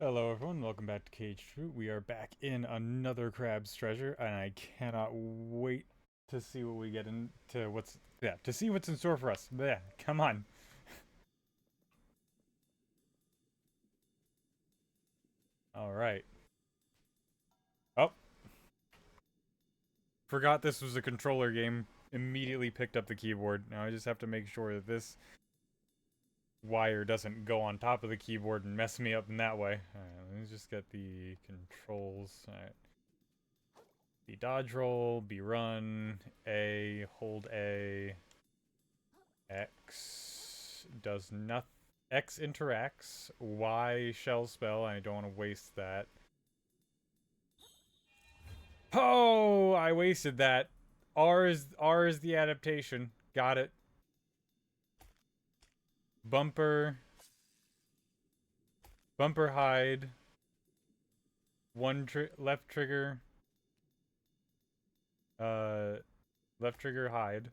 Hello everyone, welcome back to Cage Fruit. We are back in another Crab's Treasure, and I cannot wait to see what we get into to see what's in store for us. Yeah, come on. Alright. Oh, forgot this was a controller game. Immediately picked up the keyboard. Now I just have to make sure that this wire doesn't go on top of the keyboard and mess me up in that way. Alright, let me just get the controls. Alright. B dodge roll, B run, A, hold A, X does nothing. X interacts. Y shell spell. I don't want to waste that. Oh, I wasted that. R is the adaptation. Got it. Bumper. Bumper hide. Left trigger. Uh, left trigger hide.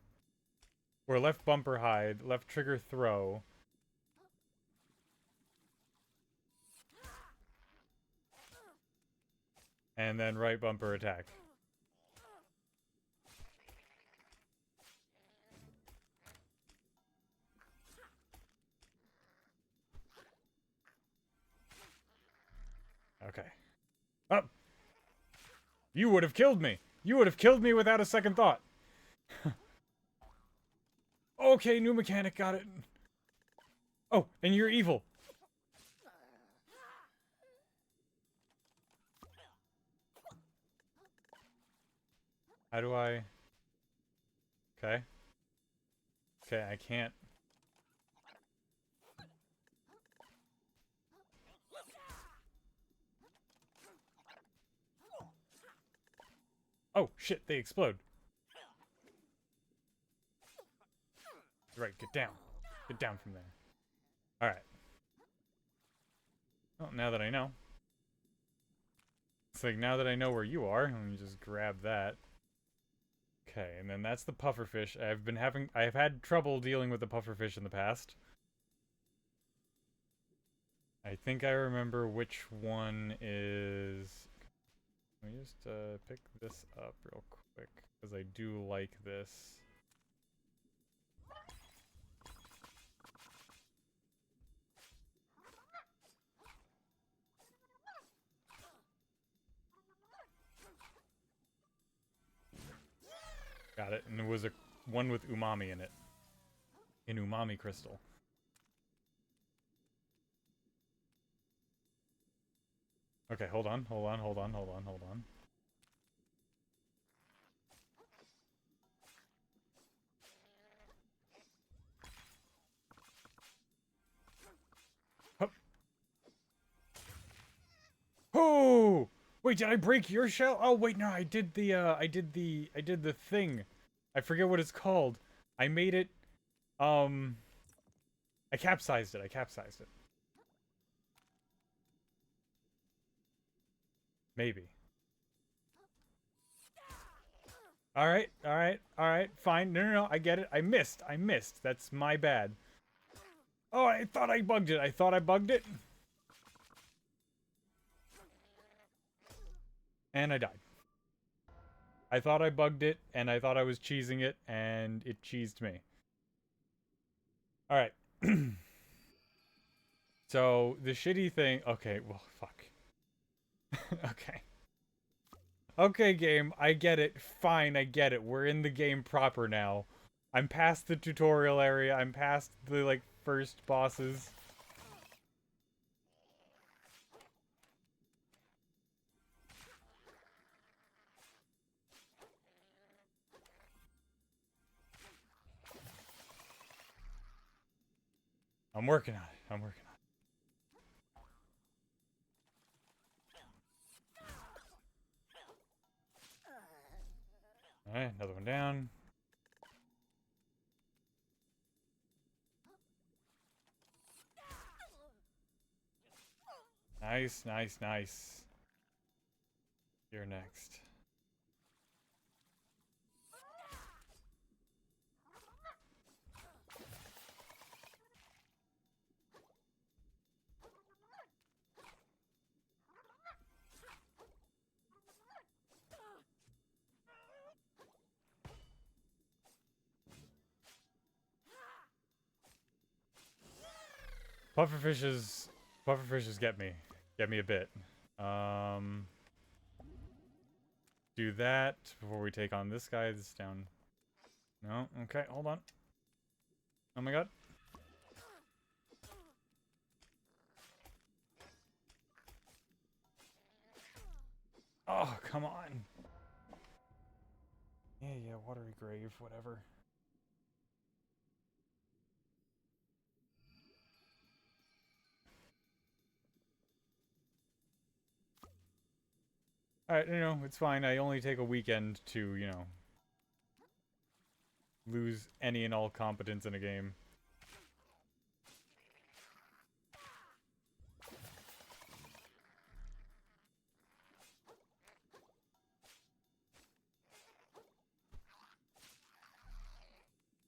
Or left bumper hide. Left trigger throw. And then right bumper attack. Okay. Up. You would have killed me. You would have killed me without a second thought. Okay, new mechanic, got it. Oh, and you're evil. How do I... Okay. Okay, I can't... Oh, shit, they explode. Right, get down. Get down from there. Alright. Well, now that I know. It's like, now that I know where you are, let me just grab that. Okay, and then that's the pufferfish. I've had trouble dealing with the pufferfish in the past. I think I remember which one is... Let me just pick this up real quick, because I do like this. Got it, and it was a one with umami in it. An umami crystal. Okay, hold on. Hup. Oh! Wait, did I break your shell? Oh, wait, no, I did the thing. I forget what it's called. I made it, um, I capsized it. Maybe. Alright, fine. No, I get it. I missed. That's my bad. Oh, I thought I bugged it. And I died. I thought I bugged it, and I thought I was cheesing it, and it cheesed me. Alright. So, the shitty thing... Okay, well, fuck. Okay. Okay, game, I get it. Fine, I get it. We're in the game proper now. I'm past the tutorial area. I'm past the, like, first bosses. I'm working on it. Alright, another one down. Nice. You're next. Pufferfishes get me a bit. Do that before we take on this guy. This down. No, okay, hold on. Oh my god. Oh, come on. Yeah, watery grave, whatever. Alright, it's fine. I only take a weekend to, lose any and all competence in a game.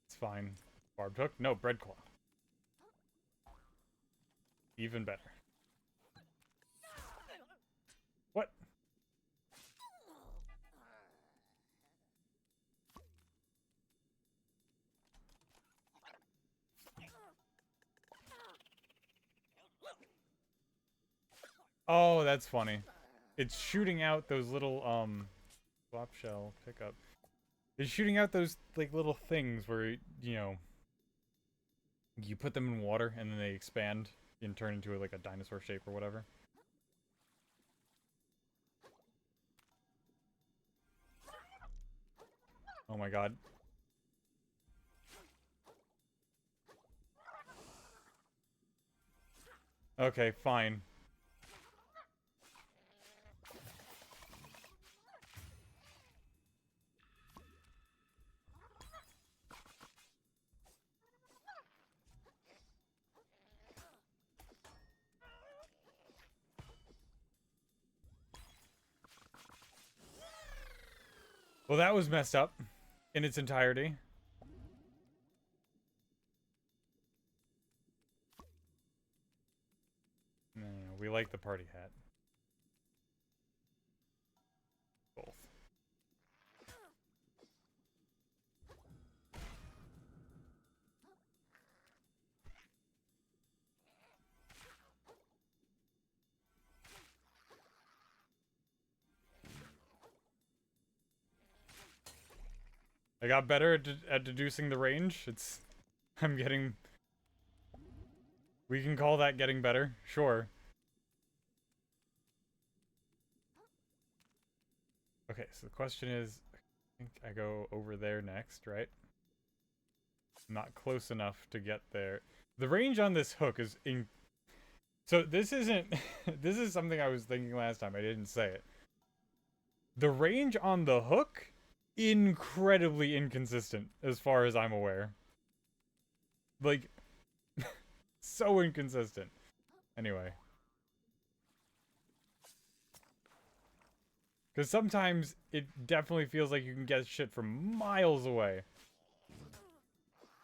It's fine. Barbed hook? No, bread claw. Even better. What? Oh, that's funny. It's shooting out those little, swap shell pickup. It's shooting out those, like, little things where, you put them in water and then they expand and turn into, like, a dinosaur shape or whatever. Oh my god. Okay, fine. Well, that was messed up in its entirety. No, we like the party hat. Both. I got better at deducing the range. I'm getting... We can call that getting better. Sure. Okay, so the question is... I think I go over there next, right? I'm not close enough to get there. The range on this hook is... So this isn't... This is something I was thinking last time. I didn't say it. The range on the hook... incredibly inconsistent, as far as I'm aware. Like... so inconsistent. Anyway. Because sometimes it definitely feels like you can get shit from miles away.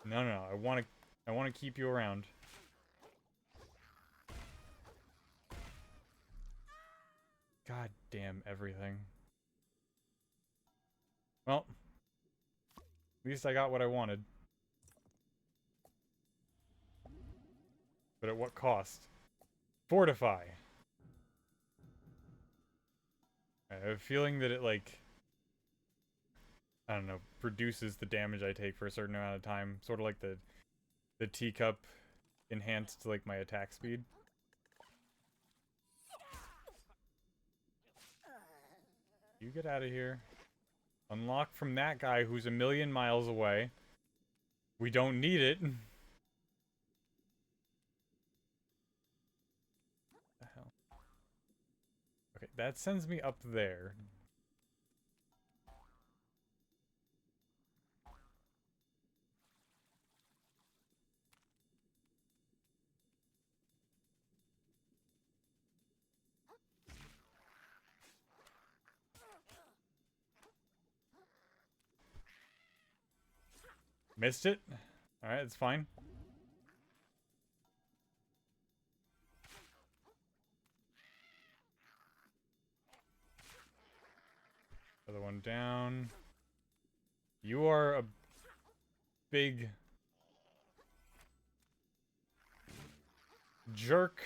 No. I want to keep you around. God damn everything. Well, at least I got what I wanted. But at what cost? Fortify. I have a feeling that it, like... I don't know, produces the damage I take for a certain amount of time. Sort of like the teacup enhanced, like, my attack speed. You get out of here. Unlock from that guy who's a million miles away. We don't need it. What the hell? Okay, that sends me up there. Missed it? Alright, it's fine. Other one down. You are a big... Jerk.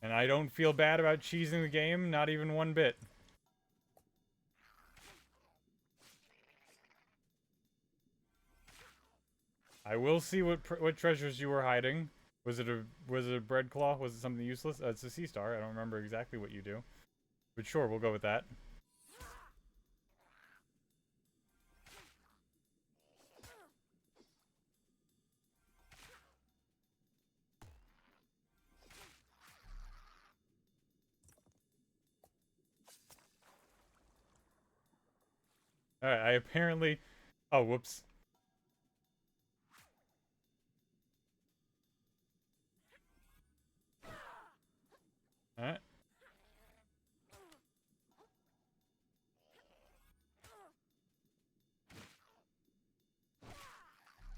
And I don't feel bad about cheesing the game, not even one bit. I will see what treasures you were hiding. Was it a bread claw? Was it something useless? It's a sea star. I don't remember exactly what you do. But sure, we'll go with that. Alright, I apparently... Oh, whoops. Alright.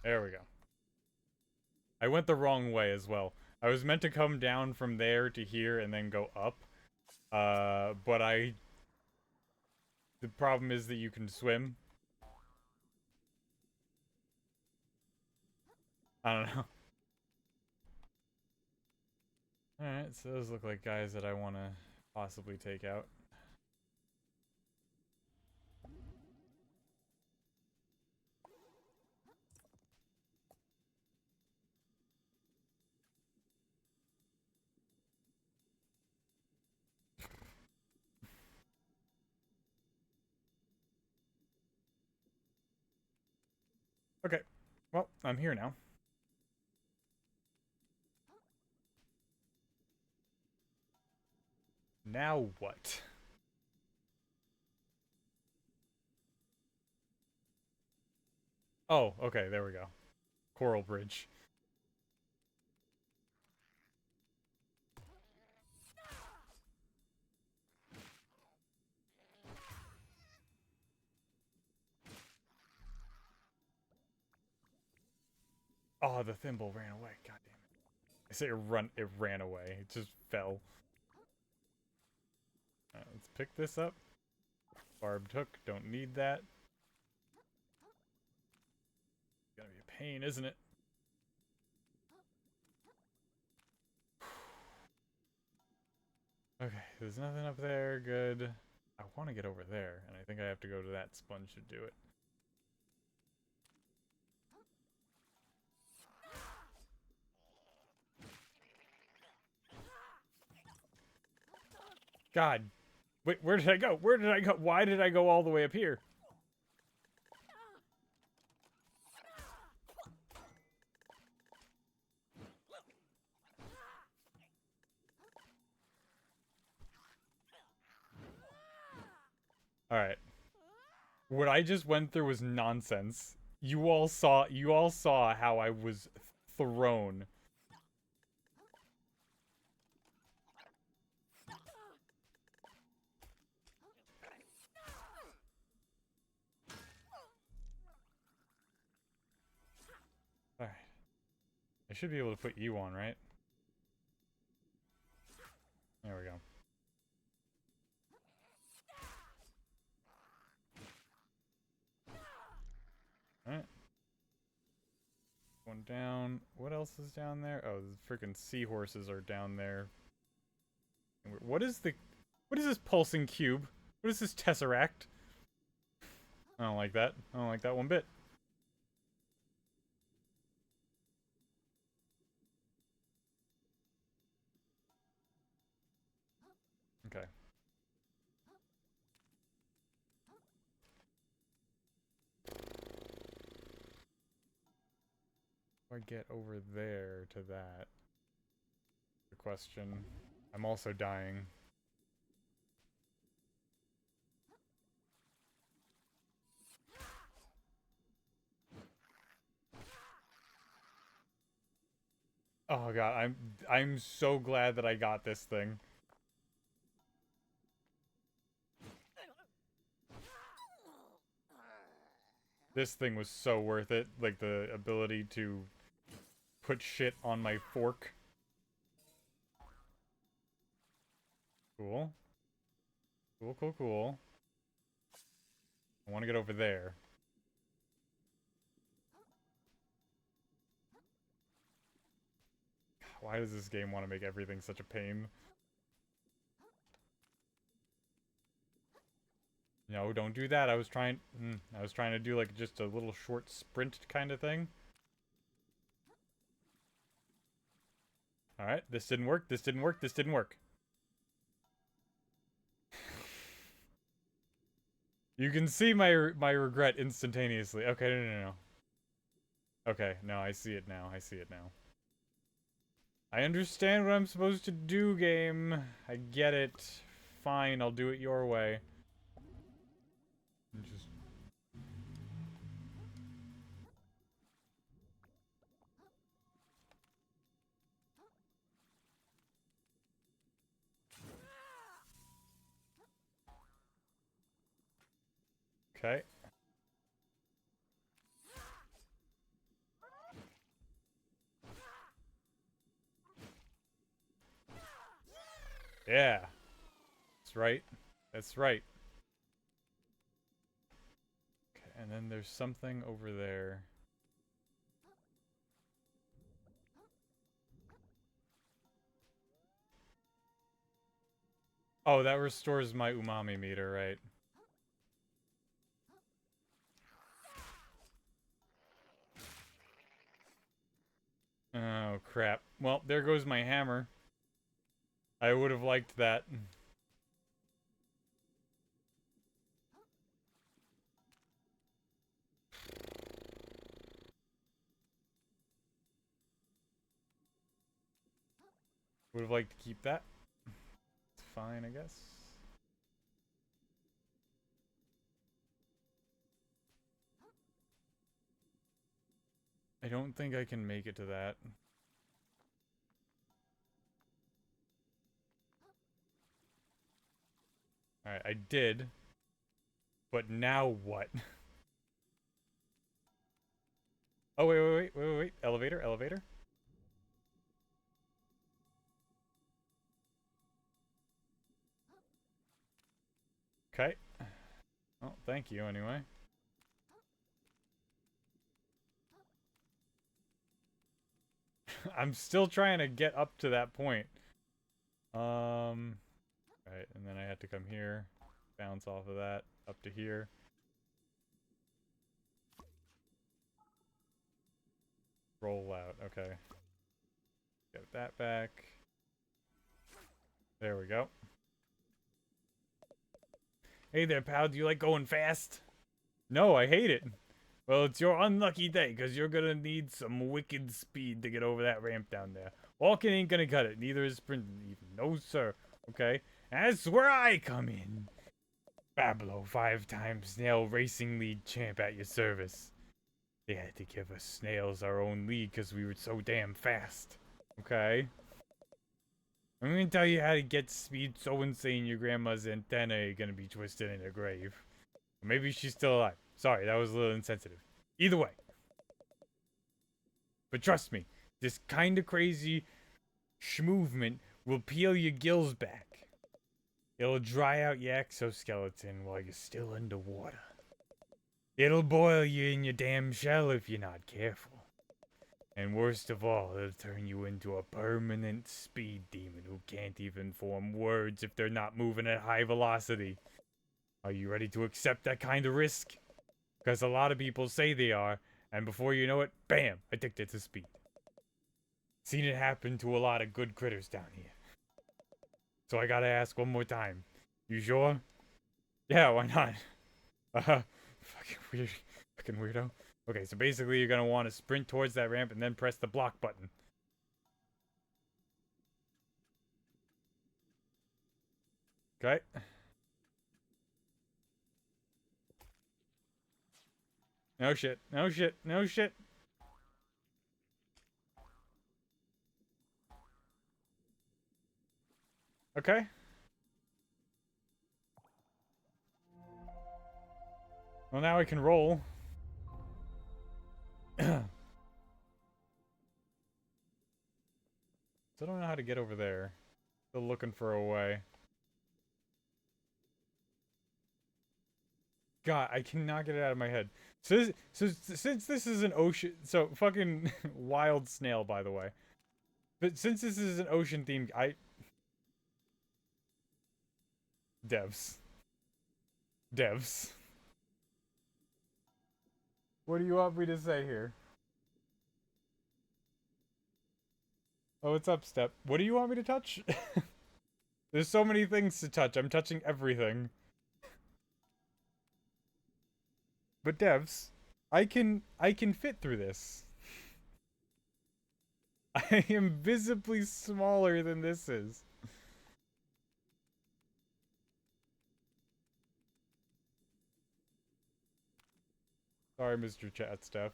There we go. I went the wrong way as well. I was meant to come down from there to here and then go up. But I... The problem is that you can swim. I don't know. Alright, so those look like guys that I want to possibly take out. Okay. Well, I'm here now. Now what? Oh, okay, there we go. Coral Bridge. Oh, the thimble ran away. God damn it. I say it ran away. It just fell. Let's pick this up. Barbed hook, don't need that. It's gonna be a pain, isn't it? Okay, there's nothing up there. Good. I want to get over there, and I think I have to go to that sponge to do it. God. Wait, where did I go? Where did I go? Why did I go all the way up here? Alright. What I just went through was nonsense. You all saw how I was thrown. Alright. I should be able to put you on, right? There we go. Alright. One down. What else is down there? Oh, the freaking seahorses are down there. What is this pulsing cube? What is this tesseract? I don't like that. I don't like that one bit. Okay. How do I get over there to that? The question. I'm also dying. Oh god, I'm so glad that I got this thing. This thing was so worth it. Like the ability to put shit on my fork. Cool. Cool, cool, cool. I want to get over there. Why does this game want to make everything such a pain? No, don't do that. I was trying to do like just a little short sprint kind of thing. All right, this didn't work. This didn't work. This didn't work. You can see my regret instantaneously. Okay, no. Okay, no, I see it now. I see it now. I understand what I'm supposed to do, game. I get it. Fine, I'll do it your way. Just... Okay. Yeah. That's right. That's right. Okay, and then there's something over there. Oh, that restores my umami meter, right? Oh, crap. Well, there goes my hammer. I would have liked that. Would have liked to keep that. It's fine, I guess. I don't think I can make it to that. Alright, I did. But now what? Oh, wait. Elevator, elevator. Okay. Well, thank you anyway. I'm still trying to get up to that point. Right, and then I had to come here, bounce off of that, up to here. Roll out, okay. Get that back. There we go. Hey there, pal, do you like going fast? No, I hate it. Well, it's your unlucky day, because you're gonna need some wicked speed to get over that ramp down there. Walking ain't gonna cut it, neither is sprinting even. No, sir. Okay? That's where I come in. Bablo, 5-time snail racing league champ at your service. They had to give us snails our own league because we were so damn fast. Okay? I'm gonna tell you how to get speed so insane your grandma's antennae are gonna be twisted in her grave. Maybe she's still alive. Sorry, that was a little insensitive. Either way. But trust me, this kinda crazy schmovement will peel your gills back. It'll dry out your exoskeleton while you're still underwater. It'll boil you in your damn shell if you're not careful. And worst of all, it'll turn you into a permanent speed demon who can't even form words if they're not moving at high velocity. Are you ready to accept that kind of risk? Because a lot of people say they are, and before you know it, bam, addicted to speed. Seen it happen to a lot of good critters down here. So I gotta ask one more time. You sure? Yeah, why not? Fucking weird. Fucking weirdo. Okay, so basically you're gonna want to sprint towards that ramp and then press the block button. Okay. No shit. No shit. No shit. Okay. Well, now I can roll. Still don't know how to get over there. Still looking for a way. God, I cannot get it out of my head. So since this is an ocean... So, fucking wild snail, by the way. But since this is an ocean theme, devs. Devs. What do you want me to say here? Oh, what's up, Step? What do you want me to touch? There's so many things to touch. I'm touching everything. But devs, I can fit through this. I am visibly smaller than this is. Sorry, Mr. Chat Step.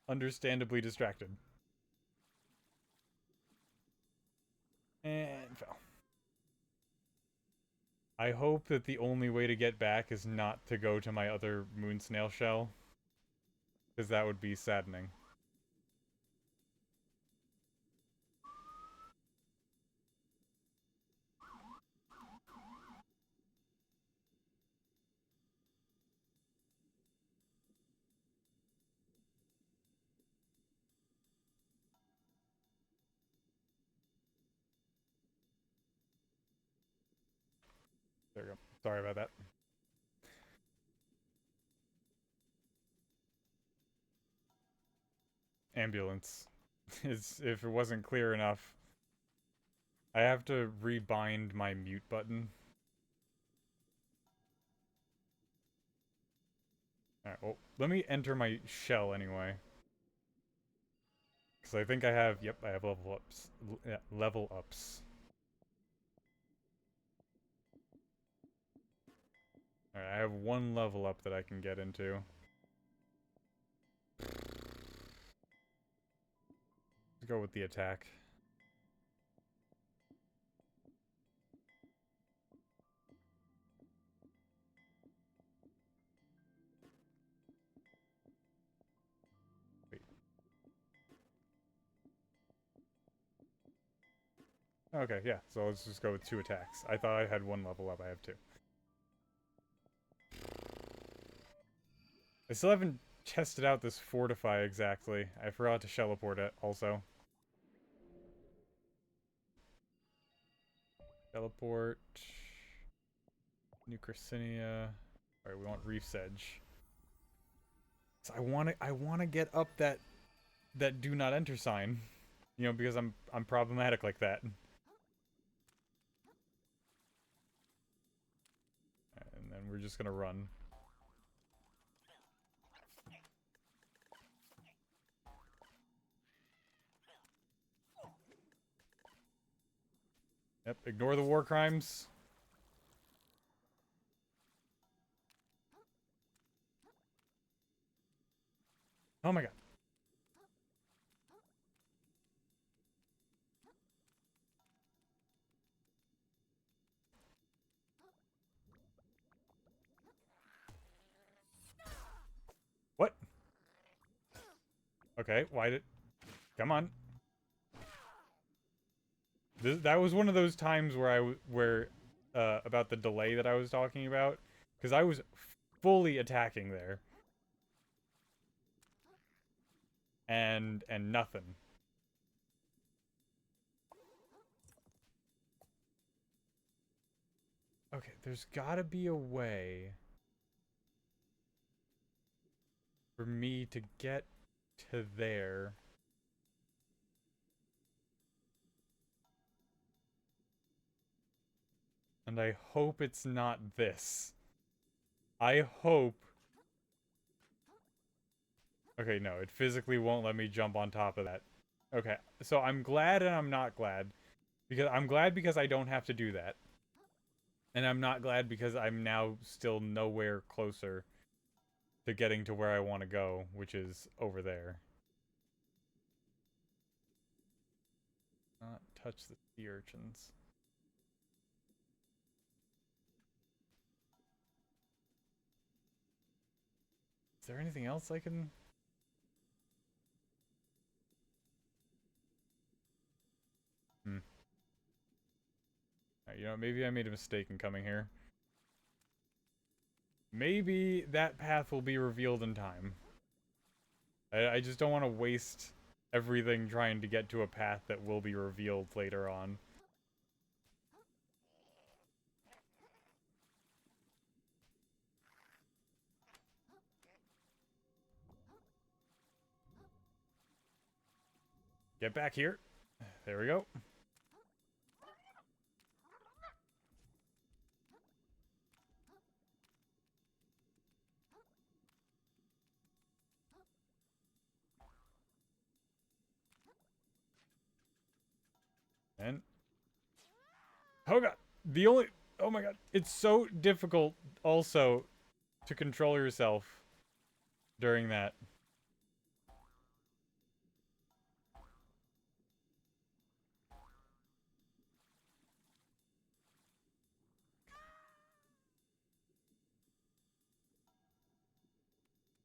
Understandably distracted. And fell. I hope that the only way to get back is not to go to my other moon snail shell. Because that would be saddening. There we go. Sorry about that. Ambulance. Is if it wasn't clear enough. I have to rebind my mute button. Alright, well, let me enter my shell anyway. Because I think I have, yep, I have level ups. Yeah, level ups. Alright, I have one level up that I can get into. Let's go with the attack. Wait. Okay, yeah, so let's just go with 2 attacks. I thought I had 1 level up, I have 2. I still haven't tested out this Fortify exactly. I forgot to Shelleport it, also. Teleport. New Chrysenia. Alright, we want Reef's Edge. So I wanna get up that do not enter sign. You know, because I'm problematic like that. And then we're just gonna run. Yep, ignore the war crimes. Oh my god. What? Okay, why did... Come on. That was one of those times where about the delay that I was talking about. Because I was fully attacking there. And nothing. Okay, there's gotta be a way for me to get to there. And I hope it's not this. I hope... Okay, no, it physically won't let me jump on top of that. Okay, so I'm glad and I'm not glad. Because I'm glad because I don't have to do that. And I'm not glad because I'm now still nowhere closer to getting to where I want to go, which is over there. Not touch the sea urchins. Is there anything else I can... You know, maybe I made a mistake in coming here. Maybe that path will be revealed in time. I just don't want to waste everything trying to get to a path that will be revealed later on. Get back here. There we go. And oh god, oh my god, it's so difficult also to control yourself during that.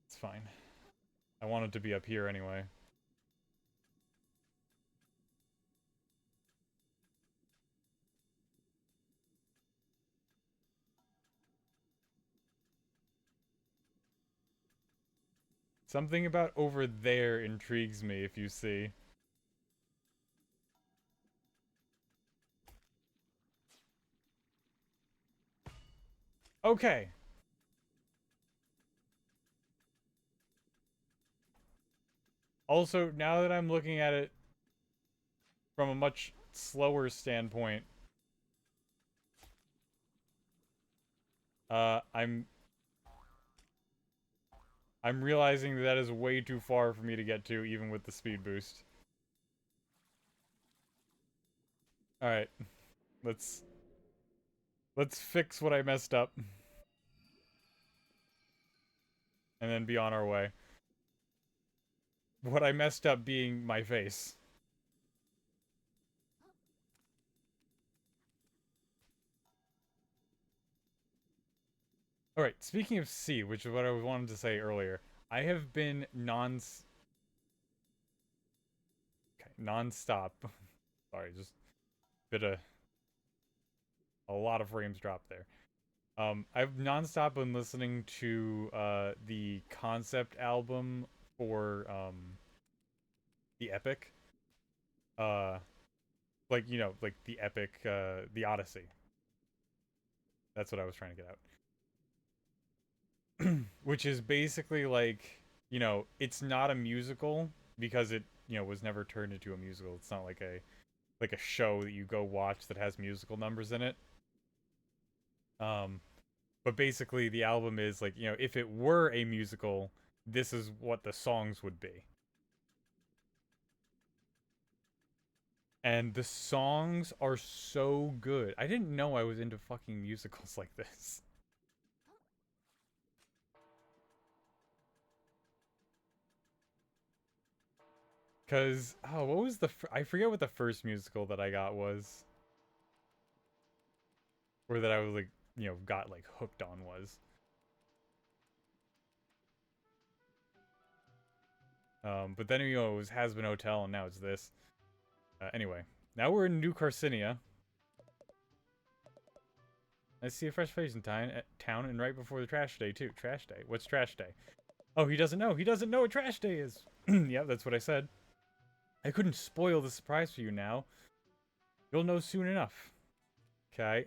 It's fine. I wanted to be up here anyway. Something about over there intrigues me, if you see. Okay. Also, now that I'm looking at it from a much slower standpoint, I'm realizing that is way too far for me to get to, even with the speed boost. Alright. Let's fix what I messed up. And then be on our way. What I messed up being my face. Alright, speaking of C, which is what I wanted to say earlier, I have been non-stop. Sorry, just a lot of frames dropped there. I've non-stop been listening to the concept album for the Epic. Like, you know, like the Epic, the Odyssey. That's what I was trying to get out. Which is basically like, you know, it's not a musical because it, you know, was never turned into a musical. It's not like a show that you go watch that has musical numbers in it. But basically the album is like, you know, if it were a musical, this is what the songs would be. And the songs are so good. I didn't know I was into fucking musicals like this. Cause, oh, what was I forget what the first musical that I got was. Or that I was like, you know, got like hooked on was. But then, you know, it was Hazbin Hotel and now it's this. Anyway, now we're in New Carcinia. I see a fresh face in town and right before the trash day too. Trash day? What's trash day? Oh, he doesn't know. He doesn't know what trash day is. Yeah, that's what I said. I couldn't spoil the surprise for you now. You'll know soon enough. Okay.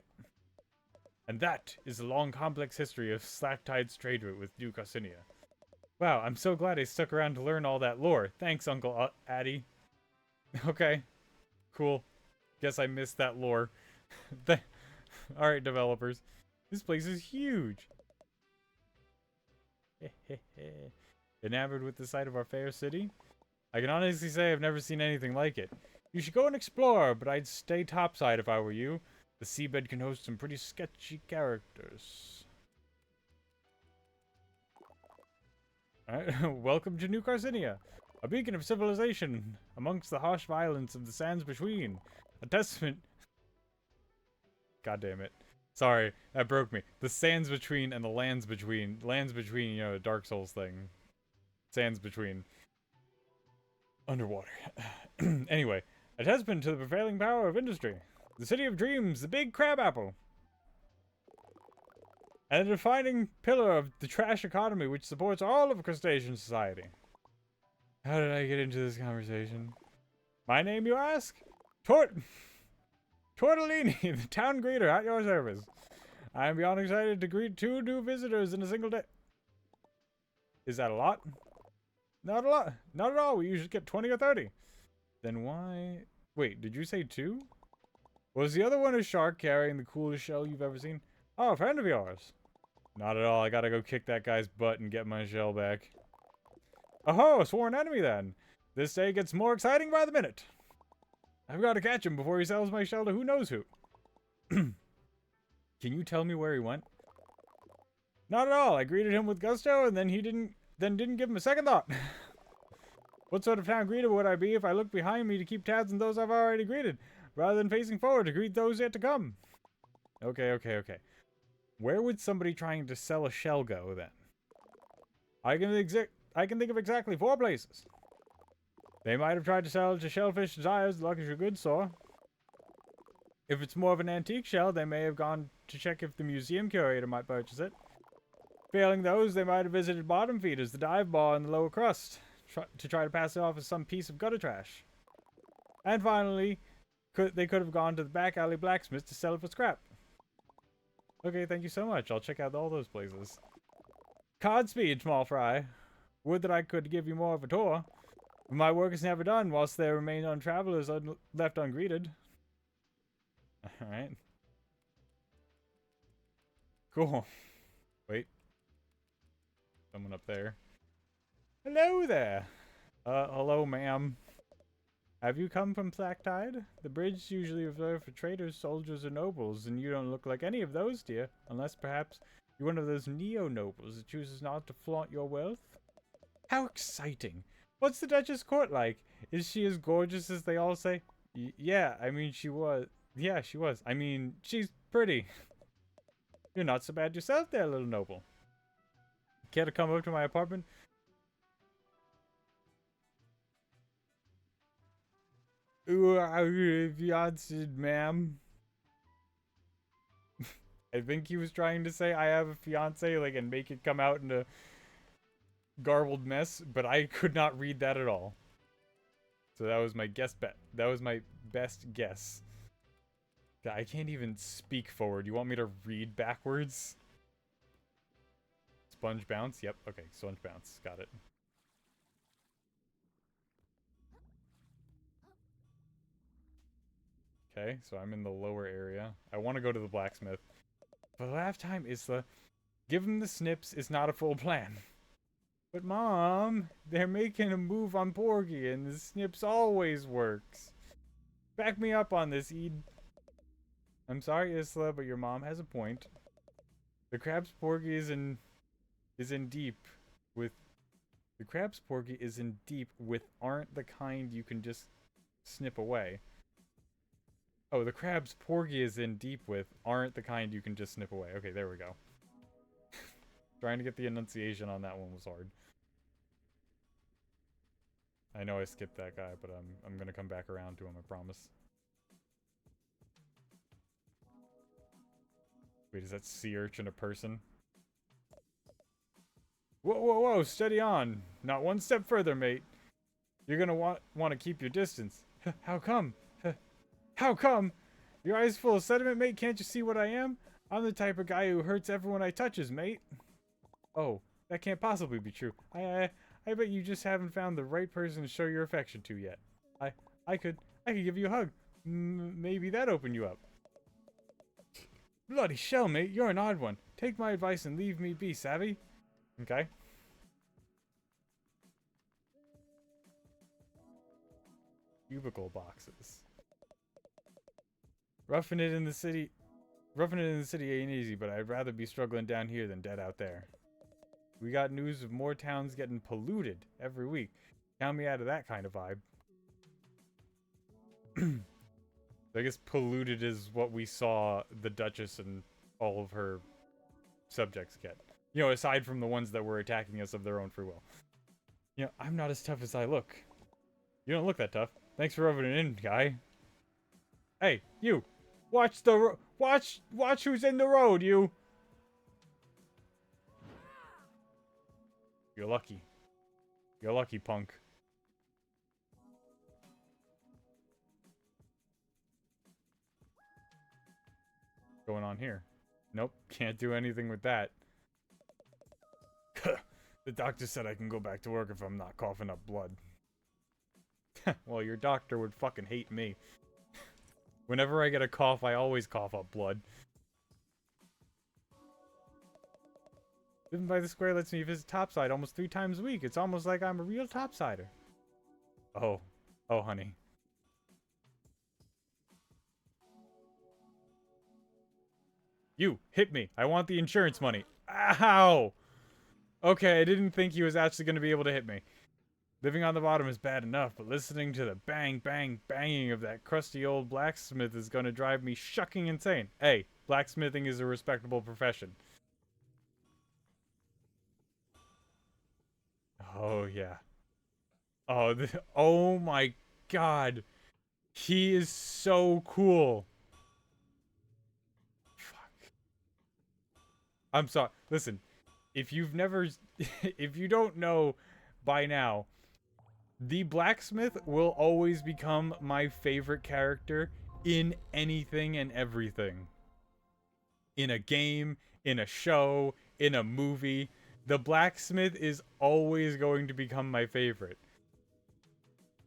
And that is the long, complex history of Slacktide's trade route with New Carcinia. Wow, I'm so glad I stuck around to learn all that lore. Thanks, Uncle Addy. Okay. Cool. Guess I missed that lore. Alright, developers. This place is huge. Enamored with the sight of our fair city? I can honestly say I've never seen anything like it. You should go and explore, but I'd stay topside if I were you. The seabed can host some pretty sketchy characters. Alright, welcome to New Carcinia, a beacon of civilization amongst the harsh violence of the sands between. A testament... God damn it. Sorry, that broke me. The sands between and the lands between. Lands between, you know, the Dark Souls thing. Sands between. Underwater. Anyway, a testament to the prevailing power of industry. The city of dreams, the big crabapple. And a defining pillar of the trash economy which supports all of crustacean society. How did I get into this conversation? My name, you ask? Tortellini, the town greeter, at your service. I am beyond excited to greet 2 new visitors in a single day. Is that a lot? Not a lot. Not at all. We usually get 20 or 30. Then why... Wait, did you say 2? Was the other one a shark carrying the coolest shell you've ever seen? Oh, a friend of yours. Not at all. I gotta go kick that guy's butt and get my shell back. Oh, a sworn enemy then. This day gets more exciting by the minute. I've got to catch him before he sells my shell to who knows who. Can you tell me where he went? Not at all. I greeted him with gusto and then didn't give him a second thought. What sort of town greeter would I be if I looked behind me to keep tabs on those I've already greeted, rather than facing forward to greet those yet to come? Okay. Where would somebody trying to sell a shell go, then? I can think of exactly 4 places. They might have tried to sell it to Shellfish Desires, the luxury goods store. If it's more of an antique shell, they may have gone to check if the museum curator might purchase it. Failing those, they might have visited Bottom Feeders, the dive bar in the lower crust, to try to pass it off as some piece of gutter trash. And finally, they could have gone to the back alley blacksmith to sell it for scrap. Okay, thank you so much. I'll check out all those places. Godspeed, small fry. Would that I could give you more of a tour. But my work is never done whilst there remain on travelers left ungreeted. Alright. Cool. Wait. Someone up there. Hello there. Hello, ma'am. Have you come from Tide? The bridge is usually reserved for traders, soldiers, or nobles, and you don't look like any of those, dear. Unless perhaps you're one of those neo-nobles that chooses not to flaunt your wealth? How exciting. What's the Duchess court like? Is she as gorgeous as they all say? Yeah, I mean, she was. Yeah, she was. I mean, she's pretty. You're not so bad yourself there, little noble. Care to come up to my apartment? Ooh, fiancé, ma'am. I think he was trying to say I have a fiance, like, and make it come out in a garbled mess, but I could not read that at all. So that was my bet. That was my best guess. I can't even speak forward. You want me to read backwards? Sponge bounce? Yep. Okay, sponge bounce. Got it. Okay, so I'm in the lower area. I want to go to the blacksmith. But last time, Isla, give him the snips is not a full plan. But Mom, they're making a move on Porgy, and the snips always works. Back me up on this, Ed. I'm sorry, Isla, but your mom has a point. The Crab's Porgy is in deep with... The Crab's Porgy is in deep with aren't the kind you can just snip away. Oh, the Crab's Porgy is in deep with aren't the kind you can just snip away. Okay, there we go. Trying to get the enunciation on that one was hard. I know I skipped that guy, but I'm gonna come back around to him, I promise. Wait, is that sea urchin a person? Whoa, steady on. Not one step further, mate. You're gonna want to keep your distance. How come? How come? Your eyes full of sediment, mate? Can't you see what I am? I'm the type of guy who hurts everyone I touches, mate. Oh, that can't possibly be true. I bet you just haven't found the right person to show your affection to yet. I could give you a hug. Maybe that open you up. Bloody shell, mate. You're an odd one. Take my advice and leave me be, savvy? Okay. Cubicle boxes. Roughing it in the city ain't easy, but I'd rather be struggling down here than dead out there. We got news of more towns getting polluted every week. Count me out of that kind of vibe. I guess polluted is what we saw the Duchess and all of her subjects get. You know, aside from the ones that were attacking us of their own free will. You know, I'm not as tough as I look. You don't look that tough. Thanks for rubbing it in, guy. Hey, you! Watch who's in the road, you! You're lucky. You're lucky, punk. going on here? Nope, can't do anything with that. The doctor said I can go back to work if I'm not coughing up blood. Well, your doctor would fucking hate me. Whenever I get a cough, I always cough up blood. Living by the square lets me visit Topside almost 3 times a week. It's almost like I'm a real Topsider. Oh. Oh, honey. You, hit me. I want the insurance money. Ow! Okay, I didn't think he was actually going to be able to hit me. Living on the bottom is bad enough, but listening to the bang, bang, banging of that crusty old blacksmith is going to drive me shucking insane. Hey, blacksmithing is a respectable profession. Oh, yeah. Oh, oh my god. He is so cool. Fuck. I'm sorry. Listen, if you've never... if you don't know by now... The blacksmith will always become my favorite character in anything and everything. In a game, in a show, in a movie. The blacksmith is always going to become my favorite.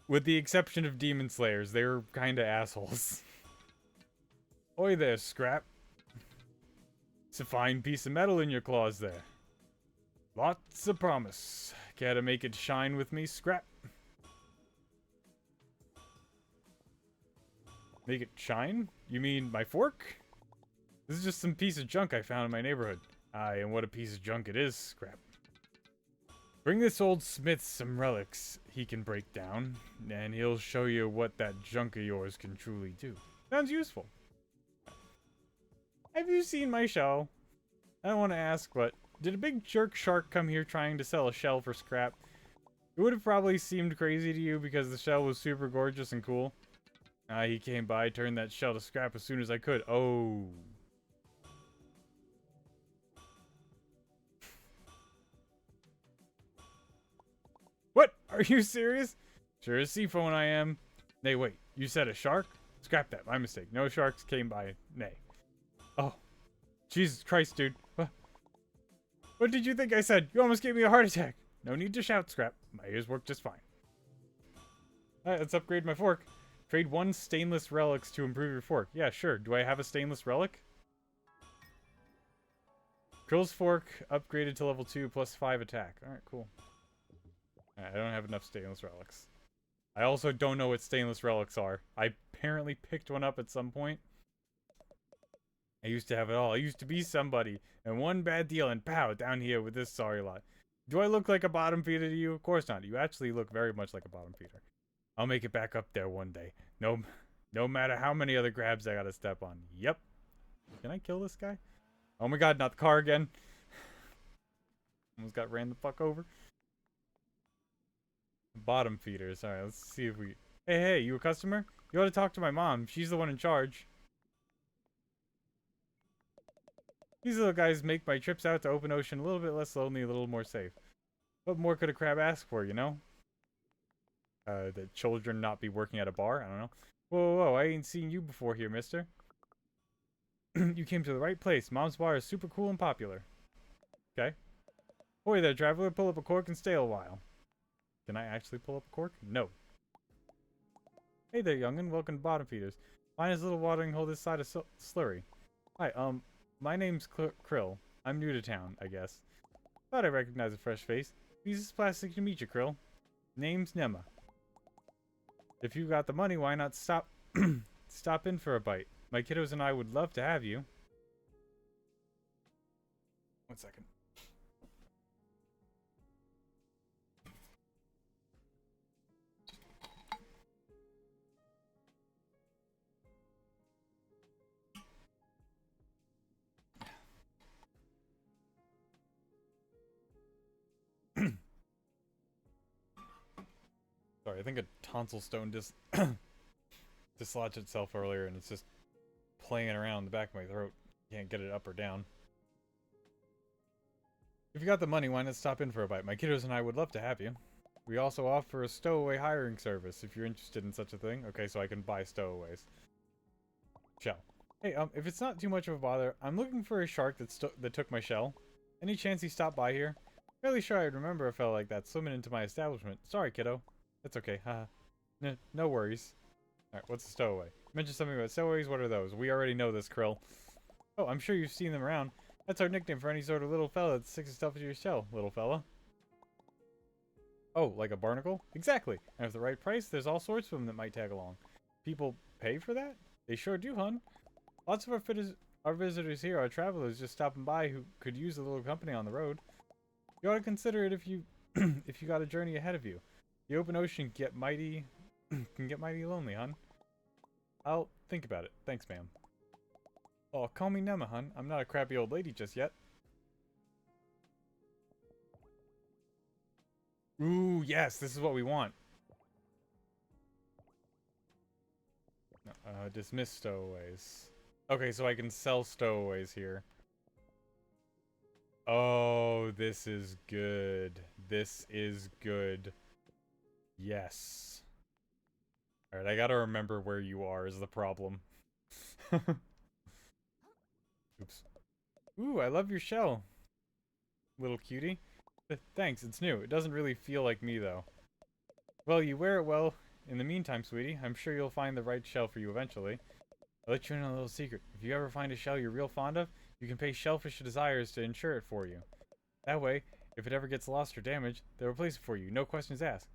With the exception of Demon Slayers, they're kinda assholes. Oi there, Scrap. It's a fine piece of metal in your claws there. Lots of promise. Care to make it shine with me, Scrap? Make it shine? You mean my fork? This is just some piece of junk I found in my neighborhood. Aye, and what a piece of junk it is, Scrap. Bring this old smith some relics he can break down, and he'll show you what that junk of yours can truly do. Sounds useful. Have you seen my show? I don't want to ask, but did a big jerk shark come here trying to sell a shell for scrap? It would have probably seemed crazy to you because the shell was super gorgeous and cool. He came by, turned that shell to scrap as soon as I could. Oh. What? Are you serious? Sure as sea phone I am. Nay, wait. You said a shark? Scrap that. My mistake. No sharks came by. Nay. Oh. Jesus Christ, dude. What did you think I said? You almost gave me a heart attack. No need to shout, Scrap. My ears work just fine. Alright, let's upgrade my fork. Trade 1 stainless relics to improve your fork. Yeah, sure. Do I have a stainless relic? Krill's fork upgraded to level 2 plus 5 attack. Alright, cool. I don't have enough stainless relics. I also don't know what stainless relics are. I apparently picked one up at some point. I used to have it all. I used to be somebody. And one bad deal and pow, down here with this sorry lot. Do I look like a bottom feeder to you? Of course not. You actually look very much like a bottom feeder. I'll make it back up there one day. No matter how many other grabs I gotta step on. Yep. Can I kill this guy? Oh my god, not the car again. Almost got ran the fuck over. Bottom feeders. Alright, let's see if we... Hey, you a customer? You ought to talk to my mom. She's the one in charge. These little guys make my trips out to open ocean a little bit less lonely, a little more safe. What more could a crab ask for, you know? That children not be working at a bar? I don't know. Whoa, I ain't seen you before here, mister. You came to the right place. Mom's bar is super cool and popular. Okay. Boy there, traveler. Pull up a cork and stay a while. Can I actually pull up a cork? No. Hey there, youngin'. Welcome to Bottom Feeders. Mine is a little watering hole this side of Slurry. Hi, my name's Krill. I'm new to town, I guess. Thought I recognized a fresh face. Uses plastic to meet you, Krill. Name's Nema. If you got the money, why not stop in for a bite? My kiddos and I would love to have you. 1 second. Sorry, I think a tonsil stone dislodged itself earlier and it's just playing around the back of my throat. Can't get it up or down. If you got the money, why not stop in for a bite? My kiddos and I would love to have you. We also offer a stowaway hiring service if you're interested in such a thing. Okay, so I can buy stowaways. Shell. Hey, if it's not too much of a bother, I'm looking for a shark that took my shell. Any chance he stopped by here? Fairly sure I'd remember a fellow like that swimming into my establishment. Sorry, kiddo. That's okay, haha. No worries. Alright, what's a stowaway? You mentioned something about stowaways, what are those? We already know this, Krill. Oh, I'm sure you've seen them around. That's our nickname for any sort of little fella that sticks his stuff into your shell, little fella. Oh, like a barnacle? Exactly. And at the right price, there's all sorts of them that might tag along. People pay for that? They sure do, hun. Lots of our visitors here are travelers just stopping by who could use a little company on the road. You ought to consider it if you if you got a journey ahead of you. The open ocean can get mighty lonely, hun. I'll think about it. Thanks, ma'am. Oh, call me Nema, hun. I'm not a crappy old lady just yet. Ooh, yes, this is what we want. Dismiss stowaways. Okay, so I can sell stowaways here. Oh, this is good. This is good. Yes. Alright, I gotta remember where you are is the problem. Oops. Ooh, I love your shell. Little cutie. Thanks, it's new. It doesn't really feel like me, though. Well, you wear it well. In the meantime, sweetie, I'm sure you'll find the right shell for you eventually. I'll let you in on a little secret. If you ever find a shell you're real fond of, you can pay Shellfish Desires to insure it for you. That way, if it ever gets lost or damaged, they'll replace it for you, no questions asked.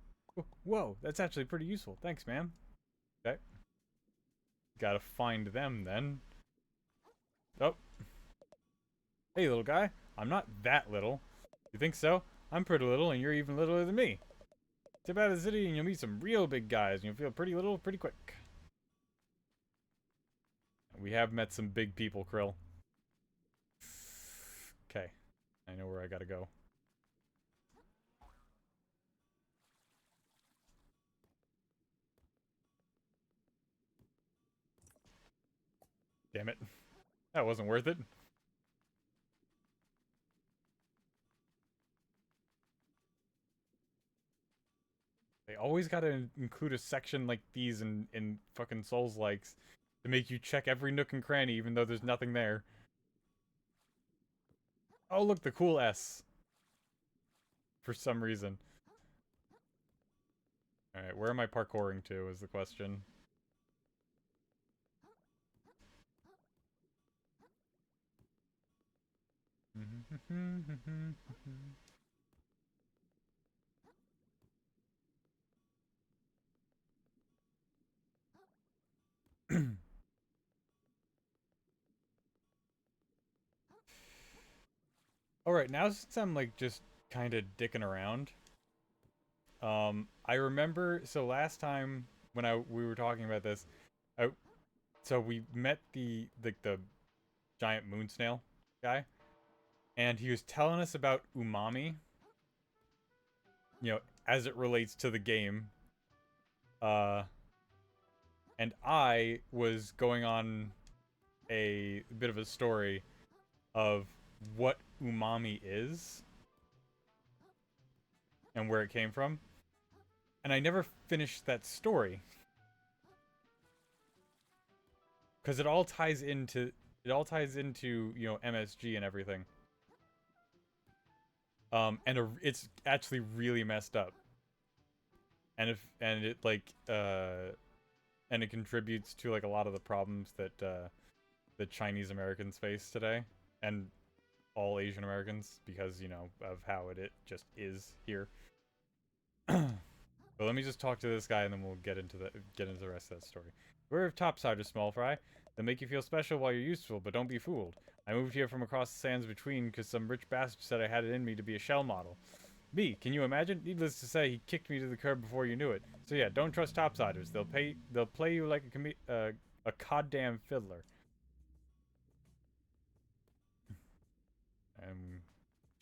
Whoa, that's actually pretty useful. Thanks, ma'am. Okay. Gotta find them, then. Oh. Hey, little guy. I'm not that little. You think so? I'm pretty little, and you're even littler than me. Step out of the city, and you'll meet some real big guys, and you'll feel pretty little pretty quick. We have met some big people, Krill. Okay. I know where I gotta go. Damn it. That wasn't worth it. They always gotta include a section like these in fucking Souls-likes to make you check every nook and cranny even though there's nothing there. Oh, look, the cool S. For some reason. Alright, where am I parkouring to is the question. Alright, now since I'm like just kind of dicking around, I remember, so last time when we were talking about this, so we met the giant moon snail guy, and he was telling us about umami, you know, as it relates to the game. And I was going on a bit of a story of what umami is and where it came from. And I never finished that story. Because it all ties into you know, MSG and everything. It's actually really messed up. And it like and it contributes to like a lot of the problems that the Chinese Americans face today, and all Asian Americans, because, you know, of how it just is here. But let me just talk to this guy, and then we'll get into the rest of that story. We're of topsiders, small fry. They'll make you feel special while you're useful, but don't be fooled. I moved here from across the sands between because some rich bastard said I had it in me to be a shell model. Me, can you imagine? Needless to say, he kicked me to the curb before you knew it. So yeah, don't trust topsiders. They'll play you like a goddamn fiddler.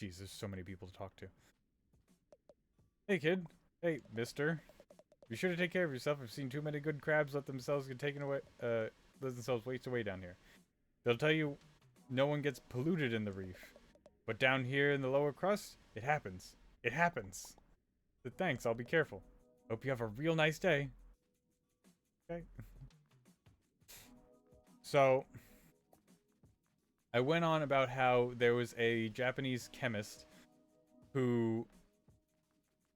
Jeez, there's so many people to talk to. Hey, kid. Hey, mister. Be sure to take care of yourself. I've seen too many good crabs let themselves get taken away, let themselves waste away down here. They'll tell you no one gets polluted in the reef. But down here in the lower crust, it happens. It happens. But thanks, I'll be careful. Hope you have a real nice day. Okay. So, I went on about how there was a Japanese chemist who,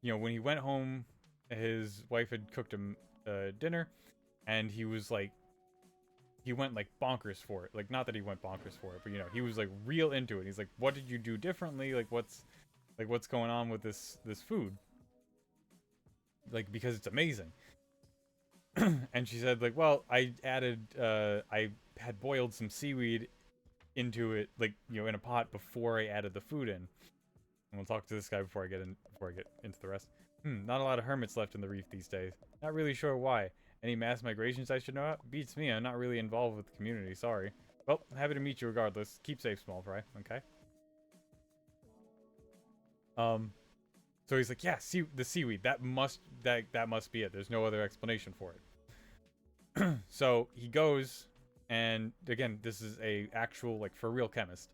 you know, when he went home, his wife had cooked him dinner, and he was like, he went like bonkers for it. Like, not that he went bonkers for it, but you know, he was like real into it. He's like, "What did you do differently? Like, what's going on with this food? Like, because it's amazing." And she said, like, "Well, I added, I had boiled some seaweed into it, like, you know, in a pot before I added the food in." And we'll talk to this guy before I get into the rest. Not a lot of hermits left in the reef these days. Not really sure why. Any mass migrations I should know about? Beats me, I'm not really involved with the community, sorry. Well, happy to meet you regardless. Keep safe, small fry, okay? So he's like, yeah, the seaweed, that must be it. There's no other explanation for it. So he goes, and again, this is a actual, like, for real chemist.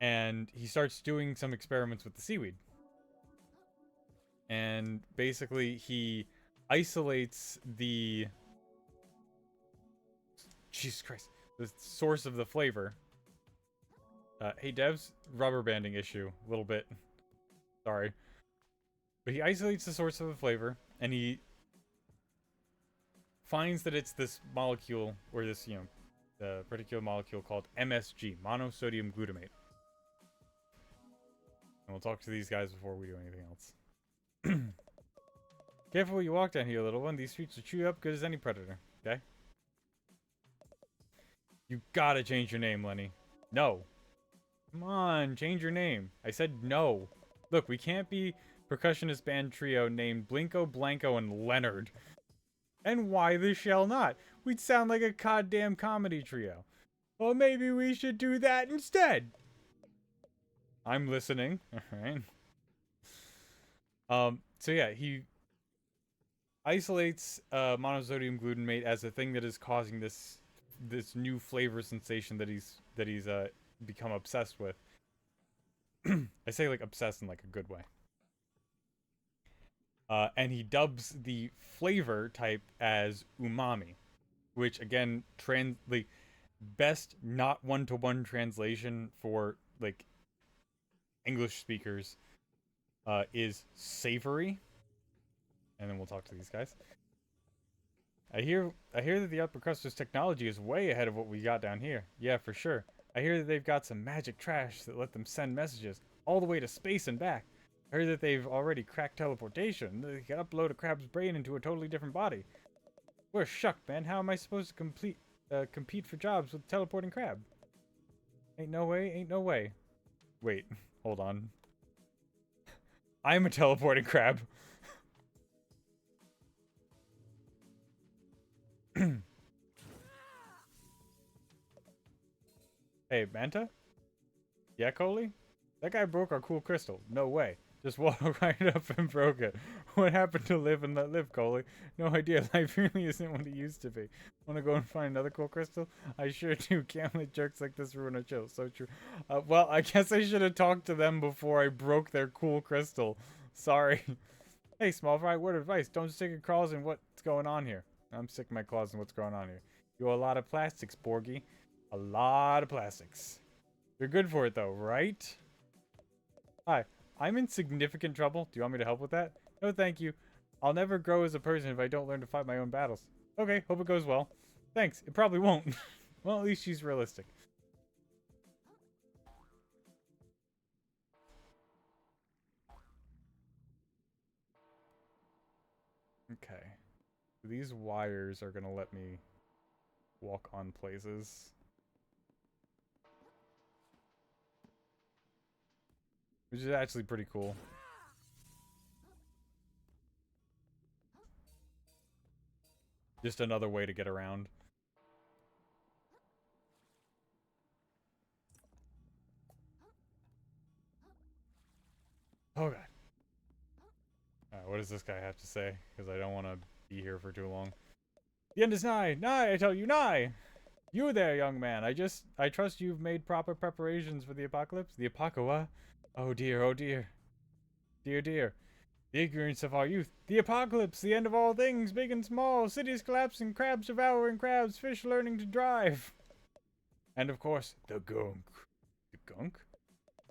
And he starts doing some experiments with the seaweed. And basically, he isolates the... Jesus Christ. The source of the flavor. Hey, devs, rubber banding issue. A little bit. Sorry. But he isolates the source of the flavor, and he finds that it's this molecule, or this, you know, the particular molecule called MSG, monosodium glutamate. And we'll talk to these guys before we do anything else. Careful where you walk down here, little one. These streets will chew you up good as any predator. Okay? You gotta change your name, Lenny. No. Come on, change your name. I said no. Look, we can't be percussionist band trio named Blinko, Blanco, and Leonard. And why the shell not? We'd sound like a goddamn comedy trio. Well, maybe we should do that instead. I'm listening. Alright. So yeah, he isolates monosodium glutamate as a thing that is causing this new flavor sensation that he's become obsessed with. I say like obsessed in like a good way. And he dubs the flavor type as umami, which again, the best not one-to-one translation for like English speakers is savory. And then we'll talk to these guys. I hear that the upper crusters technology is way ahead of what we got down here. Yeah, for sure. I hear that they've got some magic trash that let them send messages all the way to space and back. I heard that they've already cracked teleportation. They can upload a crab's brain into a totally different body. We're shucked, man. How am I supposed to compete for jobs with a teleporting crab? Ain't no way, ain't no way. Wait, hold on. I'm a teleporting crab. Hey, Manta? Yeah, Coley? That guy broke our cool crystal. No way. Just walked right up and broke it. What happened to live and let live, Coley? No idea. Life really isn't what it used to be. Wanna go and find another cool crystal? I sure do. Can't let jerks like this ruin a chill. So true. Well, I guess I should have talked to them before I broke their cool crystal. Sorry. Hey, small fry, word of advice. Don't stick your claws in what's going on here. I'm sticking my claws in what's going on here. You owe a lot of plastics, Borgie. A lot of plastics. You're good for it, though, right? Hi. I'm in significant trouble. Do you want me to help with that? No, thank you. I'll never grow as a person if I don't learn to fight my own battles. Okay, hope it goes well. Thanks. It probably won't. Well, at least she's realistic. Okay. These wires are gonna let me walk on places. Which is actually pretty cool. Just another way to get around. Oh god. What does this guy have to say? Because I don't want to be here for too long. The end is nigh! Nigh, I tell you, nigh! You there, young man. I trust you've made proper preparations for the apocalypse? The apocalypse? Oh dear, oh dear. Dear, dear. The ignorance of our youth. The apocalypse, the end of all things, big and small. Cities collapsing, crabs devouring crabs, fish learning to drive. And of course, the gunk. The gunk?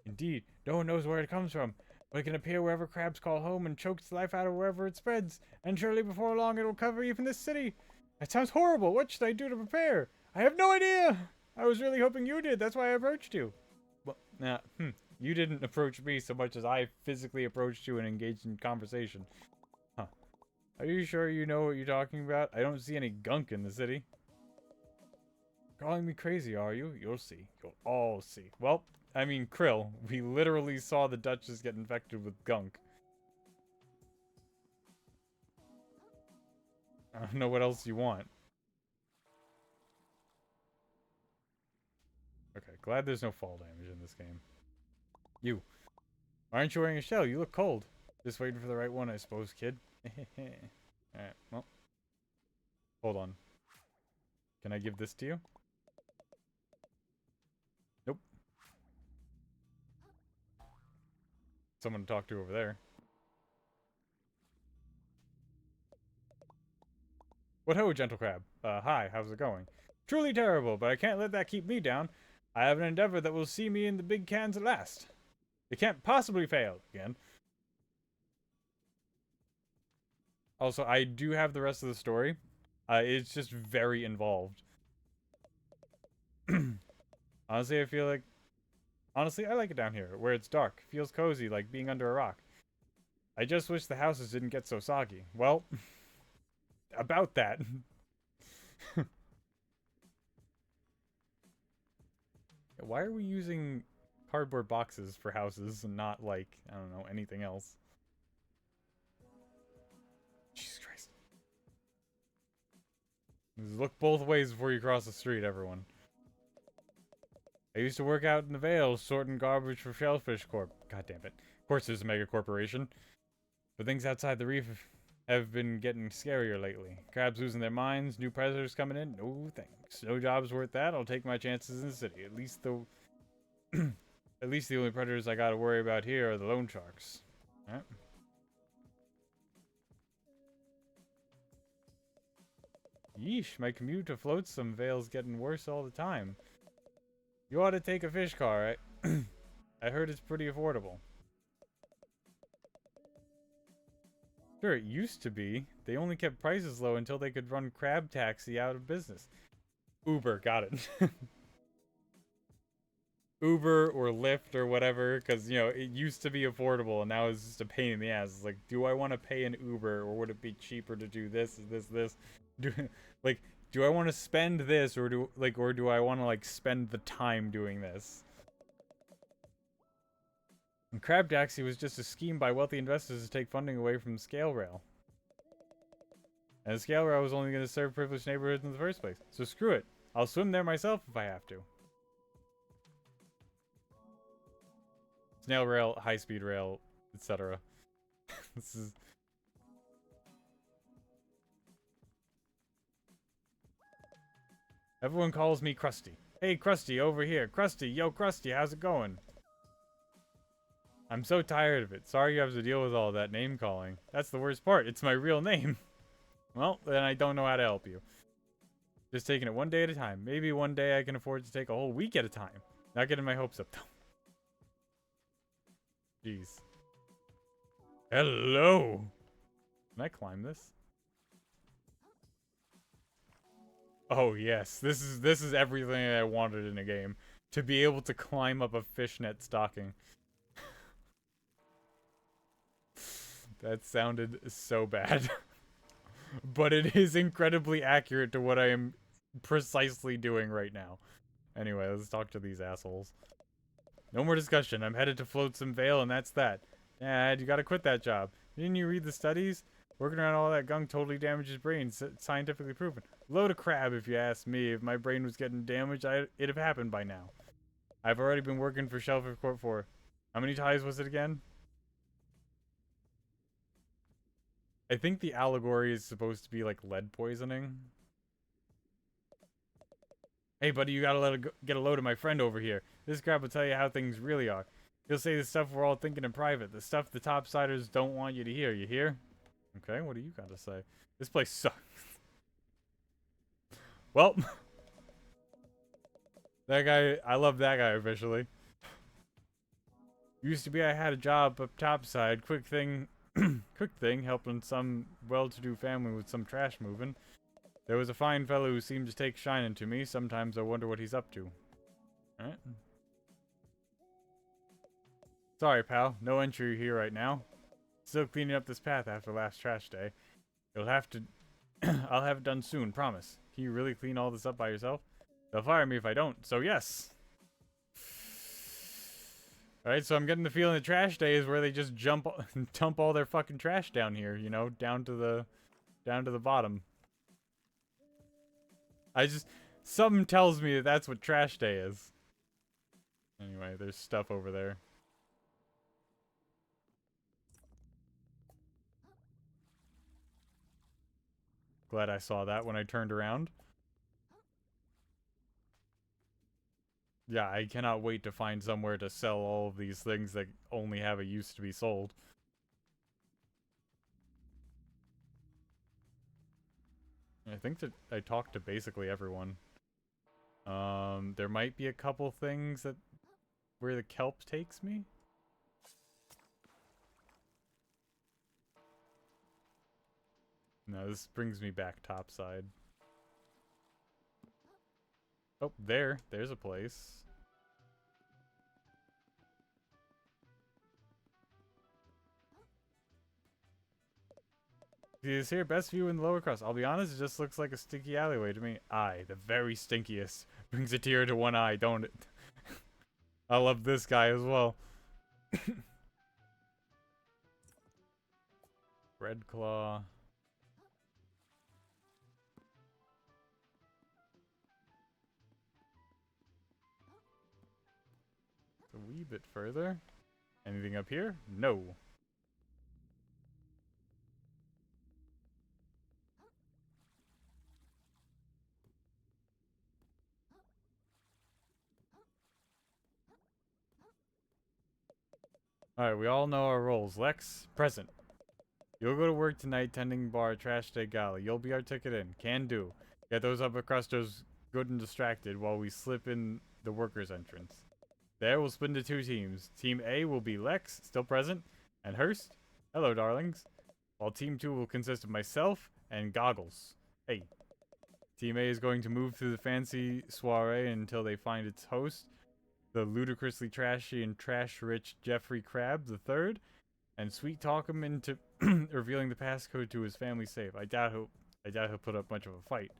Indeed, no one knows where it comes from, but it can appear wherever crabs call home and chokes the life out of wherever it spreads, and surely before long it will cover even this city. That sounds horrible. What should I do to prepare? I have no idea. I was really hoping you did. That's why I approached you. Well, you didn't approach me so much as I physically approached you and engaged in conversation. Huh. Are you sure you know what you're talking about? I don't see any gunk in the city. Calling me crazy, are you? You'll see. You'll all see. Well, I mean, Krill, we literally saw the Duchess get infected with gunk. I don't know what else you want. Okay, glad there's no fall damage in this game. You. Why aren't you wearing a shell? You look cold. Just waiting for the right one, I suppose, kid. Alright, well. Hold on. Can I give this to you? Nope. Someone to talk to over there. What ho, gentle crab. Hi, how's it going? Truly terrible, but I can't let that keep me down. I have an endeavor that will see me in the big cans at last. It can't possibly fail. Again. Also, I do have the rest of the story. It's just very involved. Honestly, I like it down here, where it's dark. Feels cozy, like being under a rock. I just wish the houses didn't get so soggy. Well, about that. Why are we using cardboard boxes for houses and not, like, I don't know, anything else? Jesus Christ. Look both ways before you cross the street, everyone. I used to work out in the Vale, sorting garbage for Shellfish Corp. God damn it. Of course there's a mega corporation. But things outside the reef have been getting scarier lately. Crabs losing their minds, new predators coming in. No thanks. No job's worth that. I'll take my chances in the city. At least the only predators I gotta worry about here are the loan sharks. Alright. Yeesh, my commute to Flotsam Vale's getting worse all the time. You ought to take a fish car, right? I heard it's pretty affordable. Sure, it used to be. They only kept prices low until they could run Crab Taxi out of business. Uber, got it. Uber or Lyft or whatever, because, you know, it used to be affordable and now it's just a pain in the ass. It's like, do I want to pay an Uber or would it be cheaper to do this? Do I want to spend this or do I want to, like, spend the time doing this? And Crab Taxi was just a scheme by wealthy investors to take funding away from Scale Rail. And the Scale Rail was only going to serve privileged neighborhoods in the first place. So screw it. I'll swim there myself if I have to. Snail rail, high-speed rail, etc. This is... Everyone calls me Krusty. Hey, Krusty, over here. Krusty, yo, Krusty, how's it going? I'm so tired of it. Sorry you have to deal with all that name calling. That's the worst part. It's my real name. Well, then I don't know how to help you. Just taking it one day at a time. Maybe one day I can afford to take a whole week at a time. Not getting my hopes up, though. Jeez. Hello! Can I climb this? Oh yes, this is everything I wanted in a game. To be able to climb up a fishnet stocking. That sounded so bad. But it is incredibly accurate to what I am precisely doing right now. Anyway, let's talk to these assholes. No more discussion. I'm headed to Flotsam Vale and that's that. Dad, you gotta quit that job. Didn't you read the studies? Working around all that gunk totally damages brains. Scientifically proven. Load of crab if you ask me. If my brain was getting damaged, it'd have happened by now. I've already been working for Shellfish Corp for... How many ties was it again? I think the allegory is supposed to be like lead poisoning. Hey buddy, you gotta get a load of my friend over here. This crab will tell you how things really are. He'll say the stuff we're all thinking in private. The stuff the topsiders don't want you to hear. You hear? Okay, what do you got to say? This place sucks. Well, That guy, I love that guy officially. Used to be I had a job up topside. Quick thing, quick thing, helping some well-to-do family with some trash moving. There was a fine fellow who seemed to take shining to me. Sometimes I wonder what he's up to. Alright. Sorry, pal. No entry here right now. Still cleaning up this path after last trash day. You'll have to... I'll have it done soon, promise. Can you really clean all this up by yourself? They'll fire me if I don't, so yes! Alright, so I'm getting the feeling the trash day is where they just dump all their fucking trash down here, you know, down to the bottom. Something tells me that that's what trash day is. Anyway, there's stuff over there. Glad I saw that when I turned around. Yeah, I cannot wait to find somewhere to sell all of these things that only have a use to be sold. I think that I talked to basically everyone. There might be a couple things that where the kelp takes me. No, this brings me back topside. Oh, there's a place. See this here? Best view in the lower crust. I'll be honest, it just looks like a stinky alleyway to me. Aye, the very stinkiest. Brings a tear to one eye, don't it? I love this guy as well. Red Claw. A wee bit further. Anything up here? No. Alright, we all know our roles. Lex, present. You'll go to work tonight tending bar trash day gala. You'll be our ticket in. Can do. Get those upper crusters good and distracted while we slip in the workers' entrance. There, we'll split into two teams. Team A will be Lex, still present, and Hurst. Hello, darlings. While Team 2 will consist of myself and Goggles. Hey. Team A is going to move through the fancy soiree until they find its host, the ludicrously trashy and trash-rich Jeffrey Crabb III, and sweet-talk him into revealing the passcode to his family safe. I doubt he'll put up much of a fight.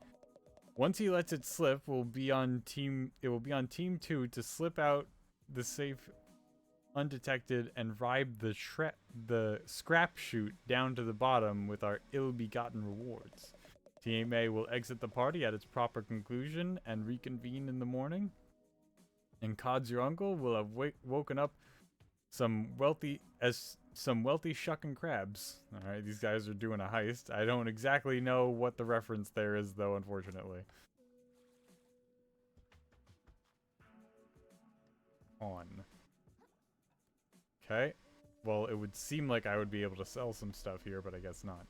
Once he lets it slip, it will be on Team 2 to slip out the safe undetected and ride the scrap chute down to the bottom with our ill-begotten rewards. Team A will exit the party at its proper conclusion and reconvene in the morning. And Cods, your uncle, will have woken up some wealthy shucking crabs. Alright, these guys are doing a heist. I don't exactly know what the reference there is, though, unfortunately. On. Okay. Well, it would seem like I would be able to sell some stuff here, but I guess not.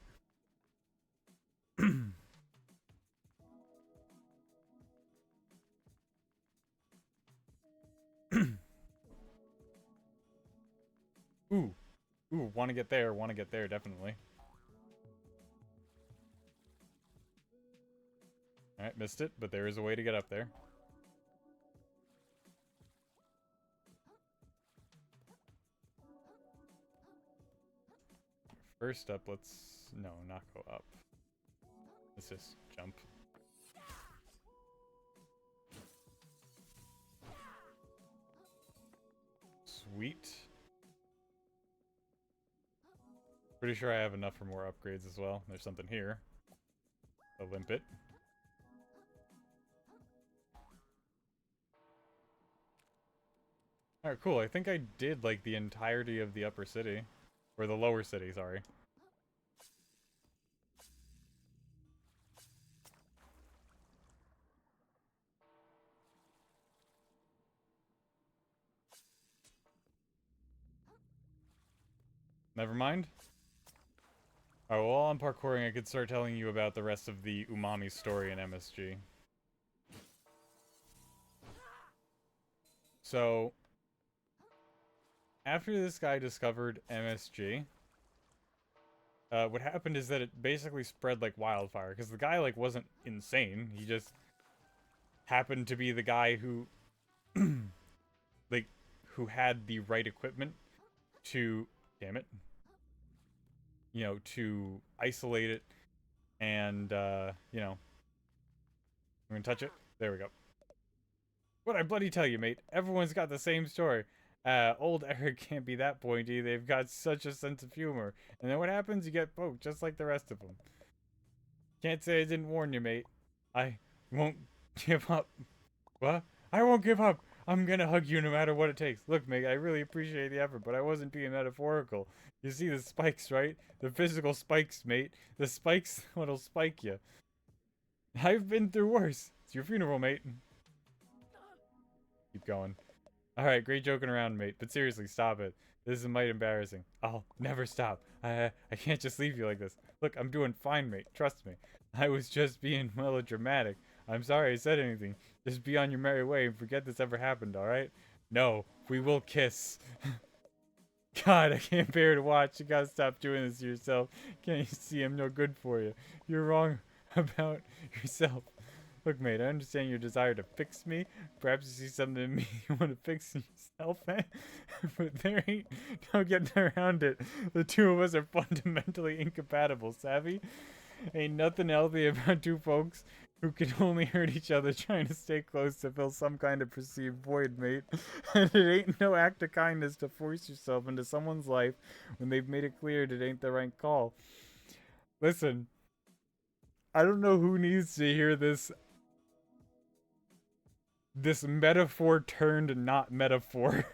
Ooh. Ooh, want to get there, definitely. Alright, missed it, but there is a way to get up there. First up, let's... No, not go up. Let's just jump. Sweet. Pretty sure I have enough for more upgrades as well. There's something here. A limpet. Alright, cool. I think I did, like, the entirety of the upper city. Or the lower city, sorry. Never mind. Alright, well, while I'm parkouring, I could start telling you about the rest of the Umami story in MSG. So, after this guy discovered MSG, what happened is that it basically spread like wildfire. Because the guy, like, wasn't insane. He just happened to be the guy who, like, who had the right equipment to, damn it, you know, to isolate it and, you know, I'm gonna touch it. There we go. What I bloody tell you, mate. Everyone's got the same story. Old Eric can't be that pointy. They've got such a sense of humor. And then what happens? You get poked, just like the rest of them. Can't say I didn't warn you, mate. I won't give up. What? I won't give up. I'm gonna hug you no matter what it takes. Look, mate, I really appreciate the effort, but I wasn't being metaphorical. You see the spikes, right? The physical spikes, mate. The spikes what'll spike you. I've been through worse. It's your funeral, mate. Keep going. Alright, great joking around, mate. But seriously, stop it. This is mighty embarrassing. I'll never stop. I can't just leave you like this. Look, I'm doing fine, mate. Trust me. I was just being melodramatic. I'm sorry I said anything. Just be on your merry way and forget this ever happened, alright? No, we will kiss. God, I can't bear to watch. You gotta stop doing this to yourself. Can't you see I'm no good for you? You're wrong about yourself. Look, mate, I understand your desire to fix me. Perhaps you see something in me you want to fix yourself, eh? But there ain't no getting around it. The two of us are fundamentally incompatible, savvy? Ain't nothing healthy about two folks who can only hurt each other trying to stay close to fill some kind of perceived void, mate. And it ain't no act of kindness to force yourself into someone's life when they've made it clear it ain't the right call. Listen, I don't know who needs to hear this metaphor turned not metaphor.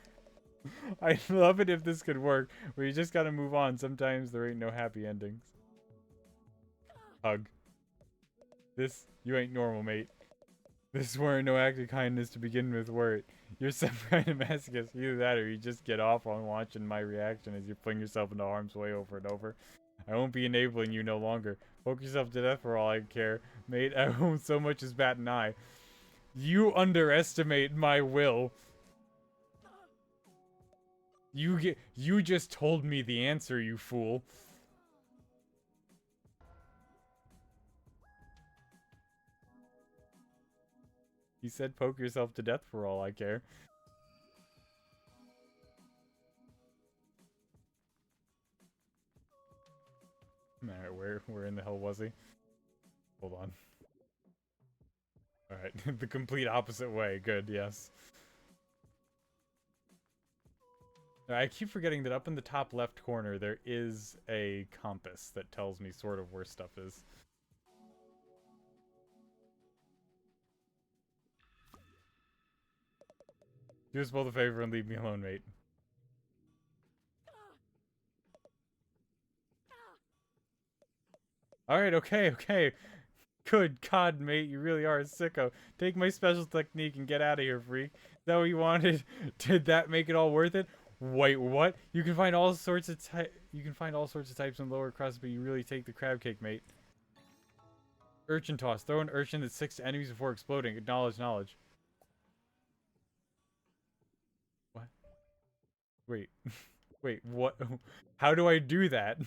I'd love it if this could work, but you just gotta move on. Sometimes there ain't no happy endings. Hug. You ain't normal, mate. This weren't no act of kindness to begin with, were it? You're some kind of masochist. Either that or you just get off on watching my reaction as you fling yourself into harm's way over and over. I won't be enabling you no longer. Poke yourself to death for all I care. Mate, I won't so much as bat an eye. You underestimate my will. You just told me the answer, you fool. He said poke yourself to death for all I care. Alright, where in the hell was he? Hold on. Alright, the complete opposite way. Good, yes. I keep forgetting that up in the top left corner there is a compass that tells me sort of where stuff is. Do us both a favor and leave me alone, mate. Alright, okay. Good God, mate, you really are a sicko. Take my special technique and get out of here, freak. Is that what you wanted? Did that make it all worth it? Wait, what? You can find all sorts of types in lower crust, but you really take the crab cake, mate. Urchin toss. Throw an urchin that sticks to enemies before exploding. Acknowledge knowledge. What? Wait. Wait, what? How do I do that?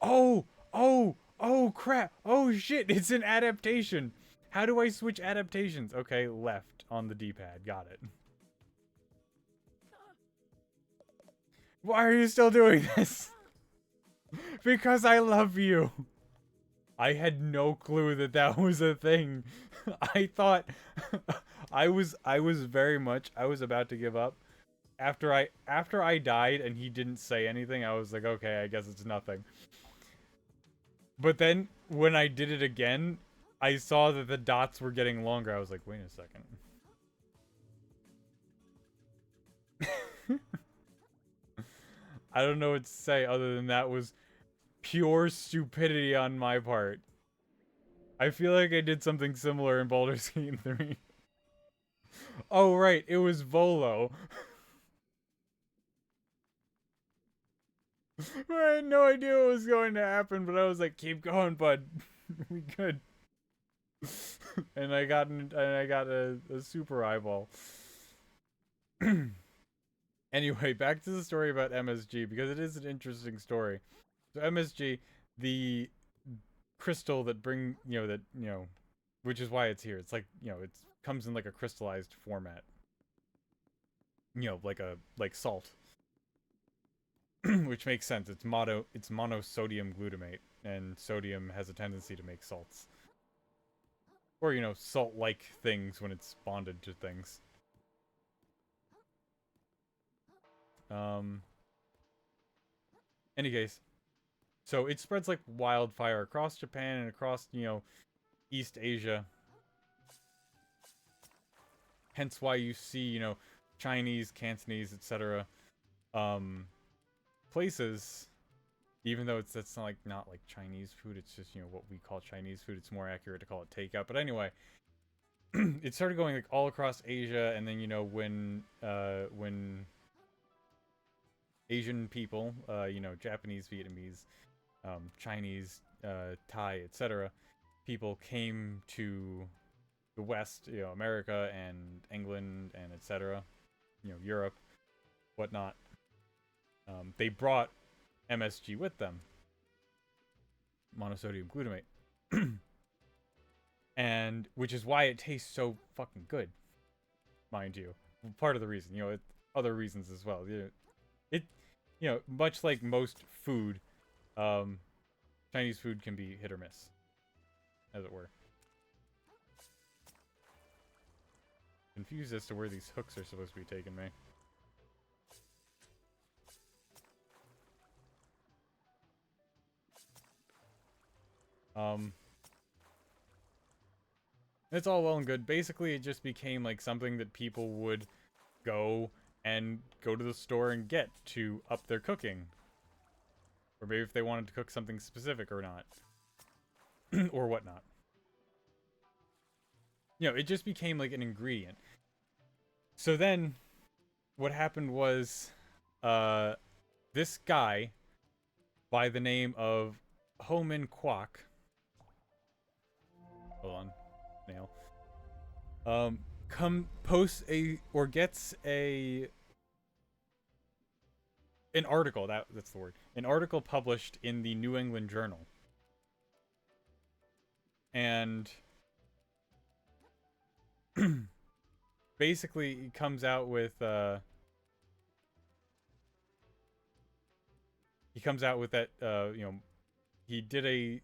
Oh, crap. Oh, shit. It's an adaptation. How do I switch adaptations? Okay, left on the D-pad. Got it. Why are you still doing this? Because I love you. I had no clue that that was a thing. I thought I was very much I was about to give up. After I died and he didn't say anything, I was like, okay, I guess it's nothing. But then when I did it again, I saw that the dots were getting longer. I was like, wait a second. I don't know what to say other than that was pure stupidity on my part. I feel like I did something similar in Baldur's Gate 3. Oh, right, it was Volo. I had no idea what was going to happen, but I was like, keep going, bud. We good. and I got a super eyeball. Anyway, back to the story about MSG because it is an interesting story. So MSG, the crystal that which is why it's here. It's like, it comes in like a crystallized format. Like salt. Which makes sense. It's monosodium glutamate, and sodium has a tendency to make salts. Or, salt-like things when it's bonded to things. Any case, so it spreads like wildfire across Japan and across, East Asia. Hence why you see, Chinese, Cantonese, etc. Places, even though that's not like Chinese food, it's just, what we call Chinese food. It's more accurate to call it takeout. But anyway, it started going like all across Asia, and then, when Asian people, Japanese, Vietnamese, Chinese, Thai, etc. people came to the West, America and England and etc. Europe, whatnot. They brought MSG with them, monosodium glutamate, and which is why it tastes so fucking good, mind you. Part of the reason, other reasons as well. Much like most food, Chinese food can be hit or miss, as it were. Confused as to where these hooks are supposed to be taking me. It's all well and good. Basically, it just became like something that people would go to the store and get to up their cooking. Or maybe if they wanted to cook something specific or not. Or whatnot. It just became like an ingredient. So then, what happened was, this guy, by the name of Ho Min Kwok. Hold on. Nail. Gets an article, that's the word. An article published in the New England Journal. And basically he comes out with that he did a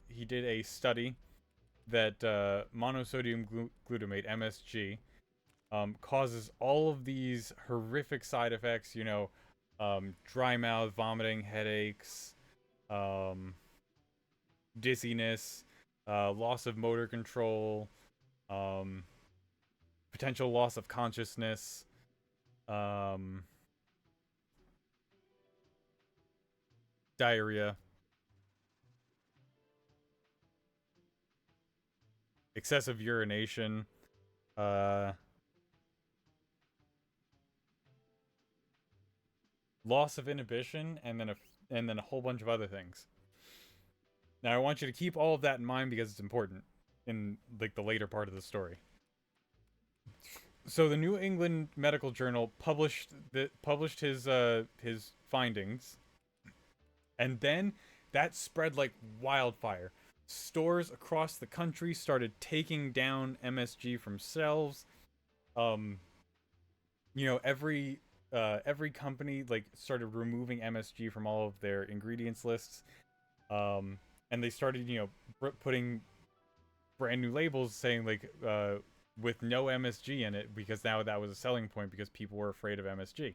study that monosodium glutamate, MSG, causes all of these horrific side effects, dry mouth, vomiting, headaches, dizziness, loss of motor control, potential loss of consciousness, diarrhea, excessive urination, loss of inhibition, and then a whole bunch of other things. Now I want you to keep all of that in mind because it's important in like the later part of the story. So the New England Medical Journal published his findings, and then that spread like wildfire. Stores across the country started taking down MSG from shelves. Every company like started removing MSG from all of their ingredients lists. And they started, putting brand new labels saying like with no MSG in it, because now that was a selling point because people were afraid of MSG.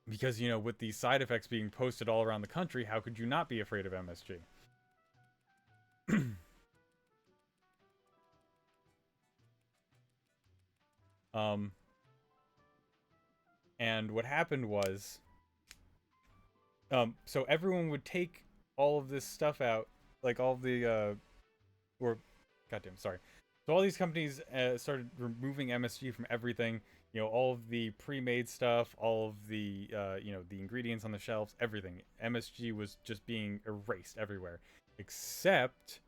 Because, with these side effects being posted all around the country, how could you not be afraid of MSG? And what happened was, so everyone would take all of this stuff out, like all of the, goddamn, sorry. So all these companies started removing MSG from everything, all of the pre-made stuff, all of the, the ingredients on the shelves, everything. MSG was just being erased everywhere, except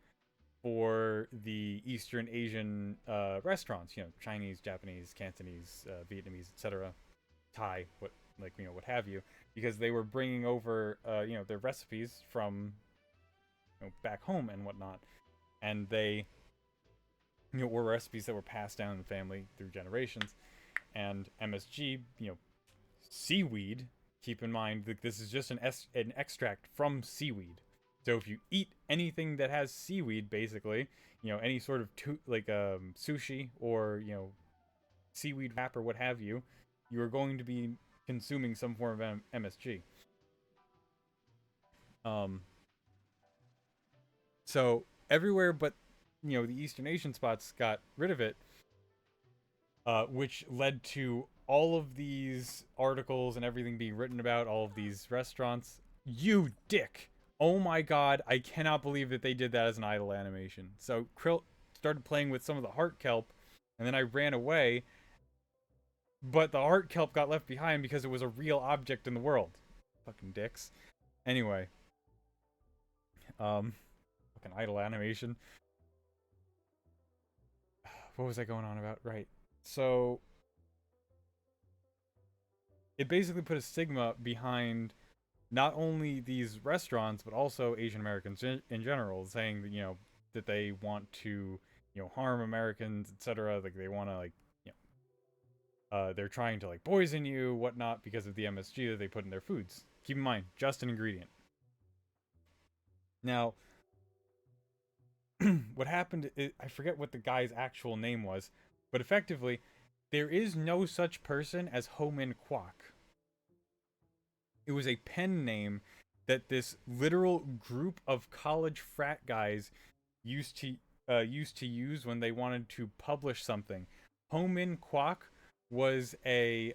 for the Eastern Asian restaurants, you know, Chinese, Japanese, Cantonese, Vietnamese, etc., Thai, what have you, because they were bringing over, their recipes from, back home and whatnot, and they, were recipes that were passed down in the family through generations, and MSG, seaweed. Keep in mind that this is just an extract from seaweed. So if you eat anything that has seaweed, basically, any sort of sushi or seaweed wrap or what have you, you are going to be consuming some form of MSG. Um, so everywhere but the Eastern Asian spots got rid of it, which led to all of these articles and everything being written about all of these restaurants. You dick! Oh my god, I cannot believe that they did that as an idle animation. So Krill started playing with some of the heart kelp, and then I ran away, but the heart kelp got left behind because it was a real object in the world. Fucking dicks. Anyway. Fucking idle animation. What was I going on about? Right. So it basically put a stigma behind not only these restaurants but also Asian Americans in general, saying that that they want to harm Americans, etc. Like they want to they're trying to poison you, whatnot, because of the MSG that they put in their foods. Keep in mind, just an ingredient. Now, what happened? I forget what the guy's actual name was, but effectively, there is no such person as Ho Min Kwok. It was a pen name that this literal group of college frat guys used to use when they wanted to publish something. Ho Min Kwok was a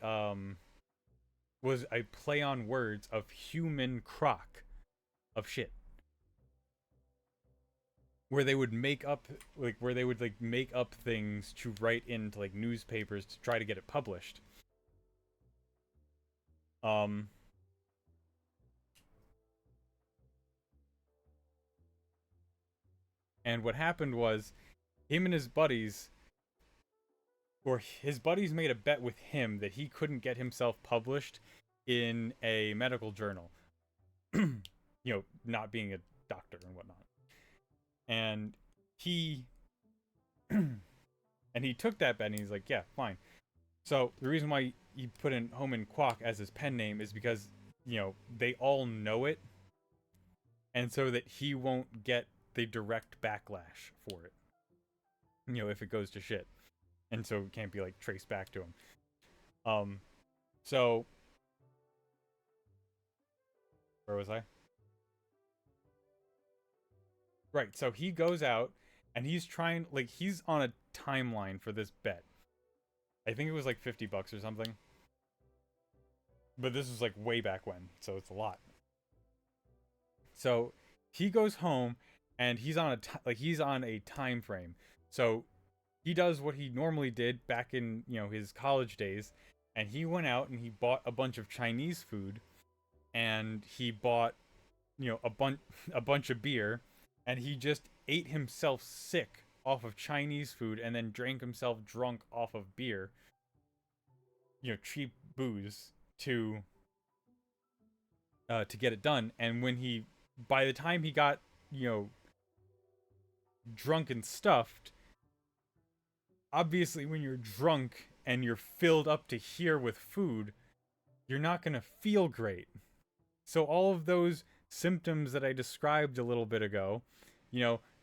play on words of human crock of shit, where they would make up things to write into newspapers to try to get it published. And what happened was, him and his buddies made a bet with him that he couldn't get himself published in a medical journal. Not being a doctor and whatnot. And he took that bet and he's like, yeah, fine. So the reason why he put in Ho Min Kwok as his pen name is because, they all know it. And so that he won't get the direct backlash for it. If it goes to shit. And so it can't be traced back to him. So where was I? Right, so he goes out and he's trying he's on a timeline for this bet. I think it was $50 or something. But this was way back when, so it's a lot. So he goes home and he's on a time frame. So he does what he normally did back in, his college days, and he went out and he bought a bunch of Chinese food, and he bought, a bunch of beer, and he just ate himself sick off of Chinese food and then drank himself drunk off of beer. Cheap booze to get it done. And by the time he got, drunk and stuffed, obviously when you're drunk and you're filled up to here with food, you're not going to feel great. So all of those symptoms that I described a little bit ago,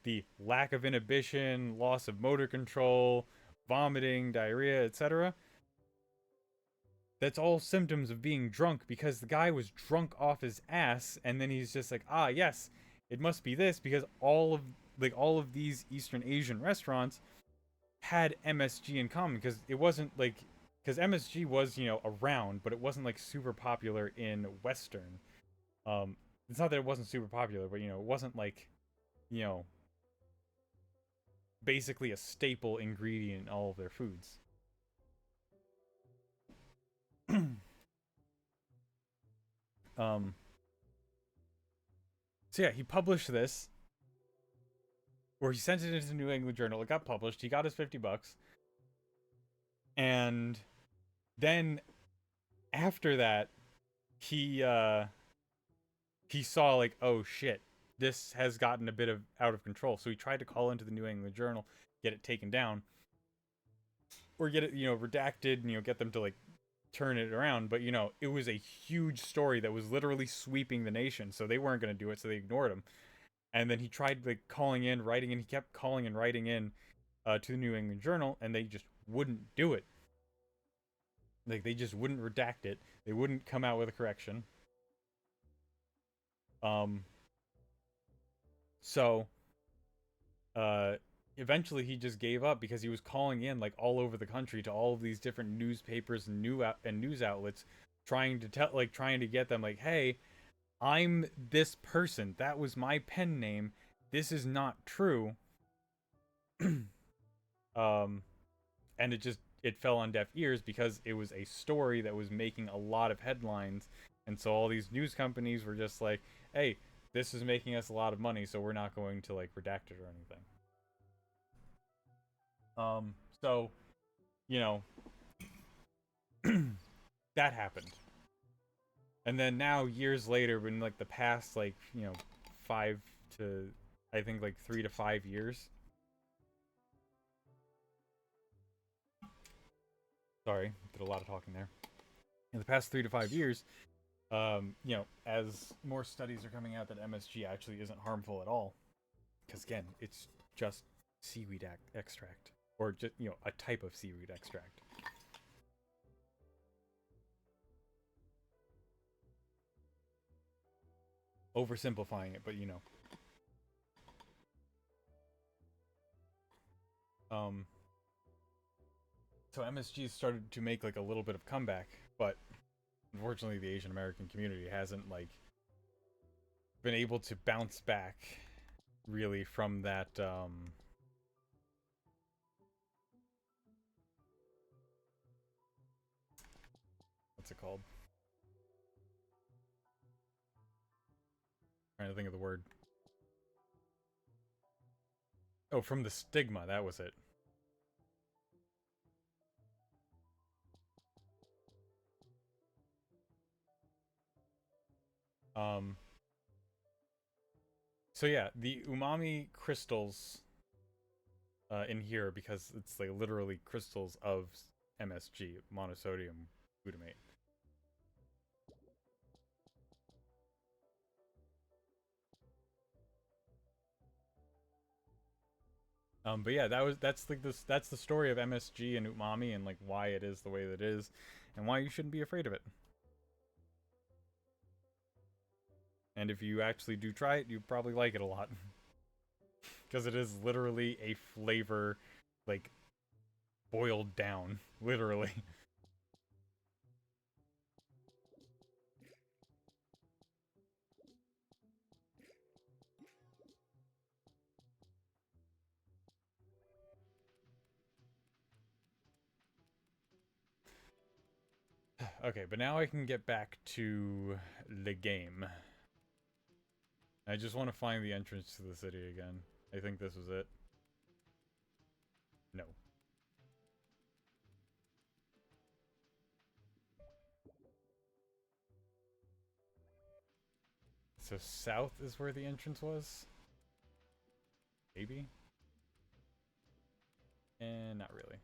the lack of inhibition, loss of motor control, vomiting, diarrhea, etc., that's all symptoms of being drunk, because the guy was drunk off his ass, and then he's just like, yes, it must be this, because all of these Eastern Asian restaurants had MSG in common, because it wasn't because MSG was around, but it wasn't super popular in Western. It's not that it wasn't super popular, but it wasn't basically a staple ingredient in all of their foods. So yeah, he published this, or he sent it into the New England Journal. It got published. He got his $50, and then after that, he he saw like, oh shit, this has gotten a bit of out of control. So he tried to call into the New England Journal, get it taken down, or get it, redacted, and get them to like turn it around. But it was a huge story that was literally sweeping the nation, so they weren't going to do it, so they ignored him. And then he tried like calling in, writing in. He kept calling and writing in to the New England Journal, and they just wouldn't do it. Like they just wouldn't redact it. They wouldn't come out with a correction. Um. So, eventually he just gave up because he was calling in like all over the country to all of these different newspapers and news outlets, trying to get them like, hey, I'm this person. That was my pen name. This is not true. um, and it fell on deaf ears because it was a story that was making a lot of headlines, and so all these news companies were just like, hey, this is making us a lot of money, so we're not going to like redact it or anything. So, you know, that happened. And then now, years later, in like the past, like, 5 to, I think, like 3 to 5 years. Sorry, did a lot of talking there. In the past 3 to 5 years, as more studies are coming out that MSG actually isn't harmful at all, because again, it's just seaweed extract, or just a type of seaweed extract. Oversimplifying it, but so MSG started to make like a little bit of comeback, but unfortunately the Asian American community hasn't like been able to bounce back really from that what's it called? I'm trying to think of the word. Oh, from the stigma, that was it. Um so yeah, the umami crystals in here, because it's like literally crystals of MSG, monosodium glutamate. But yeah, that's like this. That's the story of MSG and umami, and like why it is the way that it is, and why you shouldn't be afraid of it. And if you actually do try it, you probably like it a lot, because it is literally a flavor, like boiled down, literally. Okay, but now I can get back to the game. I just want to find the entrance to the city again. I think this was it. No. So south is where the entrance was? Maybe? And not really.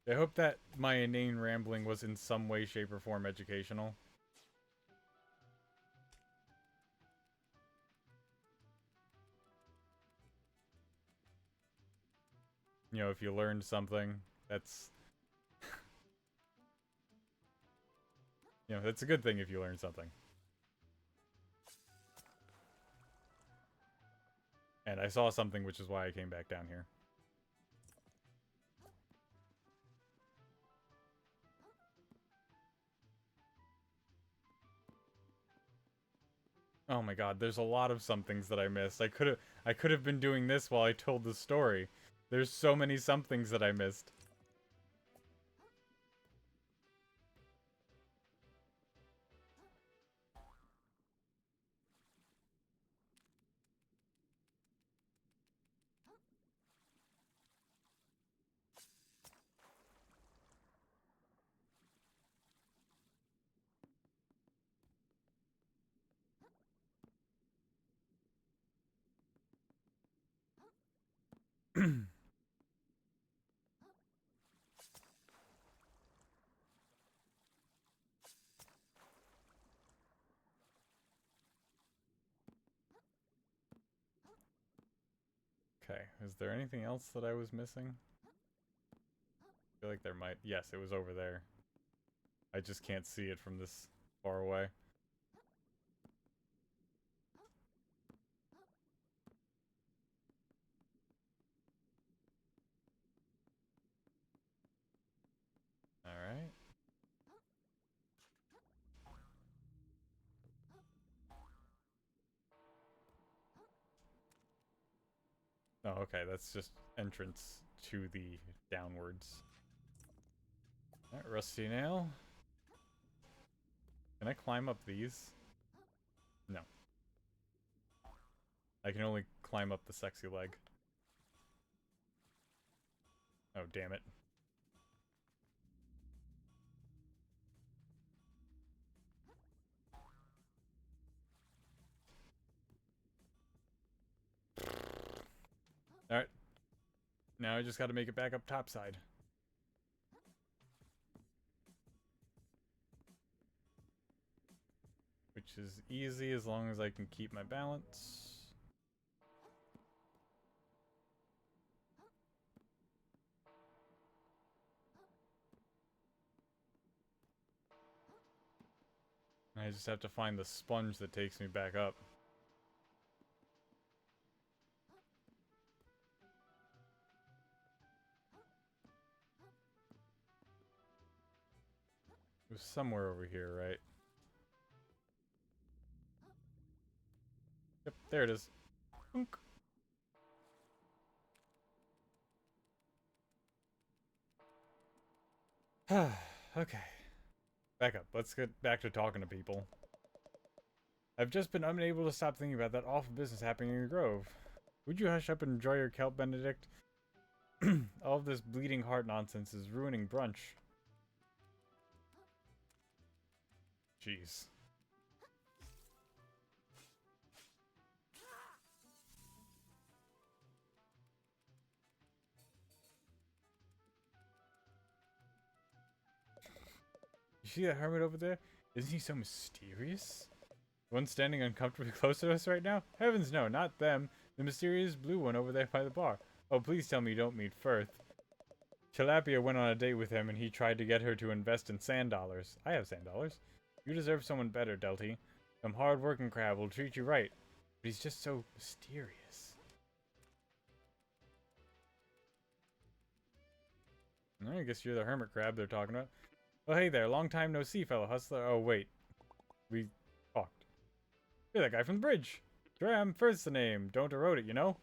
I hope that my inane rambling was in some way, shape, or form educational. If you learned something, that's... that's a good thing if you learn something. And I saw something, which is why I came back down here. Oh my god, there's a lot of somethings that I missed. I could have been doing this while I told the story. There's so many somethings that I missed. Okay, is there anything else that I was missing? I feel like there might. Yes, it was over there. I just can't see it from this far away. Alright. Oh, okay, that's just entrance to the downwards. Alright, rusty nail. Can I climb up these? No. I can only climb up the sexy leg. Oh, damn it. Alright. Now I just gotta make it back up topside. Which is easy as long as I can keep my balance. I just have to find the sponge that takes me back up. It was somewhere over here, right? Yep, there it is. Boonk. Okay. Back up. Let's get back to talking to people. I've just been unable to stop thinking about that awful business happening in the Grove. Would you hush up and enjoy your kelp, Benedict? All of this bleeding heart nonsense is ruining brunch. Jeez. You see that hermit over there? Isn't he so mysterious? The one standing uncomfortably close to us right now? Heavens no, not them. The mysterious blue one over there by the bar. Oh, please tell me you don't mean Firth. Tilapia went on a date with him and he tried to get her to invest in sand dollars. I have sand dollars. You deserve someone better, Delty. Some hard-working crab will treat you right. But he's just so mysterious. I guess you're the hermit crab they're talking about. Oh, hey there. Long time no see, fellow hustler. Oh, wait. We talked. You're that guy from the bridge. Dram, Firth's the name. Don't erode it, you know?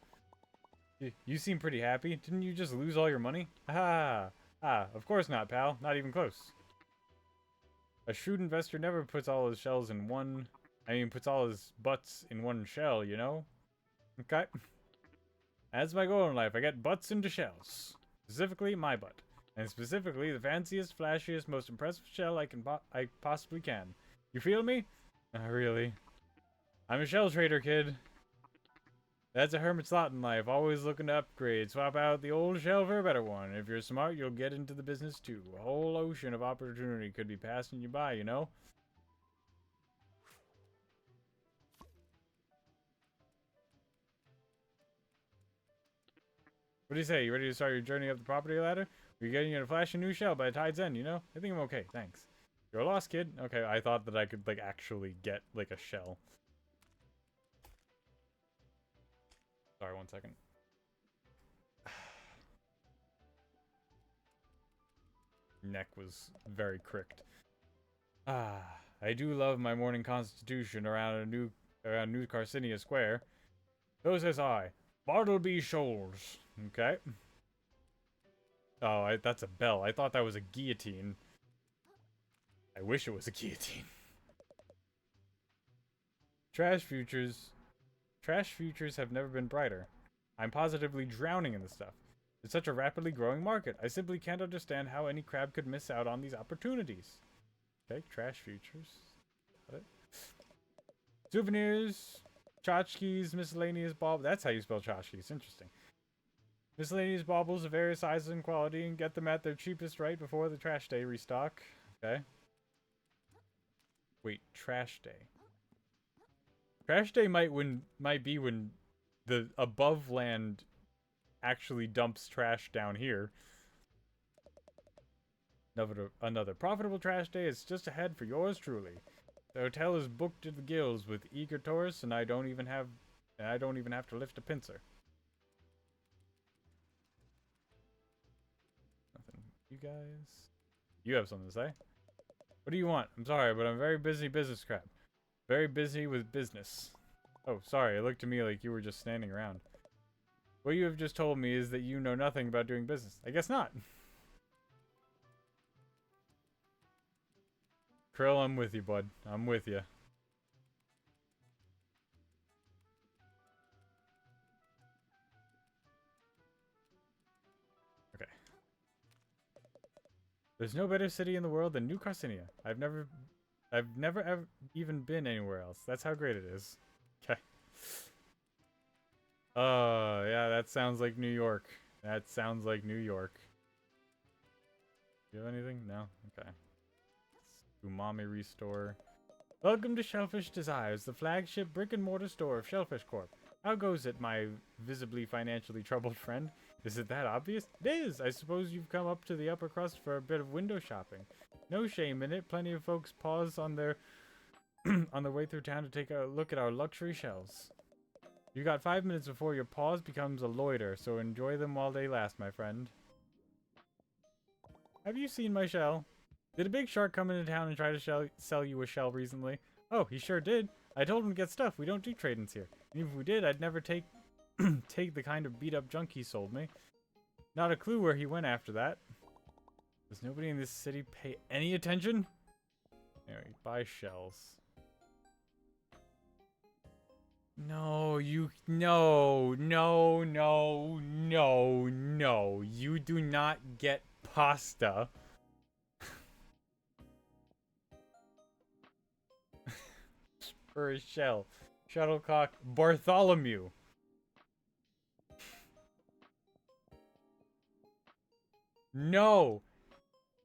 You seem pretty happy. Didn't you just lose all your money? Of course not, pal. Not even close. A shrewd investor never puts all his shells in one... puts all his butts in one shell, you know? Okay. That's my goal in life. I get butts into shells. Specifically, my butt. And specifically, the fanciest, flashiest, most impressive shell I possibly can. You feel me? Not really. I'm a shell trader, kid. That's a hermit's lot in life, always looking to upgrade. Swap out the old shell for a better one. If you're smart, you'll get into the business too. A whole ocean of opportunity could be passing you by, you know? What do you say? You ready to start your journey up the property ladder? We're getting you a flashing new shell by tide's end, you know? I think I'm okay, thanks. You're a lost kid? Okay, I thought that I could, like, actually get, like, a shell. Sorry, 1 second. Neck was very cricked. I do love my morning constitution around New Carcinia Square. So says I. Bartleby Shoals. Okay. Oh, that's a bell. I thought that was a guillotine. I wish it was a guillotine. Trash futures. Trash futures have never been brighter. I'm positively drowning in the stuff. It's such a rapidly growing market. I simply can't understand how any crab could miss out on these opportunities. Okay, trash futures. Got it. Souvenirs, tchotchkes, miscellaneous baubles. That's how you spell tchotchkes. Interesting. Miscellaneous baubles of various sizes and quality, and get them at their cheapest right before the trash day restock. Okay. Wait, trash day. Trash day might be when the above land actually dumps trash down here. Another profitable trash day is just ahead for yours truly. The hotel is booked to the gills with eager tourists, and I don't even have to lift a pincer. Nothing. You guys? You have something to say? What do you want? I'm sorry, but I'm very busy business crap. Very busy with business. Oh, sorry, it looked to me like you were just standing around. What you have just told me is that you know nothing about doing business. I guess not. Krill, I'm with you, bud. I'm with you. Okay. There's no better city in the world than New Carcinia. I've never ever even been anywhere else. That's how great it is. Okay. Yeah, that sounds like New York. That sounds like New York. Do you have anything? No? Okay. Umami Restore. Welcome to Shellfish Desires, the flagship brick-and-mortar store of Shellfish Corp. How goes it, my visibly financially troubled friend? Is it that obvious? It is! I suppose you've come up to the upper crust for a bit of window shopping. No shame in it. Plenty of folks pause on their on their way through town to take a look at our luxury shelves. You got 5 minutes before your pause becomes a loiter, so enjoy them while they last, my friend. Have you seen my shell? Did a big shark come into town and try to sell you a shell recently? Oh, he sure did. I told him to get stuff. We don't do trade-ins here. And even if we did, I'd never take take the kind of beat-up junk he sold me. Not a clue where he went after that. Does nobody in this city pay any attention? Anyway, buy shells. No, you... No. You do not get pasta. For a shell. Shuttlecock Bartholomew. No!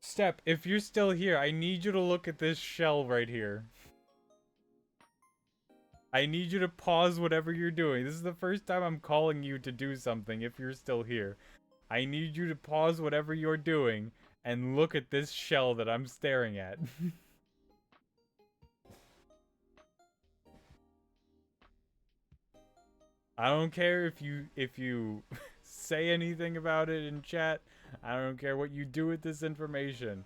Step, if you're still here, I need you to look at this shell right here. I need you to pause whatever you're doing. This is the first time I'm calling you to do something if you're still here. I need you to pause whatever you're doing and look at this shell that I'm staring at. I don't care if you say anything about it in chat. I don't care what you do with this information.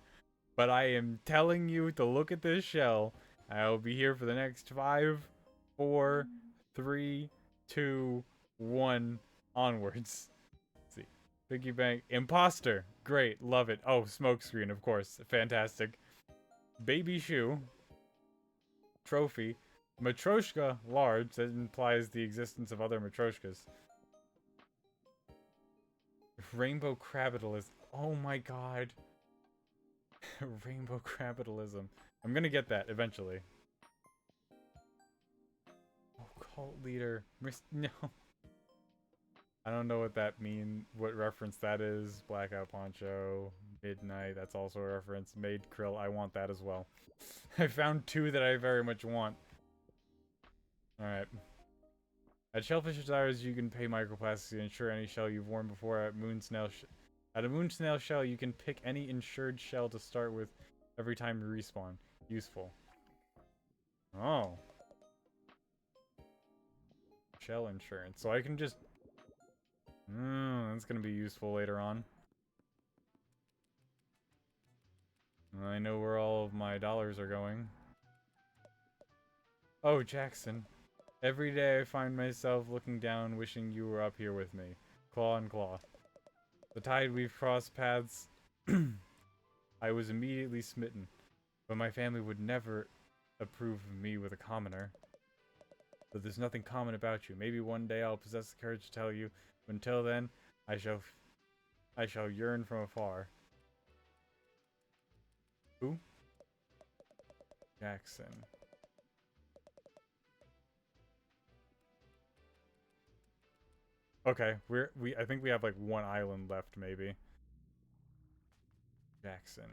But I am telling you to look at this shell. I'll be here for the next 5, 4, 3, 2, 1 onwards. Let's see. Piggy bank. Imposter. Great. Love it. Oh, smokescreen, of course. Fantastic. Baby shoe. Trophy. Matryoshka large. That implies the existence of other Matryoshkas. Rainbow crabitalism. Oh my god. Rainbow crabitalism. I'm gonna get that eventually. Oh, cult leader. No. I don't know what that means. What reference that is. Blackout poncho. Midnight. That's also a reference. Maid krill. I want that as well. I found 2 that I very much want. Alright. At Shellfish Desires, you can pay microplastics to insure any shell you've worn before. At a moon snail shell, you can pick any insured shell to start with every time you respawn. Useful. Oh. Shell insurance. So I can just... that's gonna be useful later on. I know where all of my dollars are going. Oh, Jackson. Every day I find myself looking down, wishing you were up here with me. Claw and claw. The tide we've crossed paths. I was immediately smitten, but my family would never approve of me with a commoner. But there's nothing common about you. Maybe one day I'll possess the courage to tell you, but until then, I shall yearn from afar. Who? Jackson. Okay, I think we have like one island left, maybe. Jackson.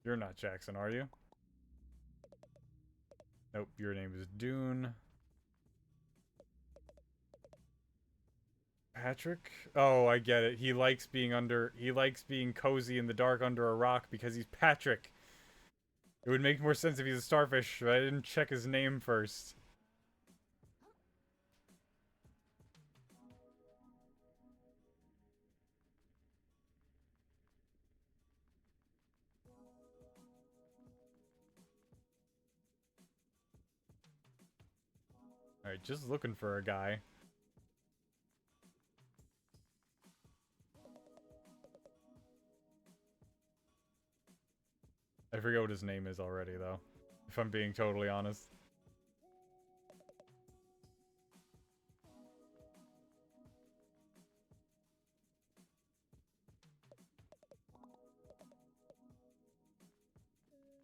You're not Jackson, are you? Nope, your name is Dune. Patrick? Oh, I get it. He likes being cozy in the dark under a rock because he's Patrick. It would make more sense if he's a starfish, but I didn't check his name first. Alright, just looking for a guy. I forget what his name is already, though. If I'm being totally honest.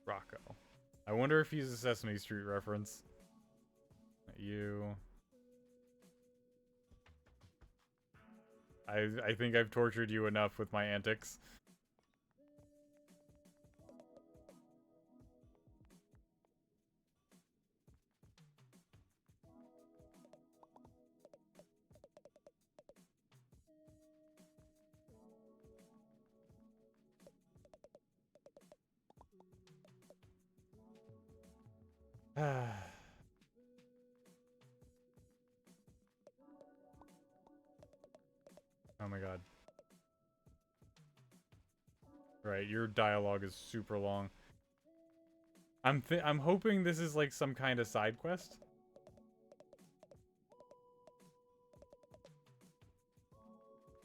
Rocco. I wonder if he's a Sesame Street reference. You. I think I've tortured you enough with my antics. Oh my god. Right, your dialogue is super long. I'm hoping this is like some kind of side quest.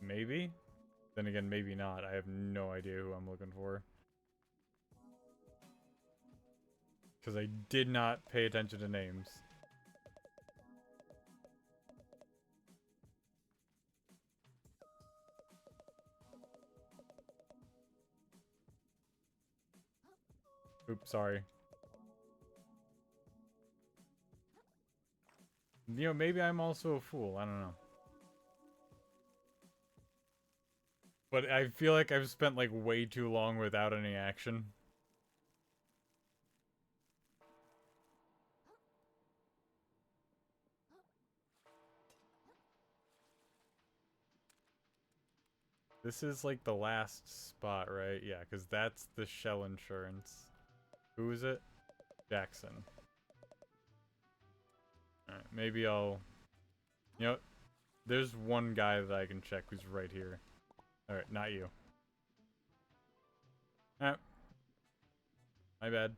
Maybe? Then again, maybe not. I have no idea who I'm looking for. Because I did not pay attention to names. Oops, sorry. You know, maybe I'm also a fool. I don't know. But I feel like I've spent like way too long without any action. This is like the last spot, right? Yeah, because that's the shell insurance. Who is it? Jackson. Alright, maybe I'll... You know, there's one guy that I can check who's right here. Alright, not you. Ah. My bad.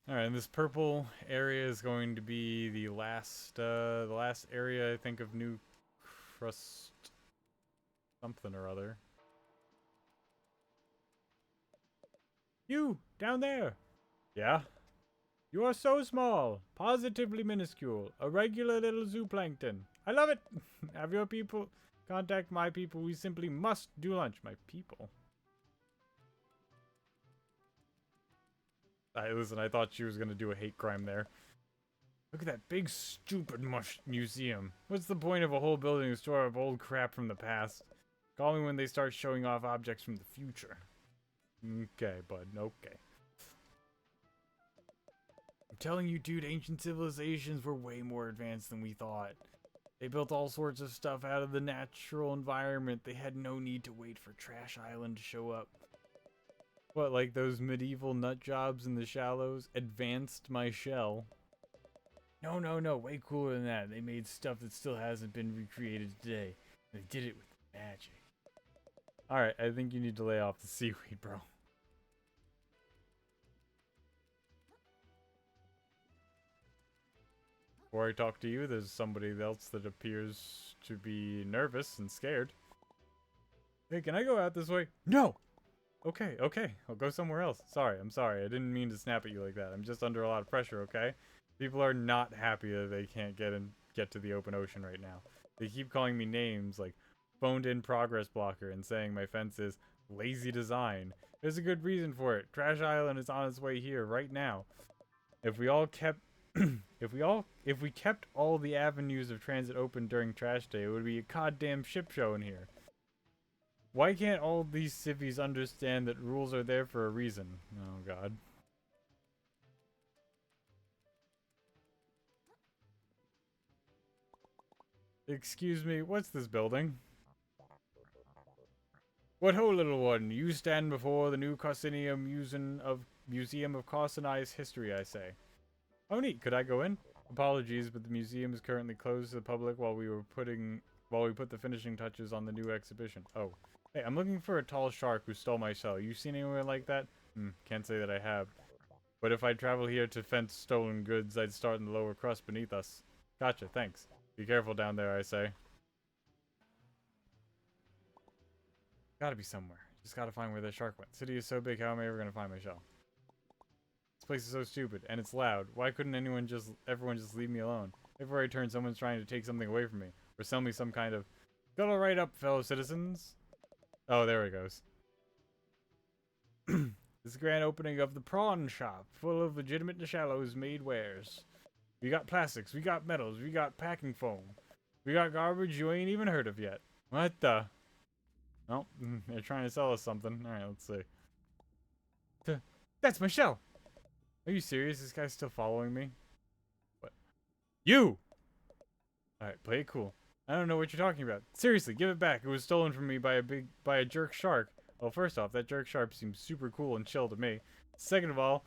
Alright, and this purple area is going to be the last area, I think, of New Crust... something or other. You! Down there! Yeah? You are so small, positively minuscule, a regular little zooplankton. I love it! Have your people contact my people, we simply must do lunch. My people? Listen, I thought she was gonna do a hate crime there. Look at that big, stupid museum. What's the point of a whole building to store up old crap from the past? Call me when they start showing off objects from the future. Okay, bud, okay. I'm telling you, dude, ancient civilizations were way more advanced than we thought. They built all sorts of stuff out of the natural environment. They had no need to wait for Trash Island to show up. What, like those medieval nut jobs in the shallows? Advanced my shell. No, no, no, way cooler than that. They made stuff that still hasn't been recreated today. They did it with magic. Alright, I think you need to lay off the seaweed, bro. Before I talk to you, there's somebody else that appears to be nervous and scared. Hey, can I go out this way? No! Okay, okay. I'll go somewhere else. Sorry, I'm sorry. I didn't mean to snap at you like that. I'm just under a lot of pressure, okay? People are not happy that they can't get to the open ocean right now. They keep calling me names like phoned in progress blocker and saying my fence is lazy design. There's a good reason for it. Trash Island is on its way here right now. If we all kept if we kept all the avenues of transit open during trash day, it would be a goddamn ship show in here. Why can't all these civvies understand that rules are there for a reason? Oh god. Excuse me, what's this building? What ho, little one? You stand before the new Carcinia Museum of Carcini's history, I say. Oh neat, could I go in? Apologies, but the museum is currently closed to the public while we put the finishing touches on the new exhibition. Oh. Hey, I'm looking for a tall shark who stole my shell. You seen anyone like that? Can't say that I have. But if I travel here to fence stolen goods, I'd start in the lower crust beneath us. Gotcha, thanks. Be careful down there, I say. Gotta be somewhere. Just gotta find where the shark went. City is so big, how am I ever gonna find my shell? This place is so stupid, and it's loud. Why couldn't everyone just leave me alone? Everywhere I turn, someone's trying to take something away from me. Or sell me some kind of... Go right up, fellow citizens. Oh, there it goes. This grand opening of the prawn shop, full of legitimate shallows made wares. We got plastics, we got metals, we got packing foam. We got garbage you ain't even heard of yet. What the... Oh, they're trying to sell us something. Alright, let's see. That's my shell! Are you serious? This guy's still following me? What? You! Alright, play it cool. I don't know what you're talking about. Seriously, give it back. It was stolen from me by a jerk shark. Well, first off, that jerk shark seems super cool and chill to me. Second of all,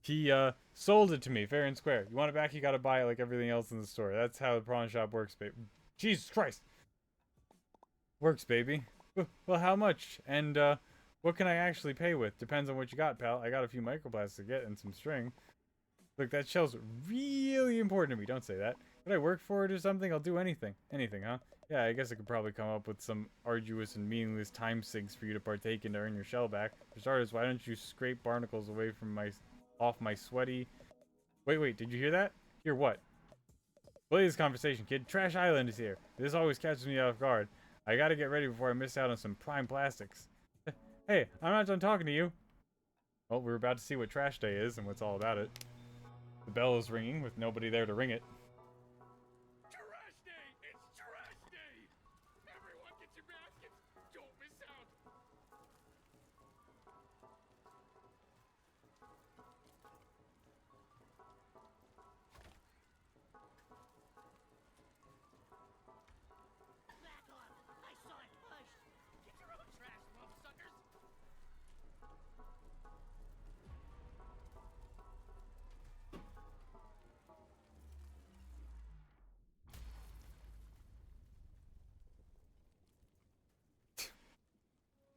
he sold it to me fair and square. You want it back, you gotta buy it like everything else in the store. That's how the prawn shop works, baby. Jesus Christ! Works, baby. Well, how much? And, what can I actually pay with? Depends on what you got, pal. I got a few microplastics to get and some string. Look, that shell's really important to me. Don't say that. Would I work for it or something? I'll do anything. Anything, huh? Yeah, I guess I could probably come up with some arduous and meaningless time sinks for you to partake in to earn your shell back. For starters, why don't you scrape barnacles away from off my sweaty... Wait, did you hear that? Hear what? Play this conversation, kid. Trash Island is here. This always catches me off guard. I gotta get ready before I miss out on some prime plastics. Hey, I'm not done talking to you. Well, we're about to see what Trash Day is and what's all about it. The bell is ringing with nobody there to ring it. Trash Day! It's Trash Day! Everyone get your baskets! Don't miss out! Back off! I saw it first! Get your own trash, love suckers!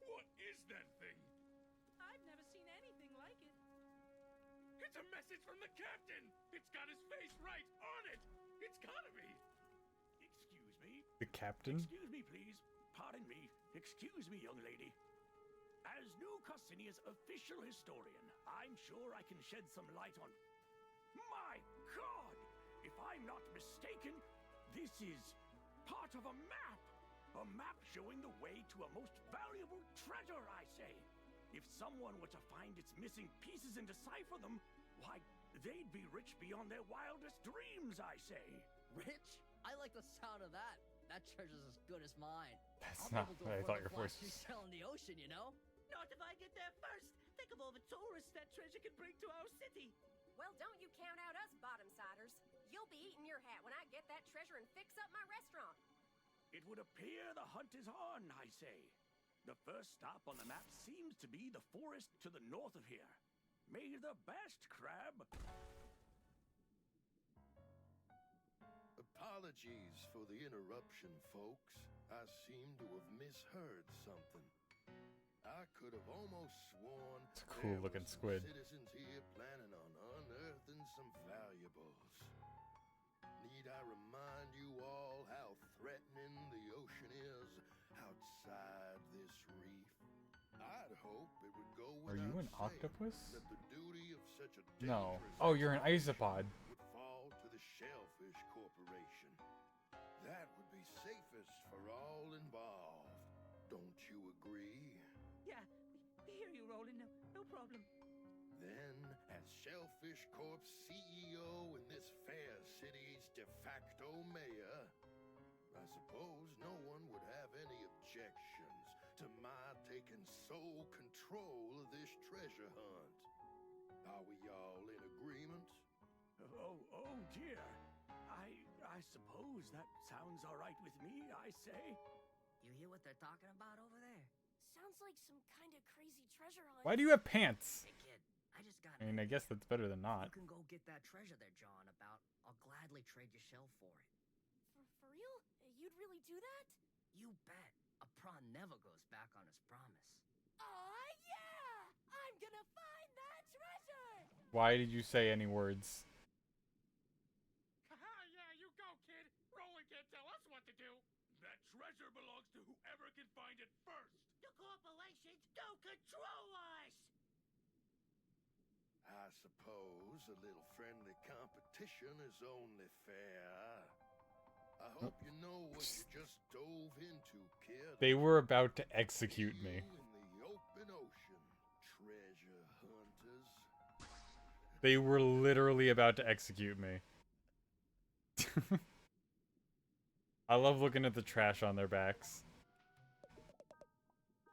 What is that thing? I've never seen anything like it. It's a message from the captain! It's got his face right on it! It's gotta be! Excuse me? The captain? Excuse me, please. Pardon me. Excuse me, young lady. As New Carcinia's official historian, I'm sure I can shed some light on... My God! If I'm not mistaken, this is part of a map! A map showing the way to a most valuable treasure, I say. If someone were to find its missing pieces and decipher them, why, they'd be rich beyond their wildest dreams, I say. Rich? I like the sound of that. That treasure's as good as mine. That's I'll not be able to what I afford thought to your fly voice through was. sail in the ocean, you know? Not if I get there first. Think of all the tourists that treasure can bring to our city. Well, don't you count out us bottom-siders. You'll be eating your hat when I get that treasure and fix up my restaurant. It would appear the hunt is on, I say. The first stop on the map seems to be the forest to the north of here. May the best crab... Apologies for the interruption, folks. I seem to have misheard something. I could have almost sworn It's a cool looking squid. Citizens here planning on unearthing some valuables. Need I remind you all how threatening the ocean is outside this reef? I'd hope it would go Are without you an saying octopus? that the duty of such a No. dangerous Oh, you're an operation isopod. would fall to the Shellfish Corporation. That would be safest for all involved. Don't you agree? Yeah, we hear you, Roland. No problem. Then, as Shellfish Corp's CEO and this fair city's de facto mayor, I suppose no one would have any objections to my taking sole control of this treasure hunt. Are we all in agreement? Oh dear. I suppose that sounds all right with me, I say. You hear what they're talking about over there? Sounds like some kind of crazy treasure hunt. Why do you have pants? Hey kid, I just got. I mean, I guess that's better than not. You can go get that treasure they're jawing about. I'll gladly trade your shell for it. For real? You'd really do that? You bet. A prawn never goes back on his promise. Aw, yeah! I'm gonna find that treasure! Why did you say any words? Haha, yeah, you go, kid. Roland can't tell us what to do. That treasure belongs to whoever can find it first. The corporations don't control us! I suppose a little friendly competition is only fair. I hope you know what you just dove into, kid. They were about to execute me. You in the open ocean, treasure hunters. They were literally about to execute me. I love looking at the trash on their backs.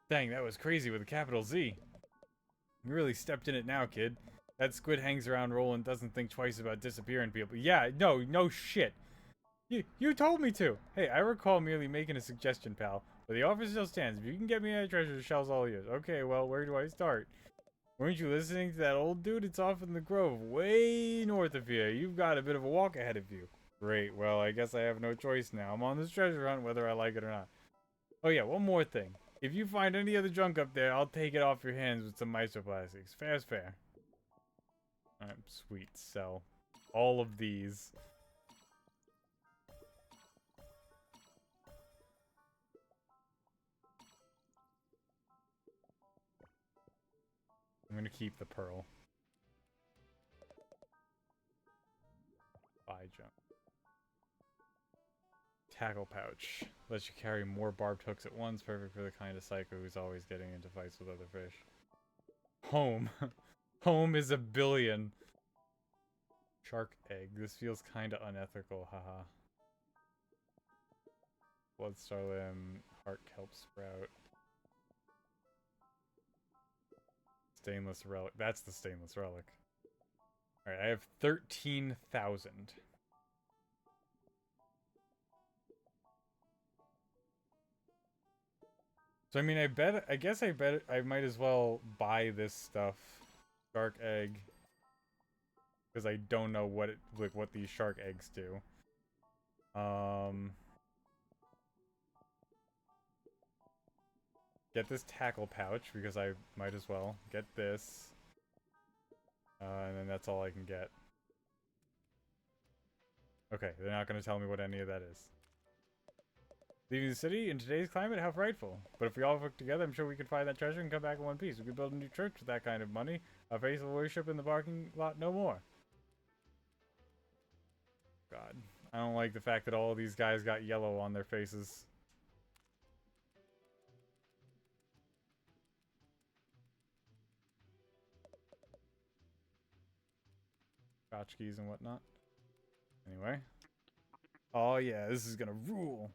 Dang, that was crazy with a capital Z. You really stepped in it now, kid. That squid hangs around Roland, doesn't think twice about disappearing people. Yeah, no shit. You told me to. Hey, I recall merely making a suggestion, pal. But the offer still stands. If you can get me that treasure, the shell's all yours. Okay, well, where do I start? Weren't you listening to that old dude? It's off in the grove, way north of here. You've got a bit of a walk ahead of you. Great, well, I guess I have no choice now. I'm on this treasure hunt, whether I like it or not. Oh yeah, one more thing. If you find any other junk up there, I'll take it off your hands with some microplastics. Fair's fair. Alright, sweet. Sell all of these. I'm gonna keep the pearl. Buy junk. Tackle pouch. Lets you carry more barbed hooks at once. Perfect for the kind of psycho who's always getting into fights with other fish. Home. Home is a billion. Shark egg. This feels kinda unethical, haha. Bloodstar limb. Heart kelp sprout. Stainless relic. That's the stainless relic. Alright, I have 13,000. So I mean, I guess I might as well buy this stuff. Shark egg. Because I don't know what what these shark eggs do. Get this tackle pouch because I might as well. Get this. And then that's all I can get. Okay, they're not going to tell me what any of that is. Leaving the city in today's climate, how frightful. But if we all work together, I'm sure we could find that treasure and come back in one piece. We could build a new church with that kind of money. A faithful worship in the parking lot no more. God. I don't like the fact that all of these guys got yellow on their faces. Tchotchkes and whatnot. Anyway. Oh yeah, this is gonna rule.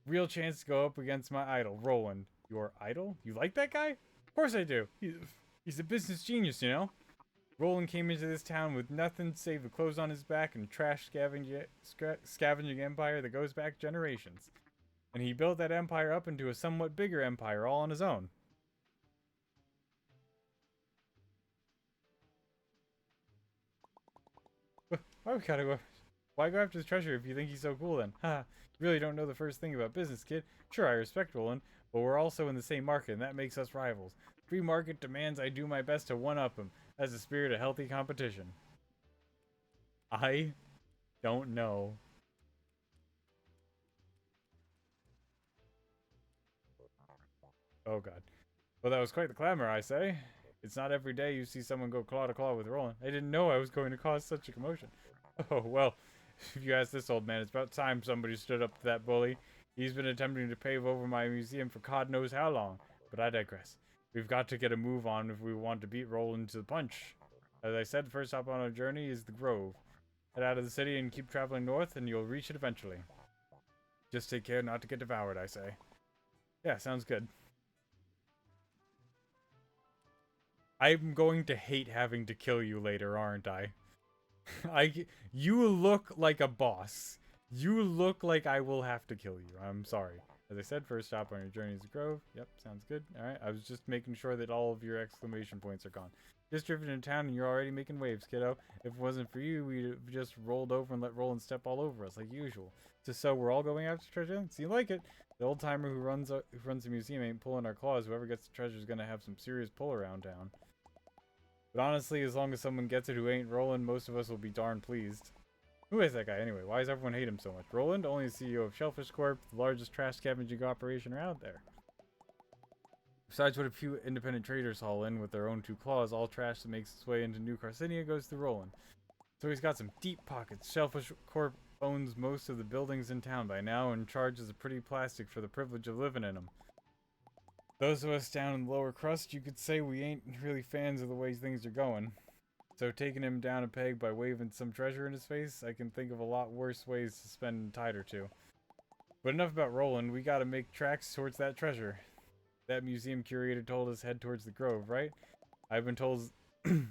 Real chance to go up against my idol, Roland. Your idol? You like that guy? Of course I do. He's a business genius, you know? Roland came into this town with nothing save the clothes on his back and a trash scavenging empire that goes back generations. And he built that empire up into a somewhat bigger empire all on his own. Why go after his treasure if you think he's so cool then? Ha, you really don't know the first thing about business, kid. Sure, I respect Roland, but we're also in the same market, and that makes us rivals. Free market demands I do my best to one-up him. That's the spirit of healthy competition. I don't know. Oh god. Well, that was quite the clamor, I say. It's not every day you see someone go claw to claw with Roland. I didn't know I was going to cause such a commotion. Oh, well, if you ask this old man, it's about time somebody stood up to that bully. He's been attempting to pave over my museum for God knows how long. But I digress. We've got to get a move on if we want to beat Roland to the punch. As I said, first stop on our journey is the Grove. Head out of the city and keep traveling north, and you'll reach it eventually. Just take care not to get devoured, I say. Yeah, sounds good. I'm going to hate having to kill you later, aren't I? You look like a boss. You look like I will have to kill you. I'm sorry. As I said, first stop on your journey is the Grove. Yep, sounds good. Alright, I was just making sure that all of your exclamation points are gone. Just drifted into town and you're already making waves, kiddo. If it wasn't for you, we'd have just rolled over and let Roland step all over us like usual. Just so we're all going after treasure? Seems like it. The old timer who runs the museum ain't pulling our claws. Whoever gets the treasure is gonna have some serious pull around town. But honestly, as long as someone gets it who ain't Roland, most of us will be darn pleased. Who is that guy anyway? Why does everyone hate him so much? Roland, only the CEO of Shellfish Corp, the largest trash scavenging operation around there. Besides what a few independent traders haul in with their own 2 claws, all trash that makes its way into New Carcinia goes through Roland. So he's got some deep pockets. Shellfish Corp owns most of the buildings in town by now and charges a pretty plastic for the privilege of living in them. Those of us down in the lower crust, you could say we ain't really fans of the way things are going. So taking him down a peg by waving some treasure in his face, I can think of a lot worse ways to spend a tide or two. But enough about Roland, we gotta make tracks towards that treasure. That museum curator told us head towards the Grove, right? I've been told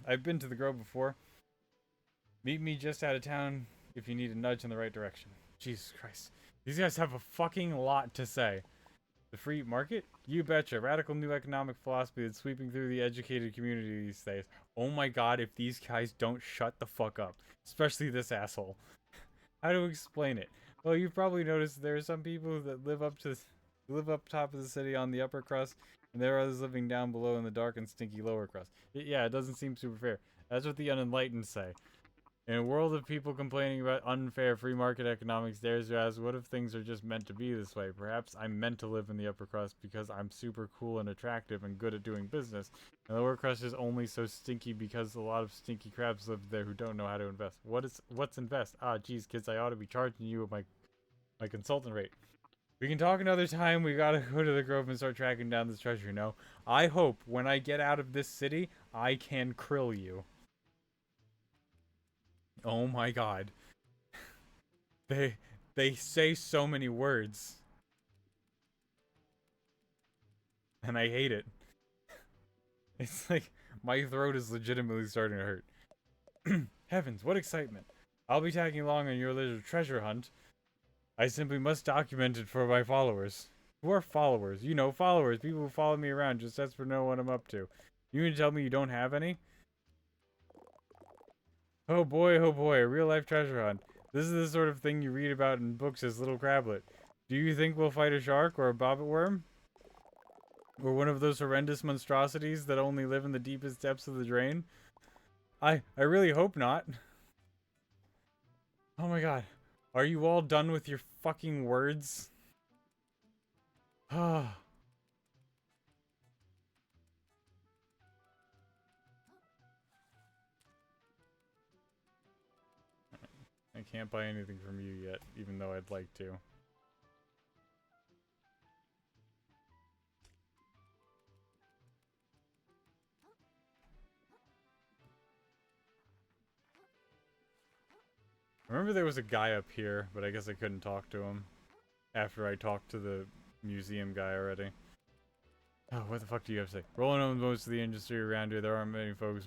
I've been to the Grove before. Meet me just out of town if you need a nudge in the right direction. Jesus Christ. These guys have a fucking lot to say. The free market? You betcha. Radical new economic philosophy that's sweeping through the educated community these days. Oh my god, if these guys don't shut the fuck up. Especially this asshole. How to explain it? Well, you've probably noticed there are some people that live up top of the city on the upper crust, and there are others living down below in the dark and stinky lower crust. Yeah, it doesn't seem super fair. That's what the unenlightened say. In a world of people complaining about unfair free market economics, dares to ask, what if things are just meant to be this way? Perhaps I'm meant to live in the upper crust because I'm super cool and attractive and good at doing business, and the lower crust is only so stinky because a lot of stinky crabs live there who don't know how to invest. What's invest? Ah, geez, kids, I ought to be charging you with my consultant rate. We can talk another time. We gotta go to the Grove and start tracking down this treasure, you know? I hope when I get out of this city, I can krill you. Oh my god. They say so many words. And I hate it. It's like my throat is legitimately starting to hurt. Heavens, what excitement. I'll be tagging along on your little treasure hunt. I simply must document it for my followers. Who are followers? You know, followers. People who follow me around just as for know what I'm up to. You mean to tell me you don't have any? Oh boy, a real-life treasure hunt. This is the sort of thing you read about in books as Little Crablet. Do you think we'll fight a shark or a bobbit worm? Or one of those horrendous monstrosities that only live in the deepest depths of the drain? I really hope not. Oh my god. Are you all done with your fucking words? Ah. I can't buy anything from you yet, even though I'd like to. I remember there was a guy up here, but I guess I couldn't talk to him after I talked to the museum guy already. Oh, what the fuck do you have to say? Roland owns most of the industry around here. There aren't many folks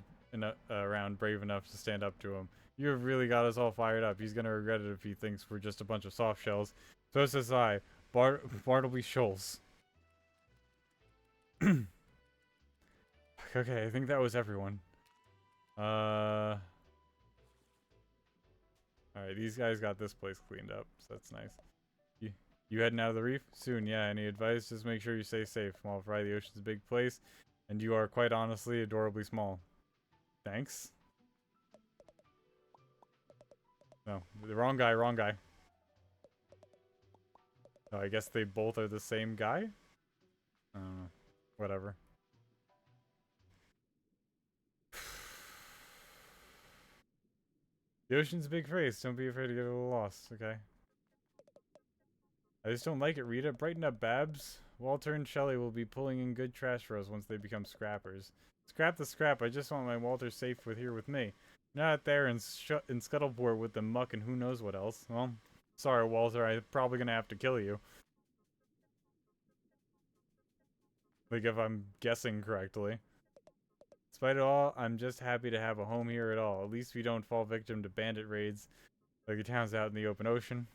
around brave enough to stand up to him. You have really got us all fired up. He's gonna regret it if he thinks we're just a bunch of soft shells. So says I. Bartleby Shoals. Okay, I think that was everyone. Alright, these guys got this place cleaned up, so that's nice. You heading out of the reef? Soon, yeah. Any advice? Just make sure you stay safe. Small fry, the ocean's a big place, and you are quite honestly adorably small. Thanks. No, the wrong guy, wrong guy. Oh, I guess they both are the same guy? I don't know. Whatever. The ocean's a big phrase. Don't be afraid to get a little lost, okay? I just don't like it, Rita. Brighten up, Babs. Walter and Shelley will be pulling in good trash for us once they become scrappers. Scrap the scrap. I just want my Walter safe here with me. Not out there in Scuttleport with the muck and who knows what else. Well, sorry, Walter. I'm probably gonna have to kill you. Like, if I'm guessing correctly. Despite it all, I'm just happy to have a home here at all. At least we don't fall victim to bandit raids like the towns out in the open ocean.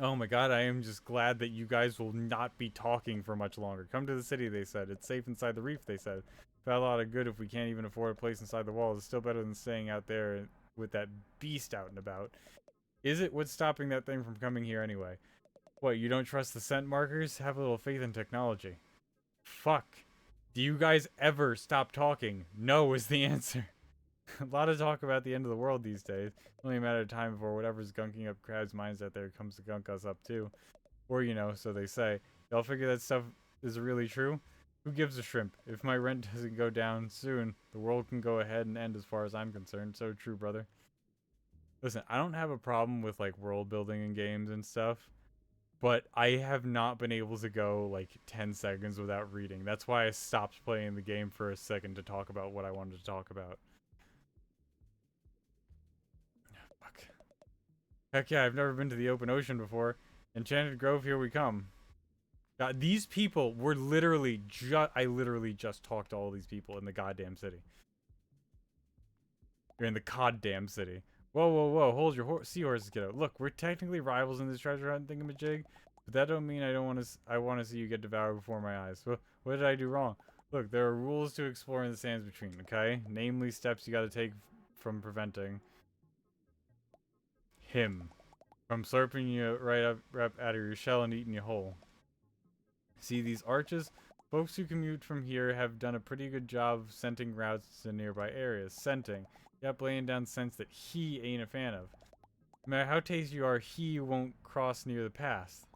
Oh my god, I am just glad that you guys will not be talking for much longer. Come to the city, they said. It's safe inside the reef, they said. Got a lot of good if we can't even afford a place inside the walls. It's still better than staying out there with that beast out and about. Is it? What's stopping that thing from coming here anyway? What, you don't trust the scent markers? Have a little faith in technology. Fuck. Do you guys ever stop talking? No is the answer. A lot of talk about the end of the world these days. Only a matter of time before whatever's gunking up crowds' minds out there comes to gunk us up too. Or, you know, so they say. Y'all figure that stuff is really true? Who gives a shrimp? If my rent doesn't go down soon, the world can go ahead and end as far as I'm concerned. So true, brother. Listen, I don't have a problem with, like, world building in games and stuff. But I have not been able to go, like, 10 seconds without reading. That's why I stopped playing the game for a second to talk about what I wanted to talk about. Fuck. Heck yeah, I've never been to the open ocean before. Enchanted Grove, here we come. God, these people were literally I literally just talked to all these people in the goddamn city. You're in the goddamn city. Whoa, whoa, whoa, hold your seahorses, kiddo. Look, we're technically rivals in this treasure hunt thingamajig, but that don't mean I want to see you get devoured before my eyes. What did I do wrong? Look, there are rules to exploring the sands between, okay? Namely, steps you gotta take from preventing him from slurping you right up out of your shell and eating you whole. See these arches? Folks who commute from here have done a pretty good job of scenting routes to nearby areas. Scenting. Yep, laying down scents that he ain't a fan of. No matter how tasty you are, he won't cross near the path.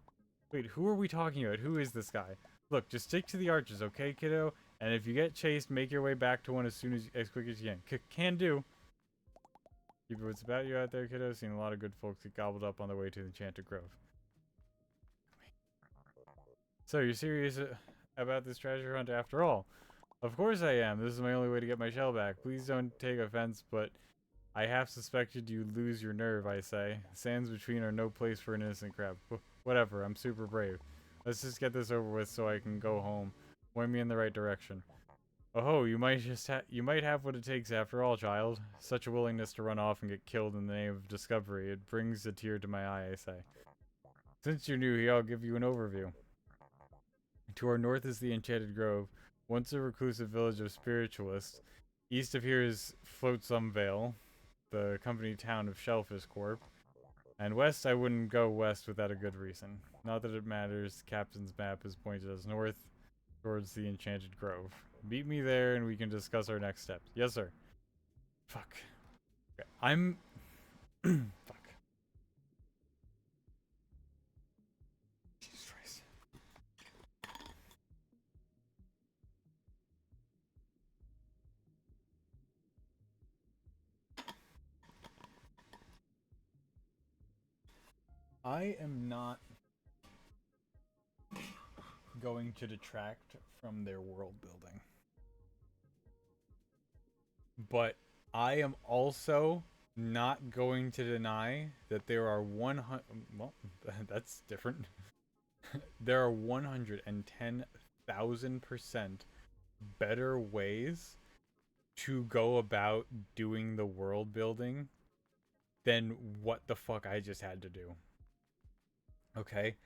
Wait, who are we talking about? Who is this guy? Look, just stick to the arches, okay, kiddo? And if you get chased, make your way back to one as quick as you can. Can do. Keep your wits about you out there, kiddo. Seen a lot of good folks get gobbled up on their way to the Enchanted Grove. So, you're serious about this treasure hunt after all? Of course I am. This is my only way to get my shell back. Please don't take offense, but I half suspected you lose your nerve, I say. Sands between are no place for an innocent crab. Whatever, I'm super brave. Let's just get this over with so I can go home. Point me in the right direction. Oh, you might have what it takes after all, child. Such a willingness to run off and get killed in the name of discovery. It brings a tear to my eye, I say. Since you're new here, I'll give you an overview. To our north is the Enchanted Grove, once a reclusive village of spiritualists. East of here is Flotsam Vale, the company town of Shellfish Corp. And west, I wouldn't go west without a good reason. Not that it matters, Captain's map is pointed us north towards the Enchanted Grove. Meet me there and we can discuss our next steps. Yes, sir. Fuck. Okay, I'm... Fuck. Jesus Christ. I am not going to detract from their world building. But I am also not going to deny that there are 100... Well, that's different. There are 110,000% better ways to go about doing the world building than what the fuck I just had to do. Okay?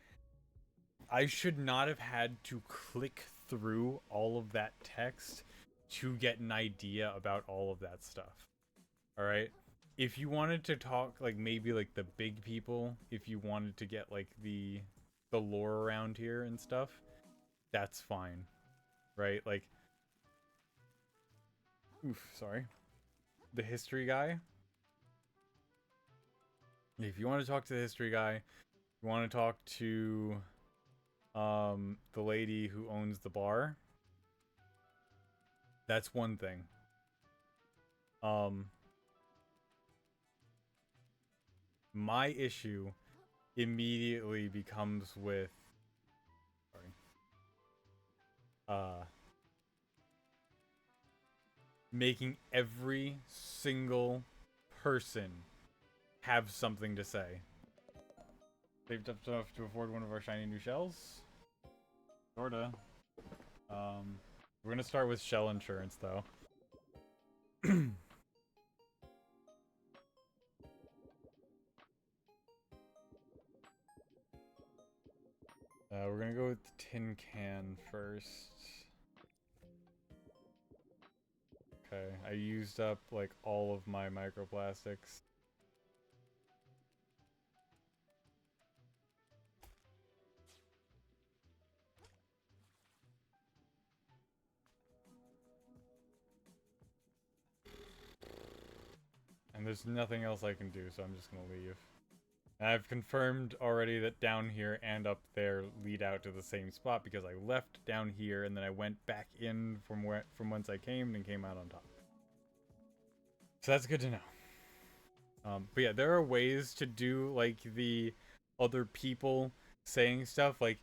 I should not have had to click through all of that text to get an idea about all of that stuff. All right? If you wanted to talk like maybe like the big people, if you wanted to get like the lore around here and stuff, that's fine. Right? Like sorry. The history guy. If you want to talk to the history guy, you want to talk to the lady who owns the bar, that's one thing. My issue immediately becomes with making every single person have something to say. Saved up enough to afford one of our shiny new shells? Sorta. We're gonna start with shell insurance, though. We're gonna go with the tin can first. Okay, I used up, like, all of my microplastics. And there's nothing else I can do, so I'm just gonna leave. And I've confirmed already that down here and up there lead out to the same spot because I left down here and then I went back in from whence I came and came out on top. So that's good to know. But yeah, there are ways to do like the other people saying stuff, like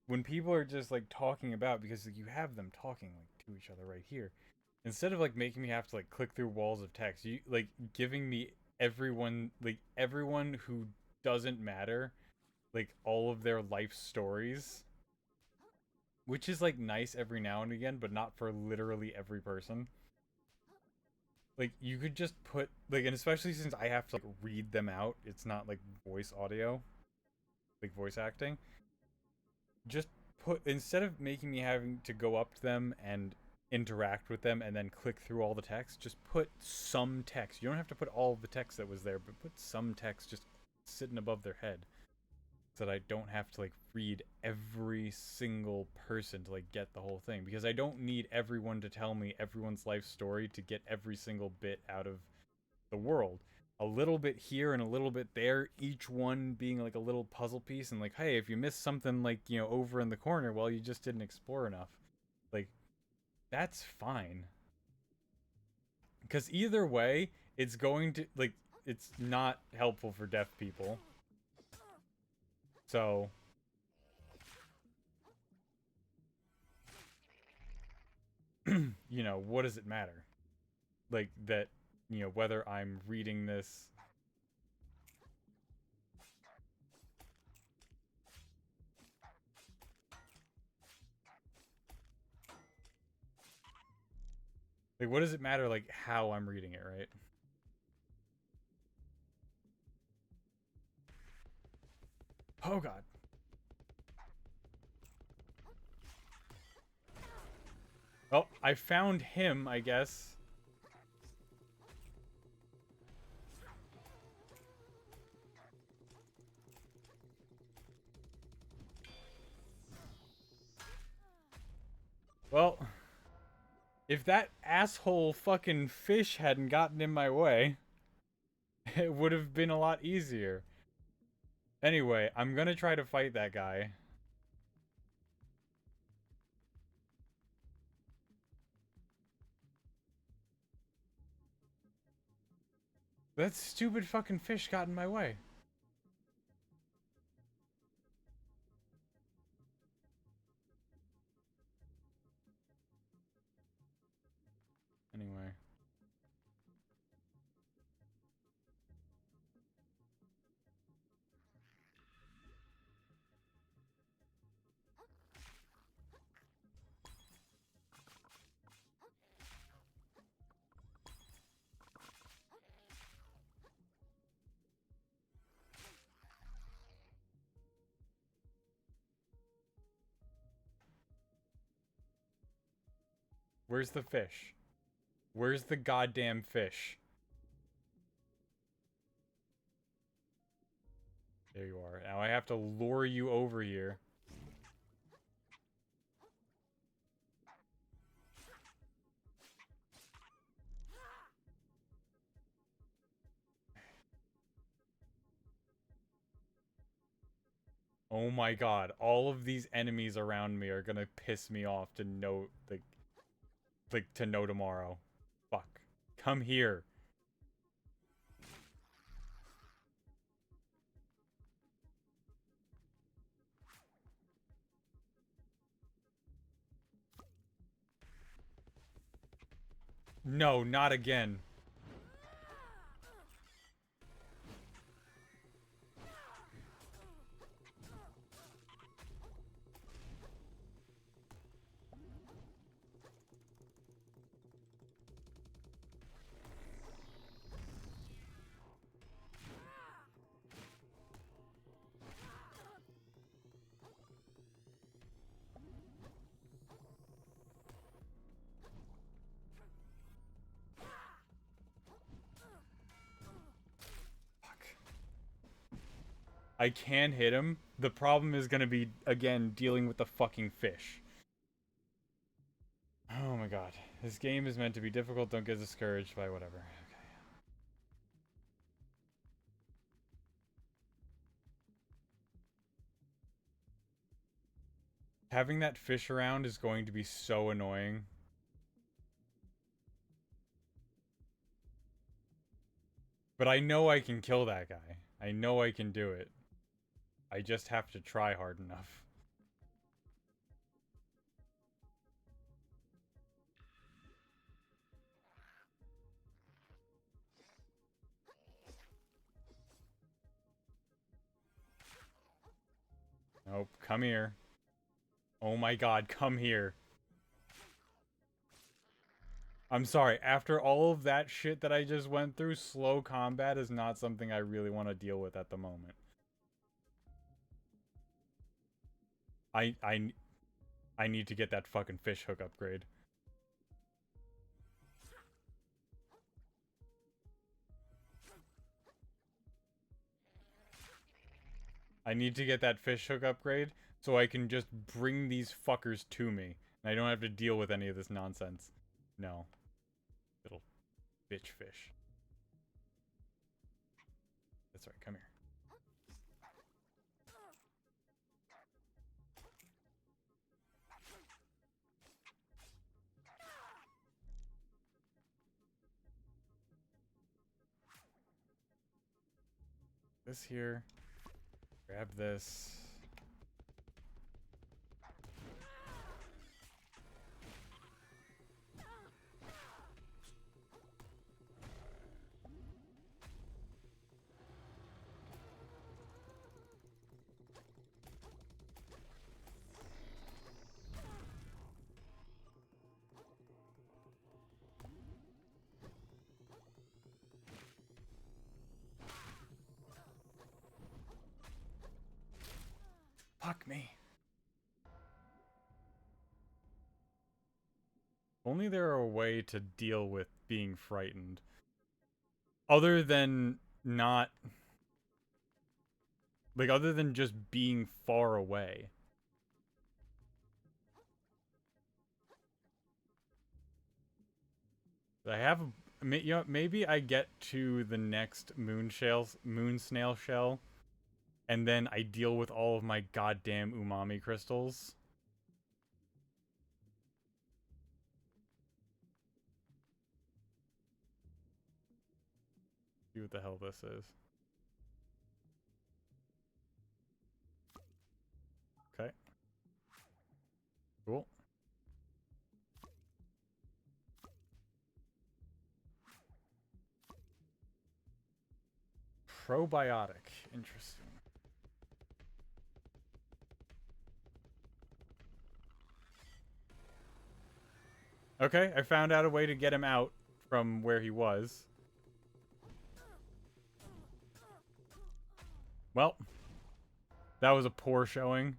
when people are just like talking about, because you have them talking like to each other right here. Instead of like making me have to like click through walls of text, you like giving me everyone who doesn't matter, like all of their life stories, which is like nice every now and again, but not for literally every person. Like you could just put like, and especially since I have to like read them out, it's not like voice audio, like voice acting. Just put, instead of making me having to go up to them and interact with them and then click through all the text, just put some text. You don't have to put all of the text that was there, but put some text just sitting above their head so that I don't have to like read every single person to like get the whole thing, because I don't need everyone to tell me everyone's life story to get every single bit out of the world. A little bit here and a little bit there, each one being like a little puzzle piece, and like, hey, if you missed something like, you know, over in the corner, well, you just didn't explore enough. Like, that's fine. Because either way, it's going to, like, it's not helpful for deaf people. So, you know, what does it matter? Like, that, you know, whether I'm reading this... Like, what does it matter, like, how I'm reading it, right? Oh, God. Oh, I found him, I guess. Well, if that asshole fucking fish hadn't gotten in my way, it would have been a lot easier. Anyway, I'm gonna try to fight that guy. That stupid fucking fish got in my way. Anyway. Where's the fish? Where's the goddamn fish? There you are. Now I have to lure you over here. Oh my god, all of these enemies around me are gonna piss me off to no, like to no tomorrow. Fuck. Come here. No, not again. I can hit him. The problem is gonna be, again, dealing with the fucking fish. Oh my god. This game is meant to be difficult. Don't get discouraged by whatever. Okay. Having that fish around is going to be so annoying. But I know I can kill that guy. I know I can do it. I just have to try hard enough. Nope, come here. Oh my god, come here. I'm sorry, after all of that shit that I just went through, slow combat is not something I really want to deal with at the moment. I need to get that fucking fish hook upgrade. I need to get that fish hook upgrade so I can just bring these fuckers to me. And I don't have to deal with any of this nonsense. No. Little bitch fish. That's right, come here. This here. Grab this. Fuck me. Only there were a way to deal with being frightened. Other than not... like, other than just being far away. I have... you know, maybe I get to the next moon snail shell, and then I deal with all of my goddamn umami crystals. See what the hell this is. Okay. Cool. Probiotic. Interesting. Okay, I found out a way to get him out from where he was. Well, that was a poor showing.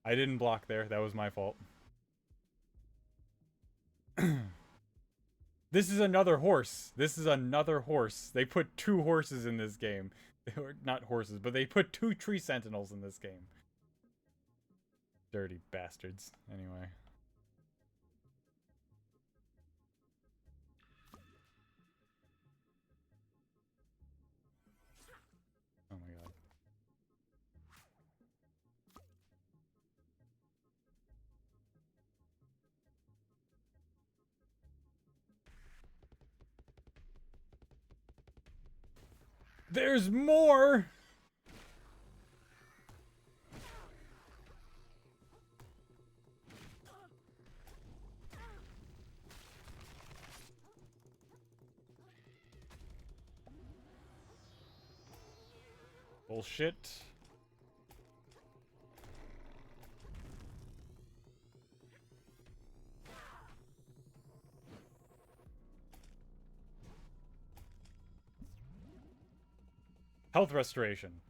I didn't block there. That was my fault. This is another horse. This is another horse. They put 2 horses in this game. Or not horses, but they put 2 tree sentinels in this game. Dirty bastards. Anyway. Oh my god. There's more! Bullshit. Health restoration.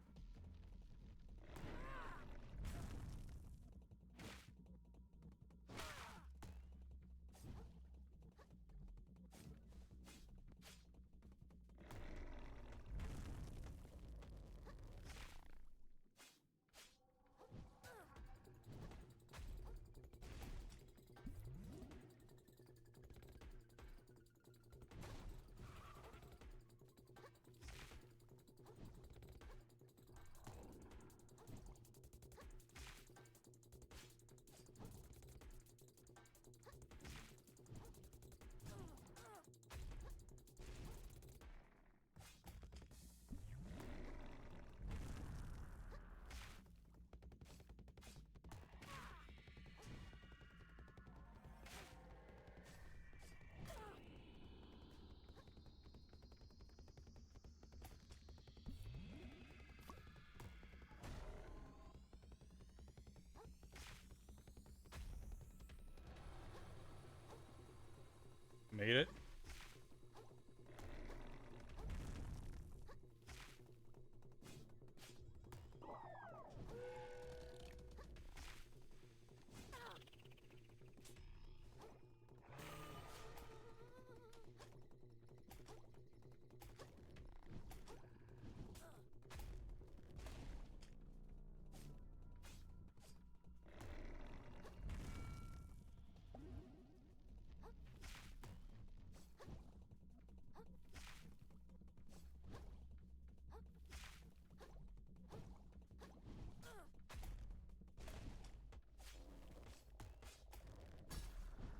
Made it.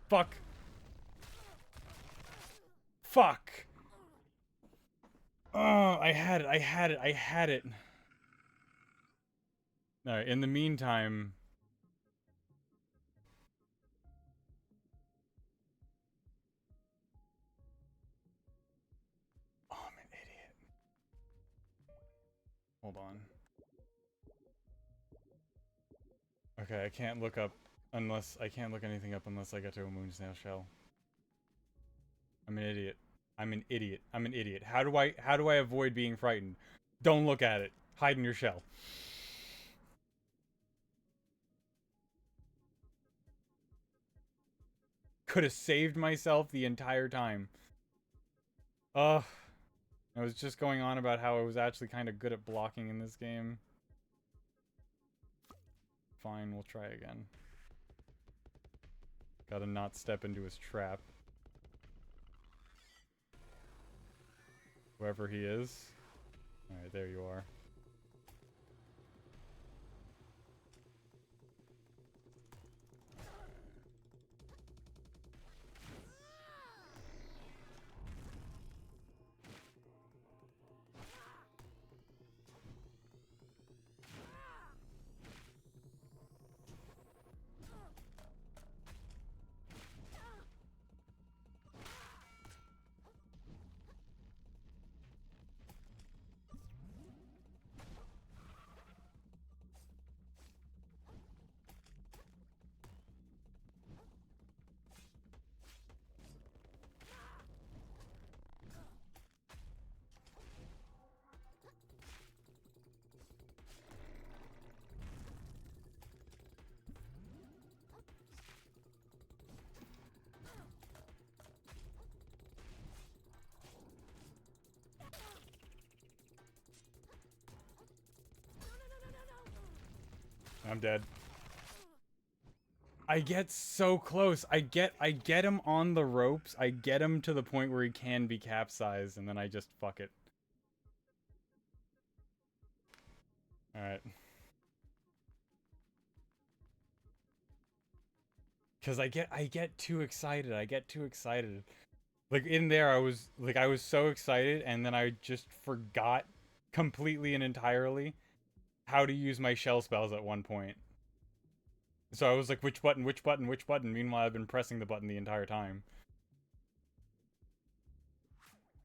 Fuck. Fuck. Oh, I had it. Alright, in the meantime... Oh, I'm an idiot. Hold on. Okay, I can't look up unless... I can't look anything up unless I get to a Moonsnail shell. I'm an idiot. I'm an idiot. I'm an idiot. How do I avoid being frightened? Don't look at it. Hide in your shell. Could have saved myself the entire time. Ugh. I was just going on about how I was actually kind of good at blocking in this game. Fine, we'll try again. Gotta not step into his trap. Whoever he is. Alright, there you are. I'm dead. I get so close. I get him on the ropes. I get him to the point where he can be capsized, and then I just fuck it. Alright. Cause I get too excited. I get too excited. Like in there I was so excited, and then I just forgot completely and entirely how to use my shell spells at one point. So I was like, which button, which button, which button? Meanwhile, I've been pressing the button the entire time.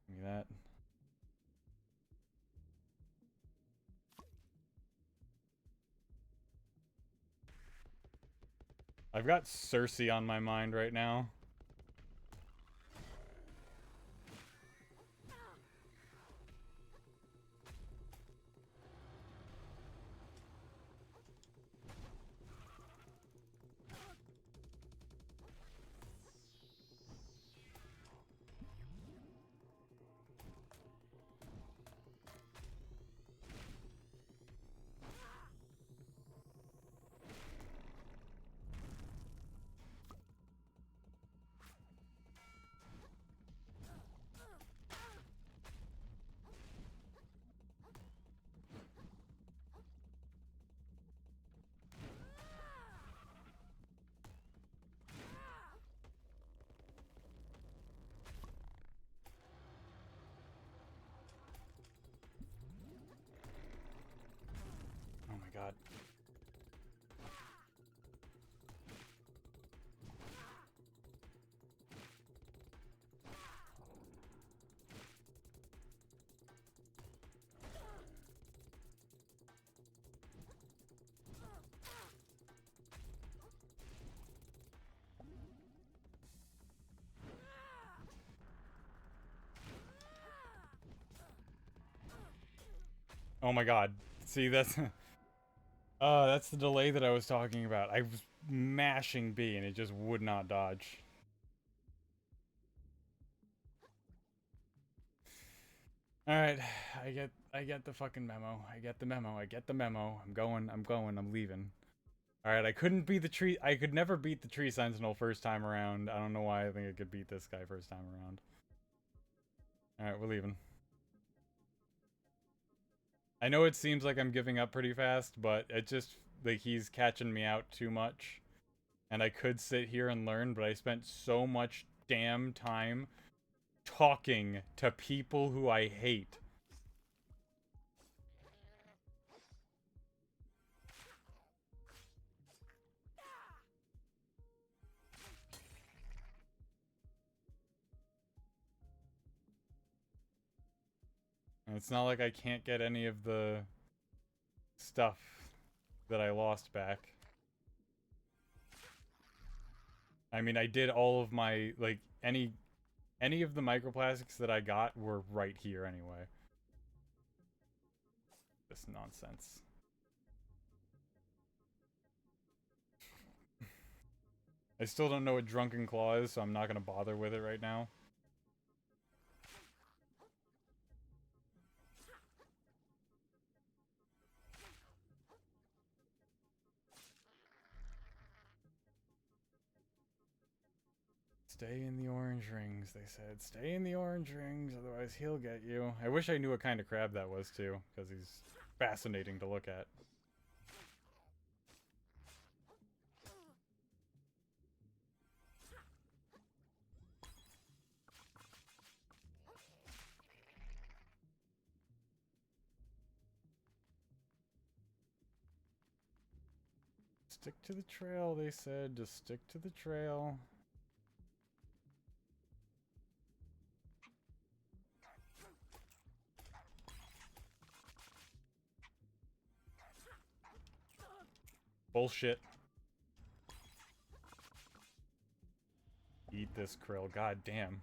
Give me that. I've got Cersei on my mind right now. Oh my god. Oh my god. See, that's that's the delay that I was talking about. I was mashing B and it just would not dodge. Alright, I get the fucking memo. I get the memo. I get the memo. I'm going, I'm leaving. Alright, I couldn't beat the tree. I could never beat the tree sentinel first time around. I don't know why I think I could beat this guy first time around. Alright, we're leaving. I know it seems like I'm giving up pretty fast, but it just, like, he's catching me out too much. And I could sit here and learn, but I spent so much damn time talking to people who I hate. And it's not like I can't get any of the stuff that I lost back. I mean, I did all of my, like, any of the microplastics that I got were right here anyway. This nonsense. I still don't know what Drunken Claw is, so I'm not gonna bother with it right now. Stay in the orange rings, they said. Stay in the orange rings, otherwise he'll get you. I wish I knew what kind of crab that was, too, because he's fascinating to look at. Stick to the trail, they said. Just stick to the trail. Bullshit. Eat this krill, god damn.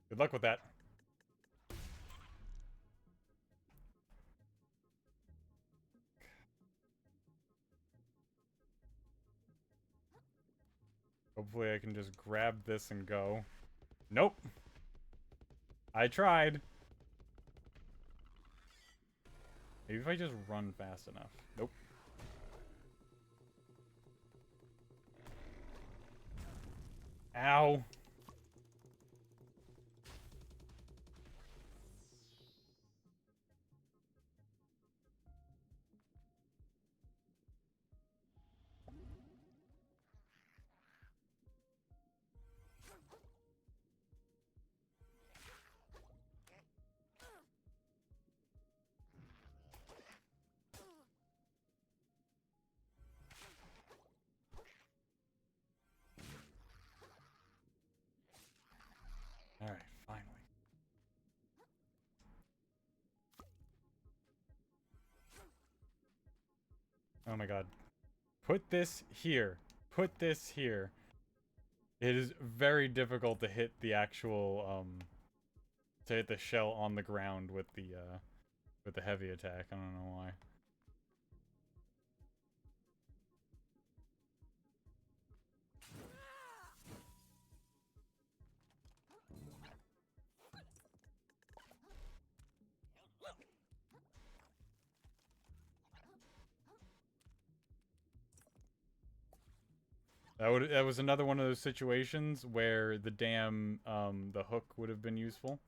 Good luck with that. Hopefully I can just grab this and go. Nope. I tried. Maybe if I just run fast enough. Nope. Ow. Alright, finally. Oh my god. Put this here. Put this here. It is very difficult to hit the actual, to hit the shell on the ground with the heavy attack. I don't know why. That was another one of those situations where the damn the hook would have been useful.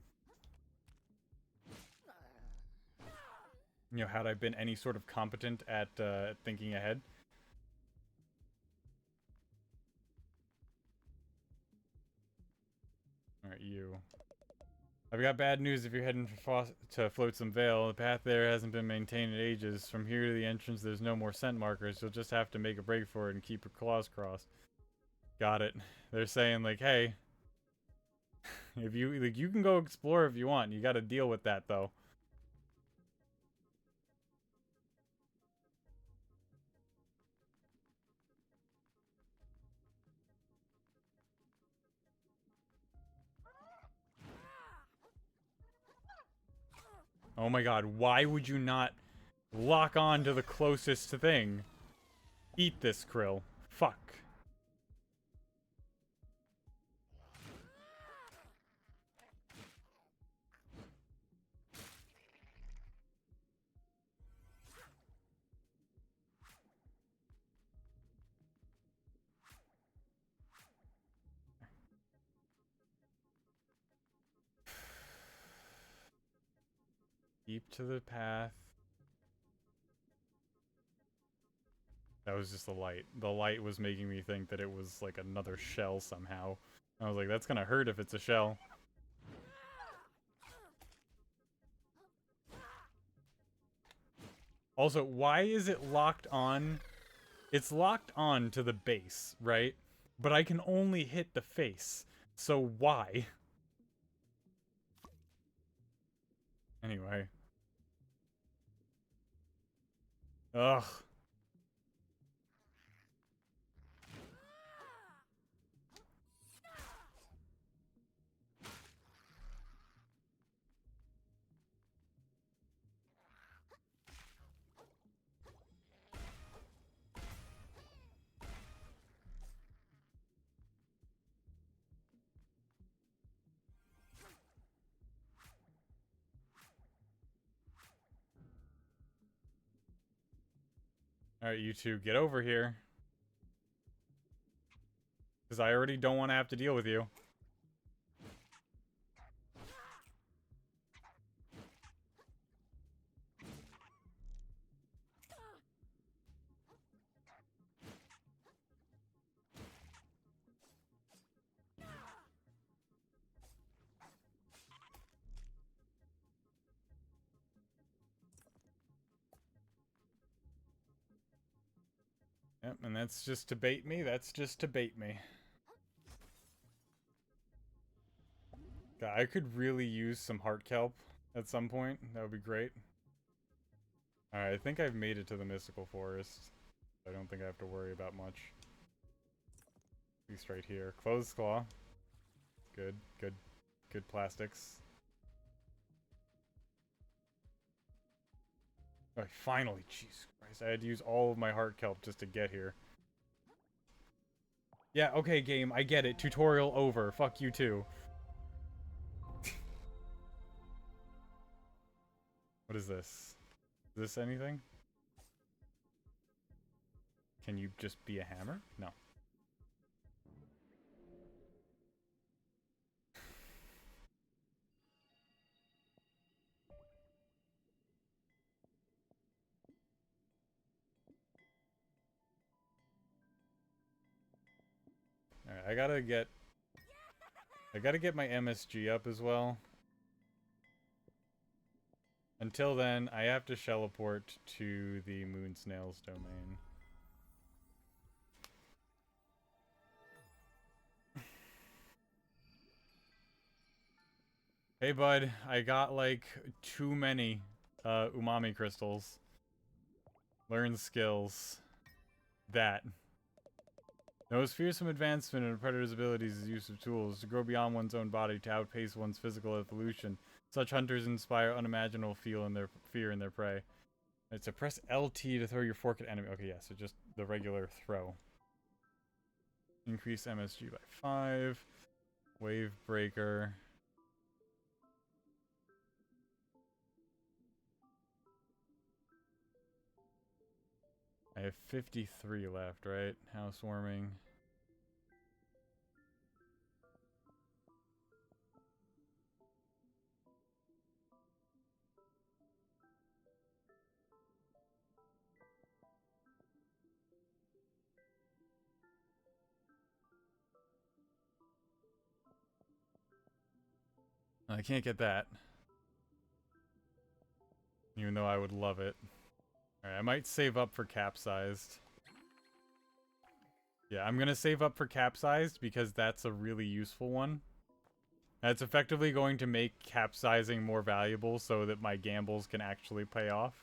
You know, had I been any sort of competent at thinking ahead. Alright, you. I've got bad news if you're heading to Flotsam Vale. The path there hasn't been maintained in ages. From here to the entrance, there's no more scent markers. You'll just have to make a break for it and keep your claws crossed. Got it. They're saying, like, hey, if you, like, you can go explore if you want. You gotta deal with that, though. Oh my god, why would you not lock on to the closest thing? Eat this, Krill. Fuck. Keep to the path. That was just the light. The light was making me think that it was like another shell somehow. I was like, that's gonna hurt if it's a shell. Also, why is it locked on? It's locked on to the base, right? But I can only hit the face. So why? Anyway. Ugh. Alright, you two, get over here. Because I already don't want to have to deal with you. Yep, and that's just to bait me. That's just to bait me. God, I could really use some heart kelp at some point. That would be great. Alright, I think I've made it to the Mystical Forest. I don't think I have to worry about much. At least right here. Closed claw. Good, good, good plastics. Oh, finally, Jesus Christ. I had to use all of my heart kelp just to get here. Yeah, okay, game, I get it. Tutorial over. Fuck you too. What is this? Is this anything? Can you just be a hammer? No. Alright, I gotta get my MSG up as well. Until then, I have to shelleport to the Moon Snails domain. Hey bud, I got like too many umami crystals. Learn skills. That. The most fearsome advancement in a predator's abilities is use of tools to grow beyond one's own body to outpace one's physical evolution. Such hunters inspire unimaginable fear in their prey. It's a press LT to throw your fork at enemy. Okay, yeah, so just the regular throw. Increase MSG by 5. Wave breaker. I have 53 left, right? Housewarming. I can't get that. Even though I would love it. Alright, I might save up for capsized. Yeah, I'm gonna save up for capsized because that's a really useful one. That's effectively going to make capsizing more valuable so that my gambles can actually pay off.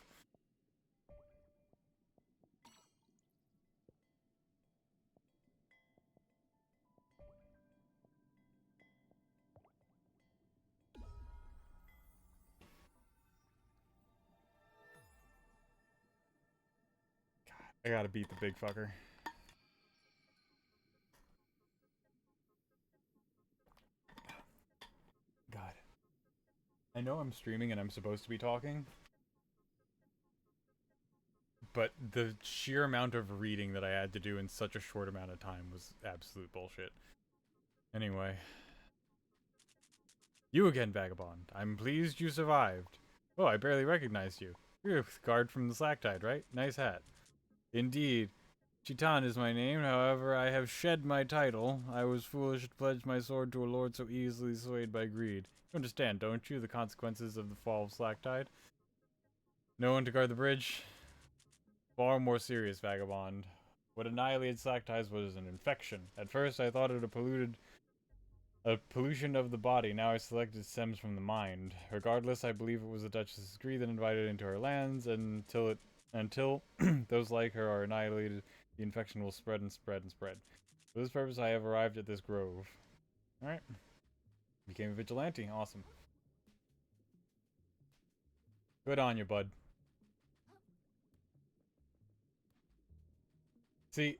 I gotta beat the big fucker. God. I know I'm streaming and I'm supposed to be talking. But the sheer amount of reading that I had to do in such a short amount of time was absolute bullshit. Anyway. You again, Vagabond. I'm pleased you survived. Oh, I barely recognized you. You're the guard from the Slacktide, right? Nice hat. Indeed. Chitan is my name, however, I have shed my title. I was foolish to pledge my sword to a lord so easily swayed by greed. You understand, don't you, the consequences of the fall of Slacktide? No one to guard the bridge? Far more serious, Vagabond. What annihilated Slacktide was an infection. At first, I thought it a pollution of the body. Now I select it stems from the mind. Regardless, I believe it was the Duchess's greed that invited it into her lands, until those like her are annihilated, the infection will spread and spread and spread. For this purpose, I have arrived at this grove. Alright. Became a vigilante. Awesome. Good on you, bud. See,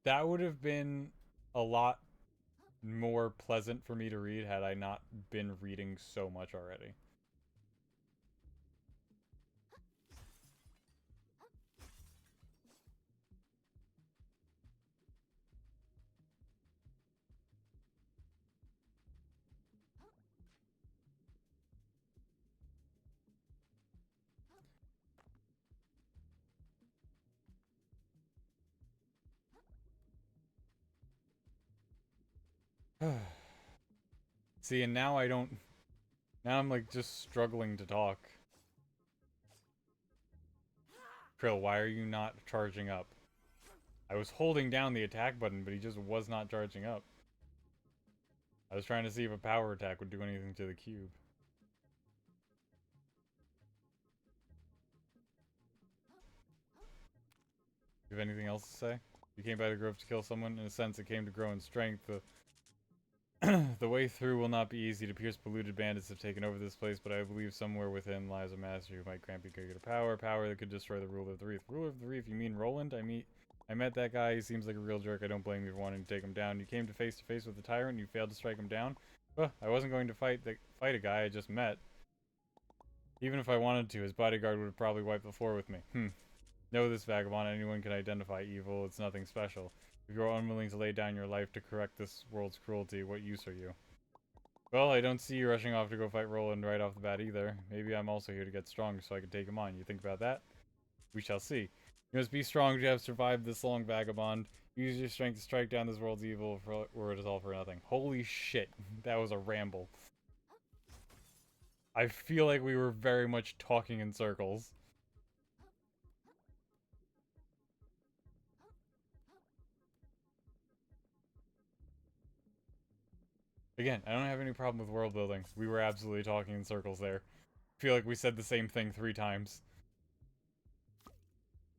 that would have been a lot more pleasant for me to read had I not been reading so much already. See, and now I don't... Now I'm like just struggling to talk. Krill, why are you not charging up? I was holding down the attack button, but he just was not charging up. I was trying to see if a power attack would do anything to the cube. You have anything else to say? You came by the grove to kill someone. In a sense, it came to grow in strength. The way through will not be easy. To pierce polluted bandits have taken over this place, but I believe somewhere within lies a master who might grant me greater power that could destroy the ruler of the reef. Ruler of the reef? You mean Roland? I I met that guy. He seems like a real jerk. I don't blame you for wanting to take him down. You came to face with the tyrant. You failed to strike him down. Well, I wasn't going to fight a guy I just met. Even if I wanted to, his bodyguard would have probably wiped the floor with me. Know this, vagabond. Anyone can identify evil. It's nothing special. If you are unwilling to lay down your life to correct this world's cruelty, what use are you? Well, I don't see you rushing off to go fight Roland right off the bat either. Maybe I'm also here to get strong so I can take him on. You think about that? We shall see. You must be strong to have survived this long, vagabond. Use your strength to strike down this world's evil, or it is all for nothing. Holy shit, that was a ramble. I feel like we were very much talking in circles. Again, I don't have any problem with world building. We were absolutely talking in circles there. I feel like we said the same thing 3 times.